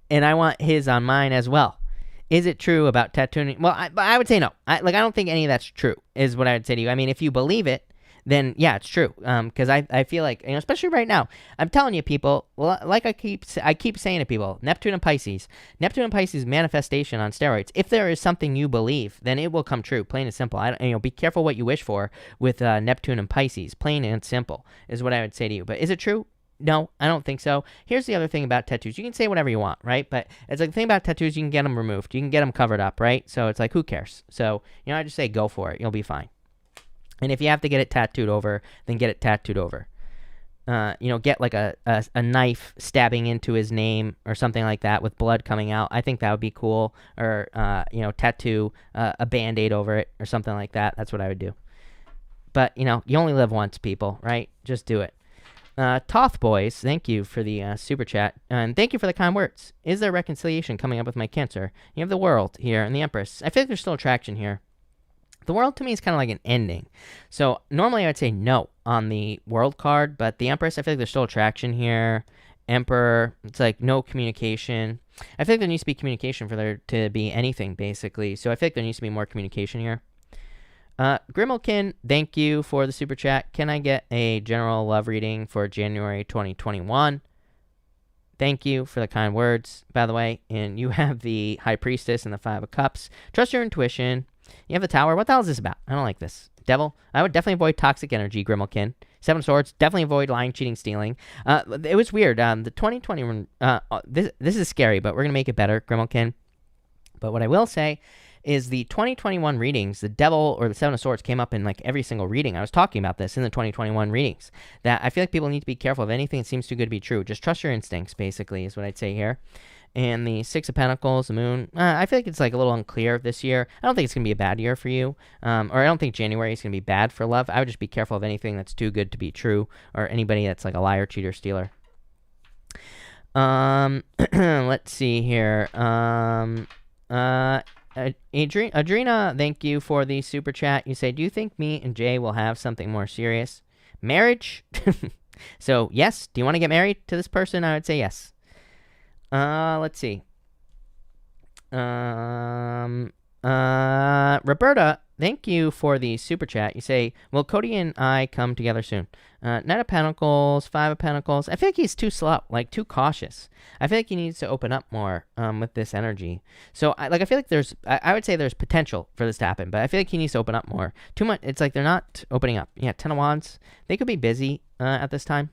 and I want his on mine as well. Is it true about tattooing? Well, I would say no. I don't think any of that's true, is what I would say to you. I mean, if you believe it, then yeah, it's true. Because I feel like, especially right now, I'm telling you, people, well, like I keep saying to people, Neptune and Pisces manifestation on steroids. If there is something you believe, then it will come true, plain and simple. Be careful what you wish for with Neptune and Pisces, plain and simple, is what I would say to you. But is it true? No, I don't think so. Here's the other thing about tattoos. You can say whatever you want, right? But it's like the thing about tattoos, you can get them removed. You can get them covered up, right? So it's like, who cares? So, I just say go for it. You'll be fine. And if you have to get it tattooed over, then get it tattooed over. Get like a knife stabbing into his name or something like that with blood coming out. I think that would be cool. Or, tattoo a Band-Aid over it or something like that. That's what I would do. But, you only live once, people, right? Just do it. Toth Boys, thank you for the super chat. And thank you for the kind words. Is there reconciliation coming up with my Cancer? You have the World here and the Empress. I feel like there's still attraction here. The World to me is kind of like an ending. So normally I would say no on the World card, but the Empress, I feel like there's still attraction here. Emperor, it's like no communication. I feel like there needs to be communication for there to be anything, basically. So I feel like there needs to be more communication here. Grimalkin, thank you for the super chat. Can I get a general love reading for January 2021? Thank you for the kind words, by the way. And you have the High Priestess and the Five of Cups. Trust your intuition. You have the Tower. What the hell is this about? I don't like this. Devil. I would definitely avoid toxic energy, Grimalkin. Seven of Swords. Definitely avoid lying, cheating, stealing. It was weird. The 2021... this is scary, but we're going to make it better, Grimalkin. But what I will say is the 2021 readings, the Devil or the Seven of Swords came up in like every single reading. I was talking about this in the 2021 readings, that I feel like people need to be careful of anything that seems too good to be true. Just trust your instincts, basically, is what I'd say here. And the Six of Pentacles, the Moon, I feel like it's like a little unclear this year. I don't think it's going to be a bad year for you, or I don't think January is going to be bad for love. I would just be careful of anything that's too good to be true, or anybody that's like a liar, cheater, stealer. Let's see here. Adrena, thank you for the super chat. You say, do you think me and Jay will have something more serious? Marriage? So, yes. Do you want to get married to this person? I would say yes. Let's see. Roberta, thank you for the super chat. You say, will Cody and I come together soon? Knight of Pentacles, Five of Pentacles. I feel like he's too slow, like too cautious. I feel like he needs to open up more with this energy. So, I feel like I would say there's potential for this to happen, but I feel like he needs to open up more. Too much. It's like they're not opening up. Yeah, Ten of Wands. They could be busy at this time.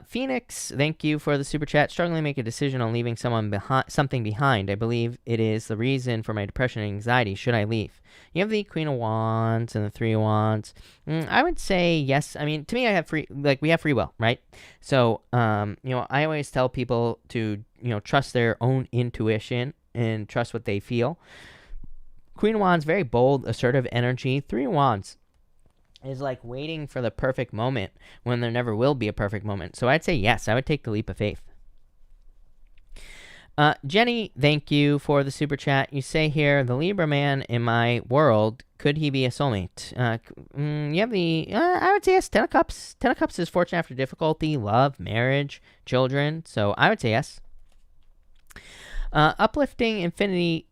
Phoenix, thank you for the super chat. Struggling to make a decision on leaving something behind. I believe it is the reason for my depression and anxiety. Should I leave? You have the Queen of Wands and the Three of Wands. I would say yes. I mean, to me, we have free will, right? So, I always tell people to, trust their own intuition and trust what they feel. Queen of Wands, very bold, assertive energy. Three of Wands is like waiting for the perfect moment when there never will be a perfect moment. So I'd say yes, I would take the leap of faith. Jenny, thank you for the super chat. You say here, the Libra man in my world, could he be a soulmate? You have the, I would say yes, Ten of Cups. Ten of Cups is fortune after difficulty, love, marriage, children. So I would say yes. Uplifting Infinity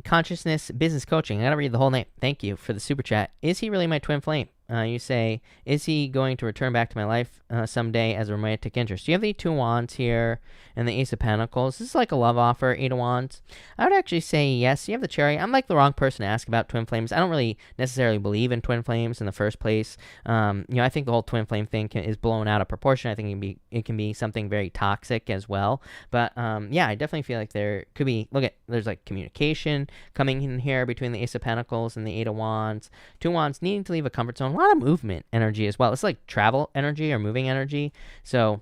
Consciousness Business Coaching. I gotta read the whole name. Thank you for the super chat. Is he really my twin flame? You say, is he going to return back to my life someday as a romantic interest? You have the Two of Wands here and the Ace of Pentacles. This is like a love offer, Eight of Wands. I would actually say yes. You have the Chariot. I'm like the wrong person to ask about twin flames. I don't really necessarily believe in twin flames in the first place. I think the whole twin flame thing is blown out of proportion. I think it can be something very toxic as well. But yeah, I definitely feel like there could be, there's like communication coming in here between the Ace of Pentacles and the Eight of Wands. Two of Wands needing to leave a comfort zone. A lot of movement energy as well. It's like travel energy or moving energy. So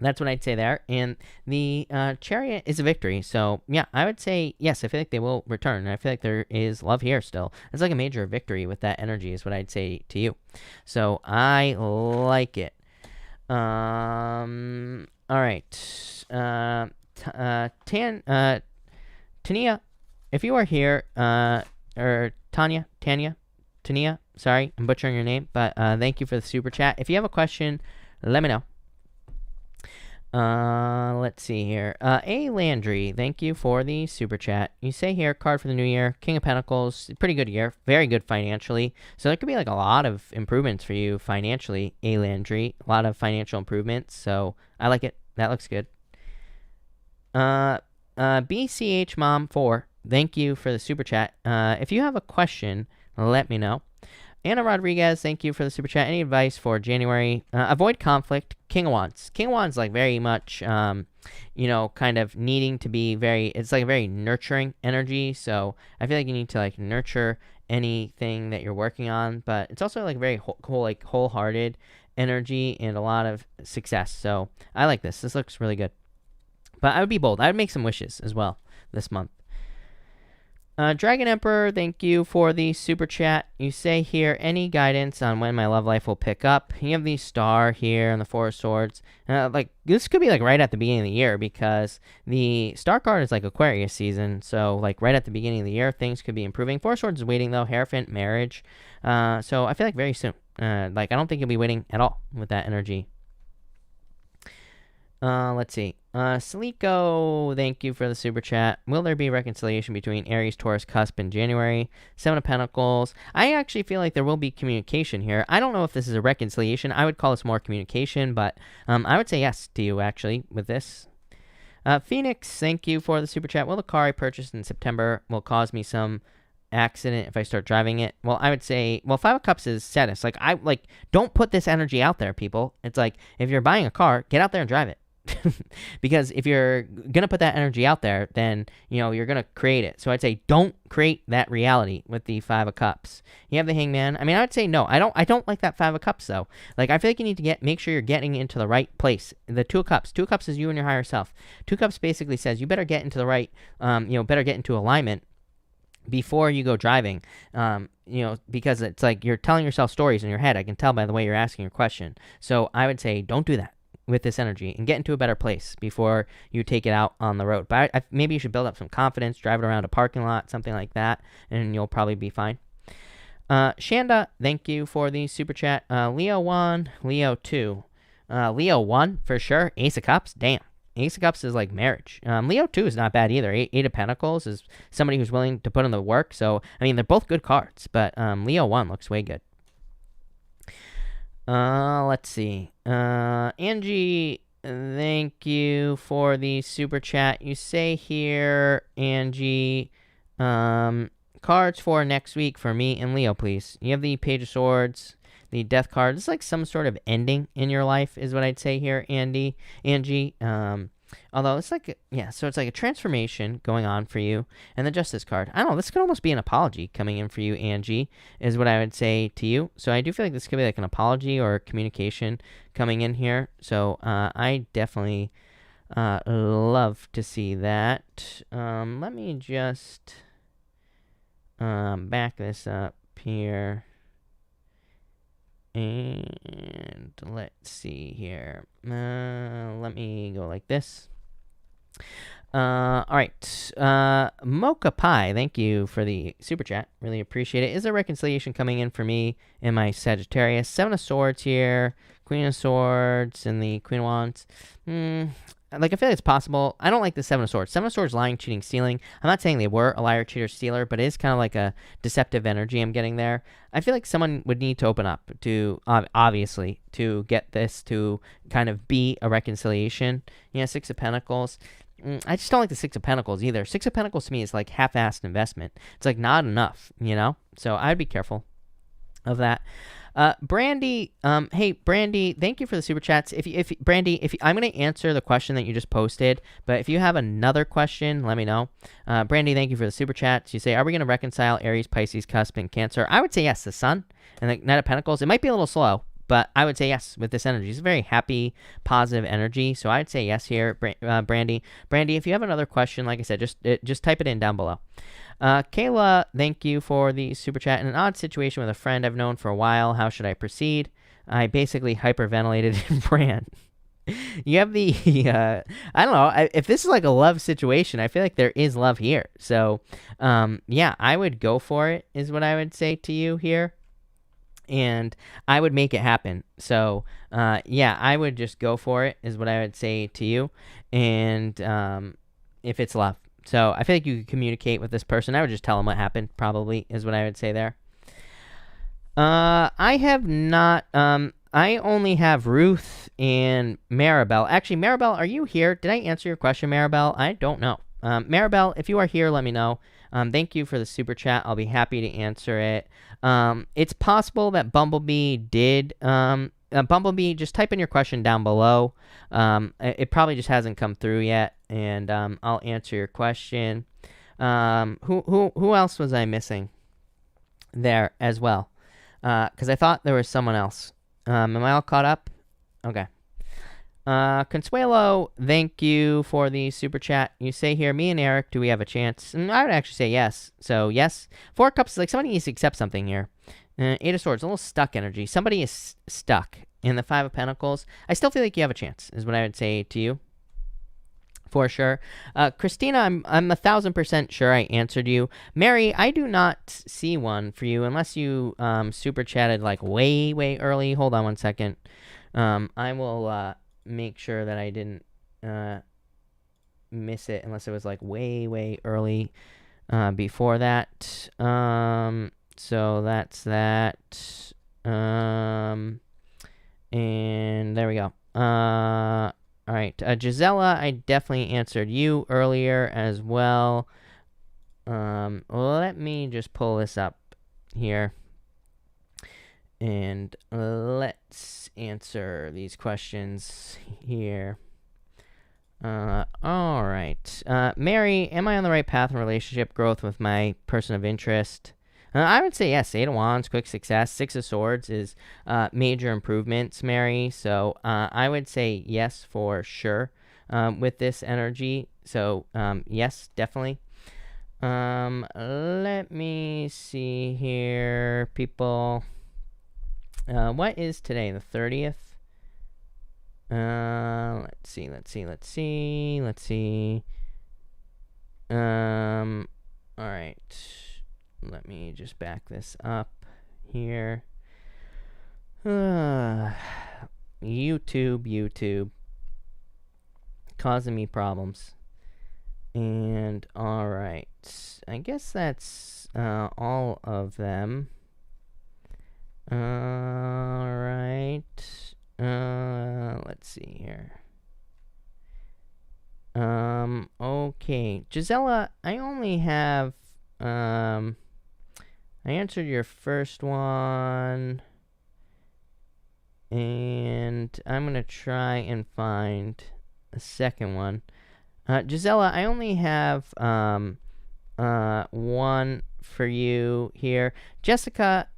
That's what I'd say there. And the Chariot is a victory. So, yeah, I would say, yes, I feel like they will return. And I feel like there is love here still. It's like a major victory with that energy is what I'd say to you. So, I like it. All right. Tania, if you are here, or Tanya, sorry, I'm butchering your name, but thank you for the super chat. If you have a question, let me know. Let's see here. A. Landry, thank you for the super chat. You say here, card for the new year, King of Pentacles, pretty good year, very good financially. So there could be like a lot of improvements for you financially, A. Landry, a lot of financial improvements. So I like it. That looks good. BCH Mom 4, thank you for the super chat. If you have a question, let me know. Anna Rodriguez, thank you for the super chat. Any advice for January? Avoid conflict. King of Wands. King of Wands, like very much, kind of needing to be it's like a very nurturing energy. So I feel like you need to like nurture anything that you're working on. But it's also like very wholehearted energy and a lot of success. So I like this. This looks really good. But I would be bold. I would make some wishes as well this month. Dragon Emperor, thank you for the super chat. You say here, any guidance on when my love life will pick up? You have the star here and the Four of Swords. This could be like right at the beginning of the year because the star card is like Aquarius season. So like right at the beginning of the year, things could be improving. Four of Swords is waiting though, Hierophant, marriage. So I feel like very soon. I don't think you'll be waiting at all with that energy. Let's see. Salico, thank you for the super chat. Will there be reconciliation between Aries, Taurus, cusp in January? Seven of Pentacles. I actually feel like there will be communication here. I don't know if this is a reconciliation. I would call this more communication, but I would say yes to you, actually, with this. Phoenix, thank you for the super chat. Will the car I purchased in September will cause me some accident if I start driving it? Well, I would say, Five of Cups is status. Don't put this energy out there, people. It's like, if you're buying a car, get out there and drive it. Because if you're gonna put that energy out there, then you're gonna create it. So I'd say don't create that reality with the Five of Cups. You have the Hangman. I mean, I would say no. I don't like that Five of Cups though. Like, I feel like you need to make sure you're getting into the right place. The Two of Cups. Two of Cups is you and your higher self. Two of Cups basically says you better get into the right, better get into alignment before you go driving, because it's like you're telling yourself stories in your head. I can tell by the way you're asking your question. So I would say don't do that with this energy and get into a better place before you take it out on the road. But maybe you should build up some confidence, drive it around a parking lot, something like that, and you'll probably be fine. Shanda, thank you for the super chat. Leo 1, Leo 2. Leo 1 for sure. Ace of Cups, damn. Ace of Cups is like marriage. Leo 2 is not bad either. Eight of Pentacles is somebody who's willing to put in the work. So, I mean, they're both good cards, but Leo 1 looks way good. Let's see. Angie, thank you for the super chat. You say here, Angie, cards for next week for me and Leo, please. You have the Page of Swords, the Death card. It's like some sort of ending in your life is what I'd say here, Angie. Although it's like, so it's like a transformation going on for you. And the Justice card. I don't know, this could almost be an apology coming in for you, Angie, is what I would say to you. So I do feel like this could be like an apology or communication coming in here. So I definitely love to see that. Let me just back this up here. And let's see here. Let me go like this. All right. Mocha Pie, thank you for the super chat. Really appreciate it. Is there reconciliation coming in for me and my Sagittarius? Seven of Swords here, Queen of Swords, and the Queen of Wands. I feel like it's possible. I don't like the Seven of Swords. Seven of Swords, lying, cheating, stealing. I'm not saying they were a liar, cheater, stealer, but it is kind of like a deceptive energy I'm getting there. I feel like someone would need to open up to, obviously, to get this to kind of be a reconciliation. Six of Pentacles. I just don't like the Six of Pentacles either. Six of Pentacles to me is like half-assed investment. It's like not enough, So I'd be careful of that. Brandy, hey, Brandy, thank you for the super chats. Brandy, I'm going to answer the question that you just posted, but if you have another question, let me know. Brandy, thank you for the super chats. You say, are we going to reconcile Aries, Pisces, cusp, and Cancer? I would say yes, the Sun and the Knight of Pentacles. It might be a little slow, but I would say yes with this energy. It's a very happy, positive energy. So I'd say yes here, Brandy. Brandy, if you have another question, like I said, just type it in down below. Kayla, thank you for the super chat. In an odd situation with a friend I've known for a while, how should I proceed? I basically hyperventilated and ran. You have the, I don't know, if this is like a love situation, I feel like there is love here. So, yeah, I would go for it, is what I would say to you here. And I would make it happen. So, yeah, I would just go for it, is what I would say to you. And if it's love. So, I feel like you could communicate with this person. I would just tell them what happened, probably, is what I would say there. I have not, I only have Ruth and Maribel. Actually, Maribel, are you here? Did I answer your question, Maribel? I don't know. Maribel, if you are here, let me know. Thank you for the super chat. I'll be happy to answer it. It's possible that Bumblebee did. Bumblebee, just type in your question down below. It probably just hasn't come through yet, and I'll answer your question. Who else was I missing there as well? Because I thought there was someone else. Am I all caught up? Okay. Consuelo, thank you for the super chat. You say here, me and Eric, do we have a chance? And I would actually say yes. So, yes. Four of Cups is like somebody needs to accept something here. Eight of Swords, a little stuck energy. Somebody is stuck. In the Five of Pentacles, I still feel like you have a chance, is what I would say to you. For sure. Christina, I'm 1000% sure I answered you. Mary, I do not see one for you unless you super chatted like way early. Hold on one second. I will make sure that I didn't miss it unless it was like way early before that. So that's that. And there we go. All right, Gisela, I definitely answered you earlier as well. Let me just pull this up here. And let's answer these questions here. All right. Mary, am I on the right path in relationship growth with my person of interest? I would say yes. Eight of Wands, quick success. Six of Swords is major improvements, Mary. So I would say yes for sure with this energy. So yes, definitely. Let me see here, people. What is today? The 30th? Let's see. All right. Let me just back this up here. YouTube. Causing me problems. And, alright. I guess that's all of them. Alright. Let's see here. Okay. Gisela, I only have... I answered your first one, and I'm going to try and find a second one. Gisela, I only have one for you here. Jessica,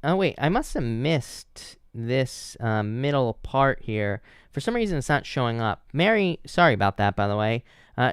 oh wait, I must have missed this middle part here. For some reason, it's not showing up. Mary, sorry about that, by the way.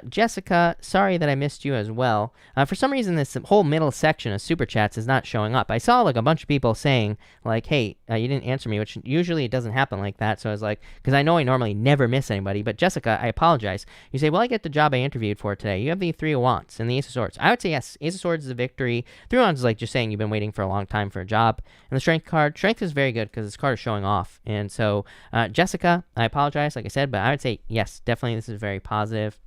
Jessica, sorry that I missed you as well. For some reason, this whole middle section of Super Chats is not showing up. I saw like a bunch of people saying like, hey, you didn't answer me, which usually it doesn't happen like that. So I was like, because I know I normally never miss anybody. But Jessica, I apologize. You say, well, I get the job I interviewed for today. You have the Three of Wands and the Ace of Swords. I would say yes. Ace of Swords is a victory. Three of Wands is like just saying you've been waiting for a long time for a job. And the Strength card, Strength is very good because this card is showing off. And so, Jessica, I apologize, like I said, but I would say yes, definitely this is very positive.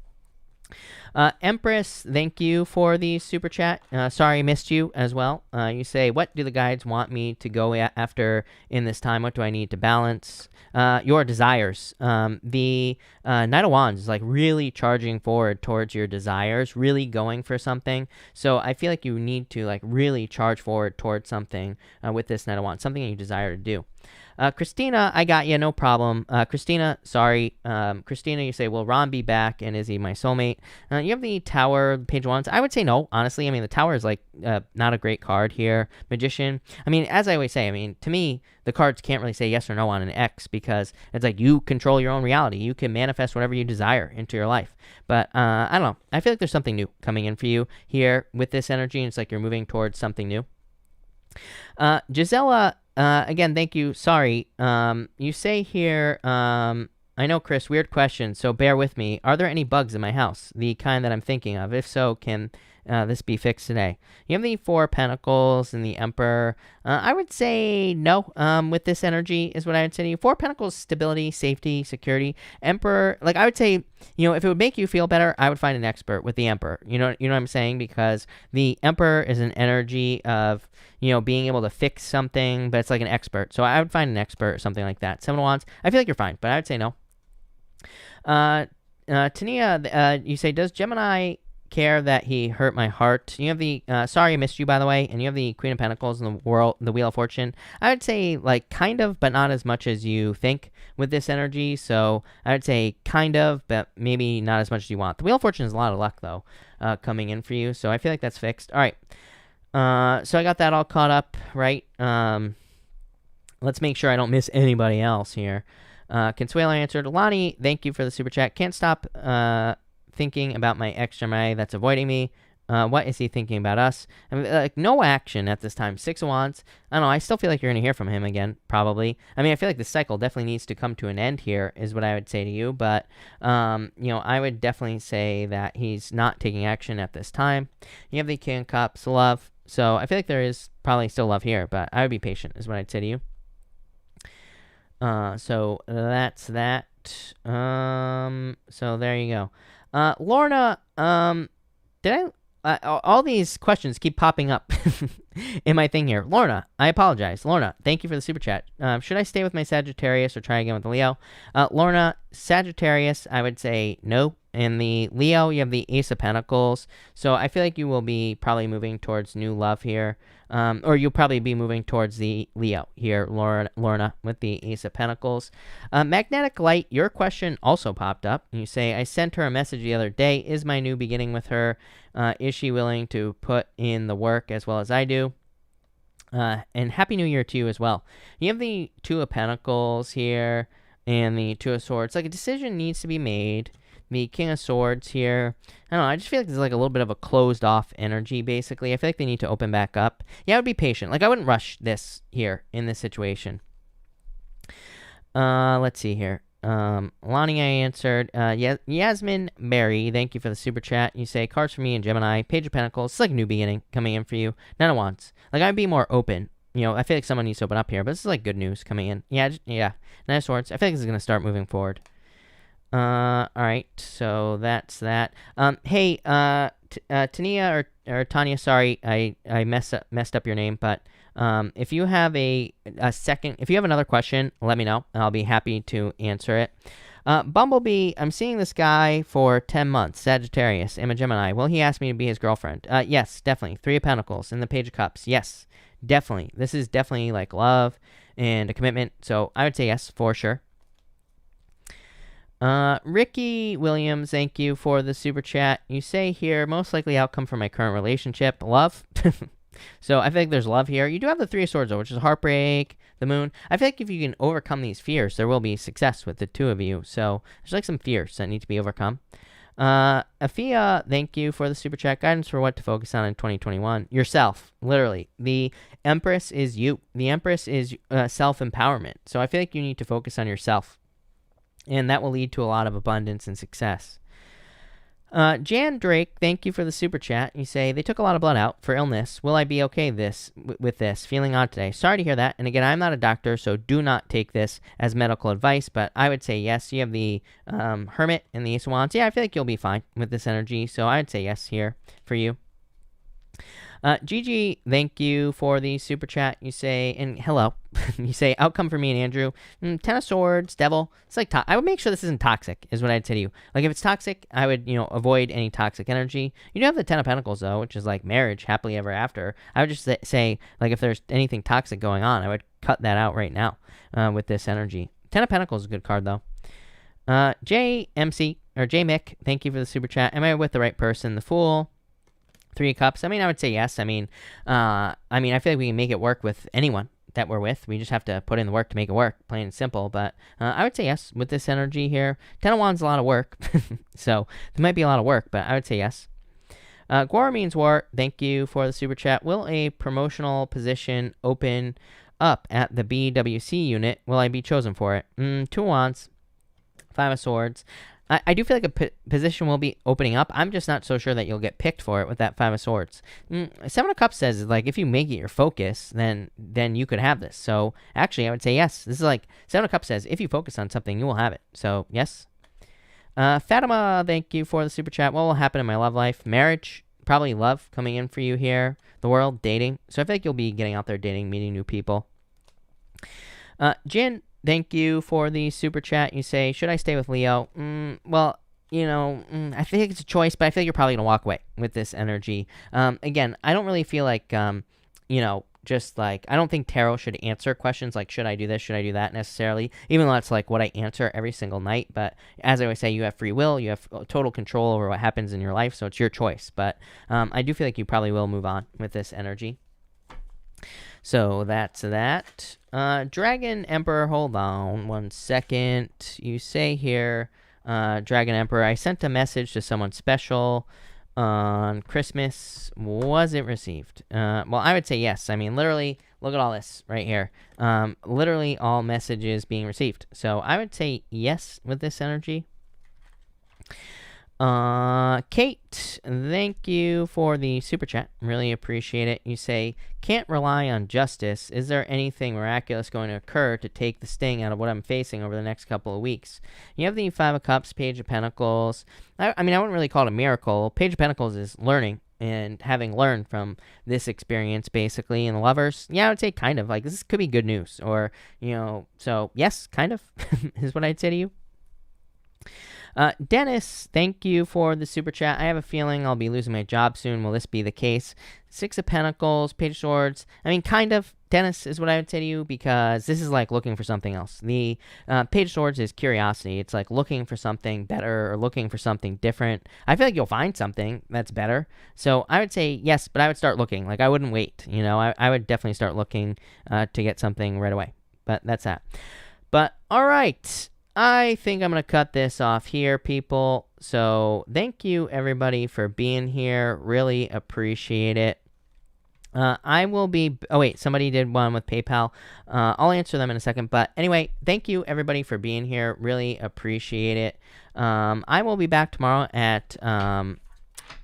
Empress, thank you for the super chat. Sorry I missed you as well. You say, what do the guides want me to go after in this time? What do I need to balance? Your desires. The Knight of Wands is like really charging forward towards your desires, really going for something. So I feel like you need to like really charge forward towards something with this Knight of Wands, something you desire to do. Christina, I got you, no problem. Christina, sorry. Christina, you say, will Ron be back, and is he my soulmate? You have the Tower, Page of Wands. I would say no, honestly. I mean, the Tower is like not a great card here. Magician. I mean, as I always say, I mean, to me, the cards can't really say yes or no on an X, because it's like you control your own reality. You can manifest whatever you desire into your life. But I don't know. I feel like there's something new coming in for you here with this energy, and it's like you're moving towards something new. Gisela, again, thank you. Sorry. You say here, I know, Chris, weird question, so bear with me. Are there any bugs in my house? The kind that I'm thinking of. If so, can this be fixed today? You have the Four of Pentacles and the Emperor. I would say no with this energy is what I would say to you. Four of Pentacles, stability, safety, security. Emperor, like I would say, if it would make you feel better, I would find an expert with the Emperor. You know what I'm saying? Because the Emperor is an energy of, being able to fix something, but it's like an expert. So I would find an expert or something like that. Seven of Wands, I feel like you're fine, but I would say no. Tania, you say, does Gemini care that he hurt my heart? You have the sorry I missed you, by the way, and you have the Queen of Pentacles and the Wheel of Fortune. I would say like kind of, but not as much as you think with this energy. So I would say kind of, but maybe not as much as you want. The Wheel of Fortune is a lot of luck though, coming in for you. So I feel like that's fixed. All right. So I got that all caught up, right? Let's make sure I don't miss anybody else here. Consuelo answered, Lonnie, thank you for the super chat. Can't stop thinking about my ex Gemini that's avoiding me. What is he thinking about us? I mean, like, no action at this time. Six of Wands. I don't know. I still feel like you're going to hear from him again, probably. I mean, I feel like the cycle definitely needs to come to an end here, is what I would say to you. But, I would definitely say that he's not taking action at this time. You have the King of Cups, love. So I feel like there is probably still love here, but I would be patient, is what I'd say to you. So that's that. So there you go. Lorna, did all these questions keep popping up in my thing here. Lorna, I apologize. Lorna, thank you for the super chat. Should I stay with my Sagittarius or try again with the Leo? Lorna, Sagittarius, I would say no. And the Leo, you have the Ace of Pentacles. So I feel like you will be probably moving towards new love here. Or you'll probably be moving towards the Leo here, Lorna, with the Ace of Pentacles. Magnetic Light, your question also popped up. You say, I sent her a message the other day. Is my new beginning with her? Is she willing to put in the work as well as I do? And Happy New Year to you as well. You have the Two of Pentacles here and the Two of Swords. Like, a decision needs to be made. The King of Swords here. I don't know. I just feel like there's like a little bit of a closed off energy, basically. I feel like they need to open back up. Yeah, I would be patient. Like, I wouldn't rush this here in this situation. Let's see here. Lonnie, I answered. Yasmin Mary, thank you for the super chat. You say, cards for me and Gemini. Page of Pentacles. It's like a new beginning coming in for you. Nine of Wands. Like, I'd be more open. I feel like someone needs to open up here, but this is like good news coming in. Yeah. Nine of Swords. I feel like this is going to start moving forward. All right, so that's that. Hey, Tania or Tanya, sorry, I messed up your name, but if you have if you have another question, let me know, and I'll be happy to answer it. Bumblebee, I'm seeing this guy for 10 months, Sagittarius, I'm a Gemini. Will he ask me to be his girlfriend? Yes, definitely. Three of Pentacles and the Page of Cups. Yes, definitely. This is definitely like love and a commitment, so I would say yes, for sure. Ricky Williams, thank you for the super chat. You say here, most likely outcome from my current relationship, love. So I think there's love here. You do have the Three of Swords, though, which is heartbreak, the Moon. I feel like if you can overcome these fears, there will be success with the two of you. So there's like some fears that need to be overcome. Afia, thank you for the super chat. Guidance for what to focus on in 2021. Yourself, literally. The Empress is you. The Empress is self-empowerment. So I feel like you need to focus on yourself. And that will lead to a lot of abundance and success. Jan Drake, thank you for the super chat. You say, they took a lot of blood out for illness. Will I be okay with this? Feeling odd today. Sorry to hear that. And again, I'm not a doctor, so do not take this as medical advice. But I would say yes. You have the Hermit and the Ace of Wands. Yeah, I feel like you'll be fine with this energy. So I would say yes here for you. Gigi, thank you for the super chat. You say, and hello, you say, outcome for me and Andrew. Ten of Swords, Devil. It's like, I would make sure this isn't toxic, is what I'd say to you. Like, if it's toxic, I would, avoid any toxic energy. You do have the Ten of Pentacles, though, which is like marriage, happily ever after. I would just say, like, if there's anything toxic going on, I would cut that out right now with this energy. Ten of Pentacles is a good card, though. JMC, or JMick, thank you for the super chat. Am I with the right person? The Fool. Three of Cups. I mean, I would say yes. I feel like we can make it work with anyone that we're with. We just have to put in the work to make it work, plain and simple. But I would say yes with this energy here. Ten of Wands is a lot of work. So there might be a lot of work, but I would say yes. Guar means war. Thank you for the super chat. Will a promotional position open up at the BWC unit? Will I be chosen for it? Two of Wands. Five of Swords. I do feel like a position will be opening up. I'm just not so sure that you'll get picked for it with that Five of Swords. Seven of Cups says, like, if you make it your focus, then you could have this. So, actually, I would say yes. This is like, Seven of Cups says, if you focus on something, you will have it. So, yes. Fatima, thank you for the super chat. What will happen in my love life? Marriage, probably love coming in for you here. The world, dating. So, I feel like you'll be getting out there dating, meeting new people. Jin, thank you for the super chat. You say, should I stay with Leo? Well, I think it's a choice, but I feel like you're probably going to walk away with this energy. Again, I don't really feel like, just like, I don't think tarot should answer questions like, should I do this, should I do that necessarily, even though that's like what I answer every single night. But as I always say, you have free will, you have total control over what happens in your life, so it's your choice. But I do feel like you probably will move on with this energy. So that's that. Dragon Emperor, hold on 1 second. You say here, Dragon Emperor, I sent a message to someone special on Christmas. Was it received? Well, I would say yes. I mean, literally, look at all this right here. Literally all messages being received. So I would say yes with this energy. Kate, thank you for the super chat. Really appreciate it. You say, can't rely on justice. Is there anything miraculous going to occur to take the sting out of what I'm facing over the next couple of weeks? You have the Five of Cups, Page of Pentacles. I wouldn't really call it a miracle. Page of Pentacles is learning and having learned from this experience, basically. And the Lovers, yeah, I would say kind of. Like, this could be good news. Or, so yes, kind of is what I'd say to you. Dennis, thank you for the super chat. I have a feeling I'll be losing my job soon. Will this be the case? Six of Pentacles, Page of Swords. I mean, kind of, Dennis, is what I would say to you, because this is like looking for something else. The Page of Swords is curiosity. It's like looking for something better or looking for something different. I feel like you'll find something that's better. So I would say yes, but I would start looking. Like, I wouldn't wait. I would definitely start looking to get something right away. But that's that. But, all right. I think I'm going to cut this off here, people. So thank you, everybody, for being here. Really appreciate it. I will be... Oh, wait. Somebody did one with PayPal. I'll answer them in a second. But anyway, thank you, everybody, for being here. Really appreciate it. I will be back tomorrow at...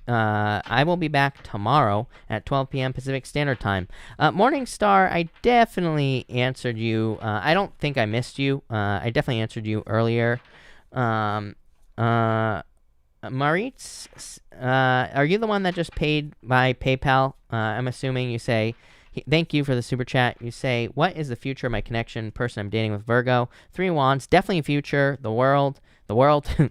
I will be back tomorrow at 12 p.m. Pacific Standard Time. Morningstar, I definitely answered you. I don't think I missed you. I definitely answered you earlier. Maritz, are you the one that just paid by PayPal? I'm assuming. You say, thank you for the super chat. You say, what is the future of my connection person I'm dating with? Virgo. Three Wands, definitely future. The world.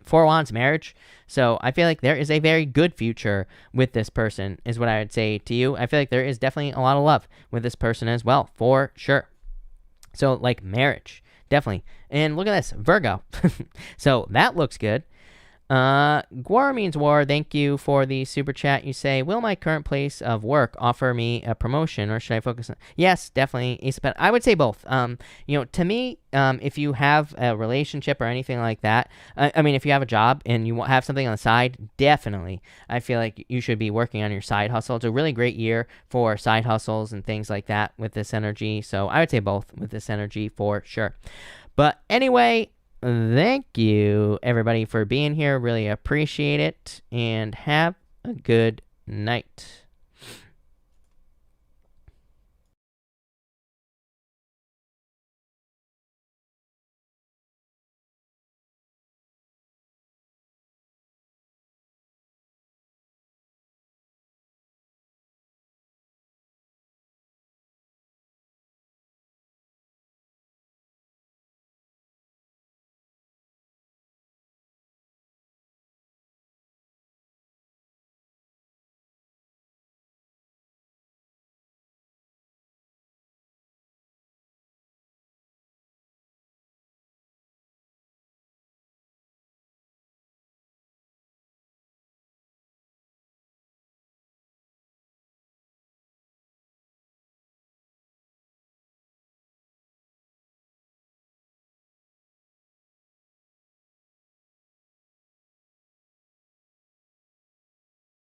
Four Wands, marriage. So I feel like there is a very good future with this person, is what I would say to you. I feel like there is definitely a lot of love with this person as well, for sure. So, like, marriage, definitely. And look at this, Virgo. So that looks good. Guar means war. Thank you for the super chat. You say, will my current place of work offer me a promotion, or should I focus on... Yes, definitely. I would say both. To me, if you have a relationship or anything like that, if you have a job and you have something on the side, definitely, I feel like you should be working on your side hustle. It's a really great year for side hustles and things like that with this energy. So I would say both with this energy for sure. But anyway, thank you, everybody, for being here. Really appreciate it. And have a good night.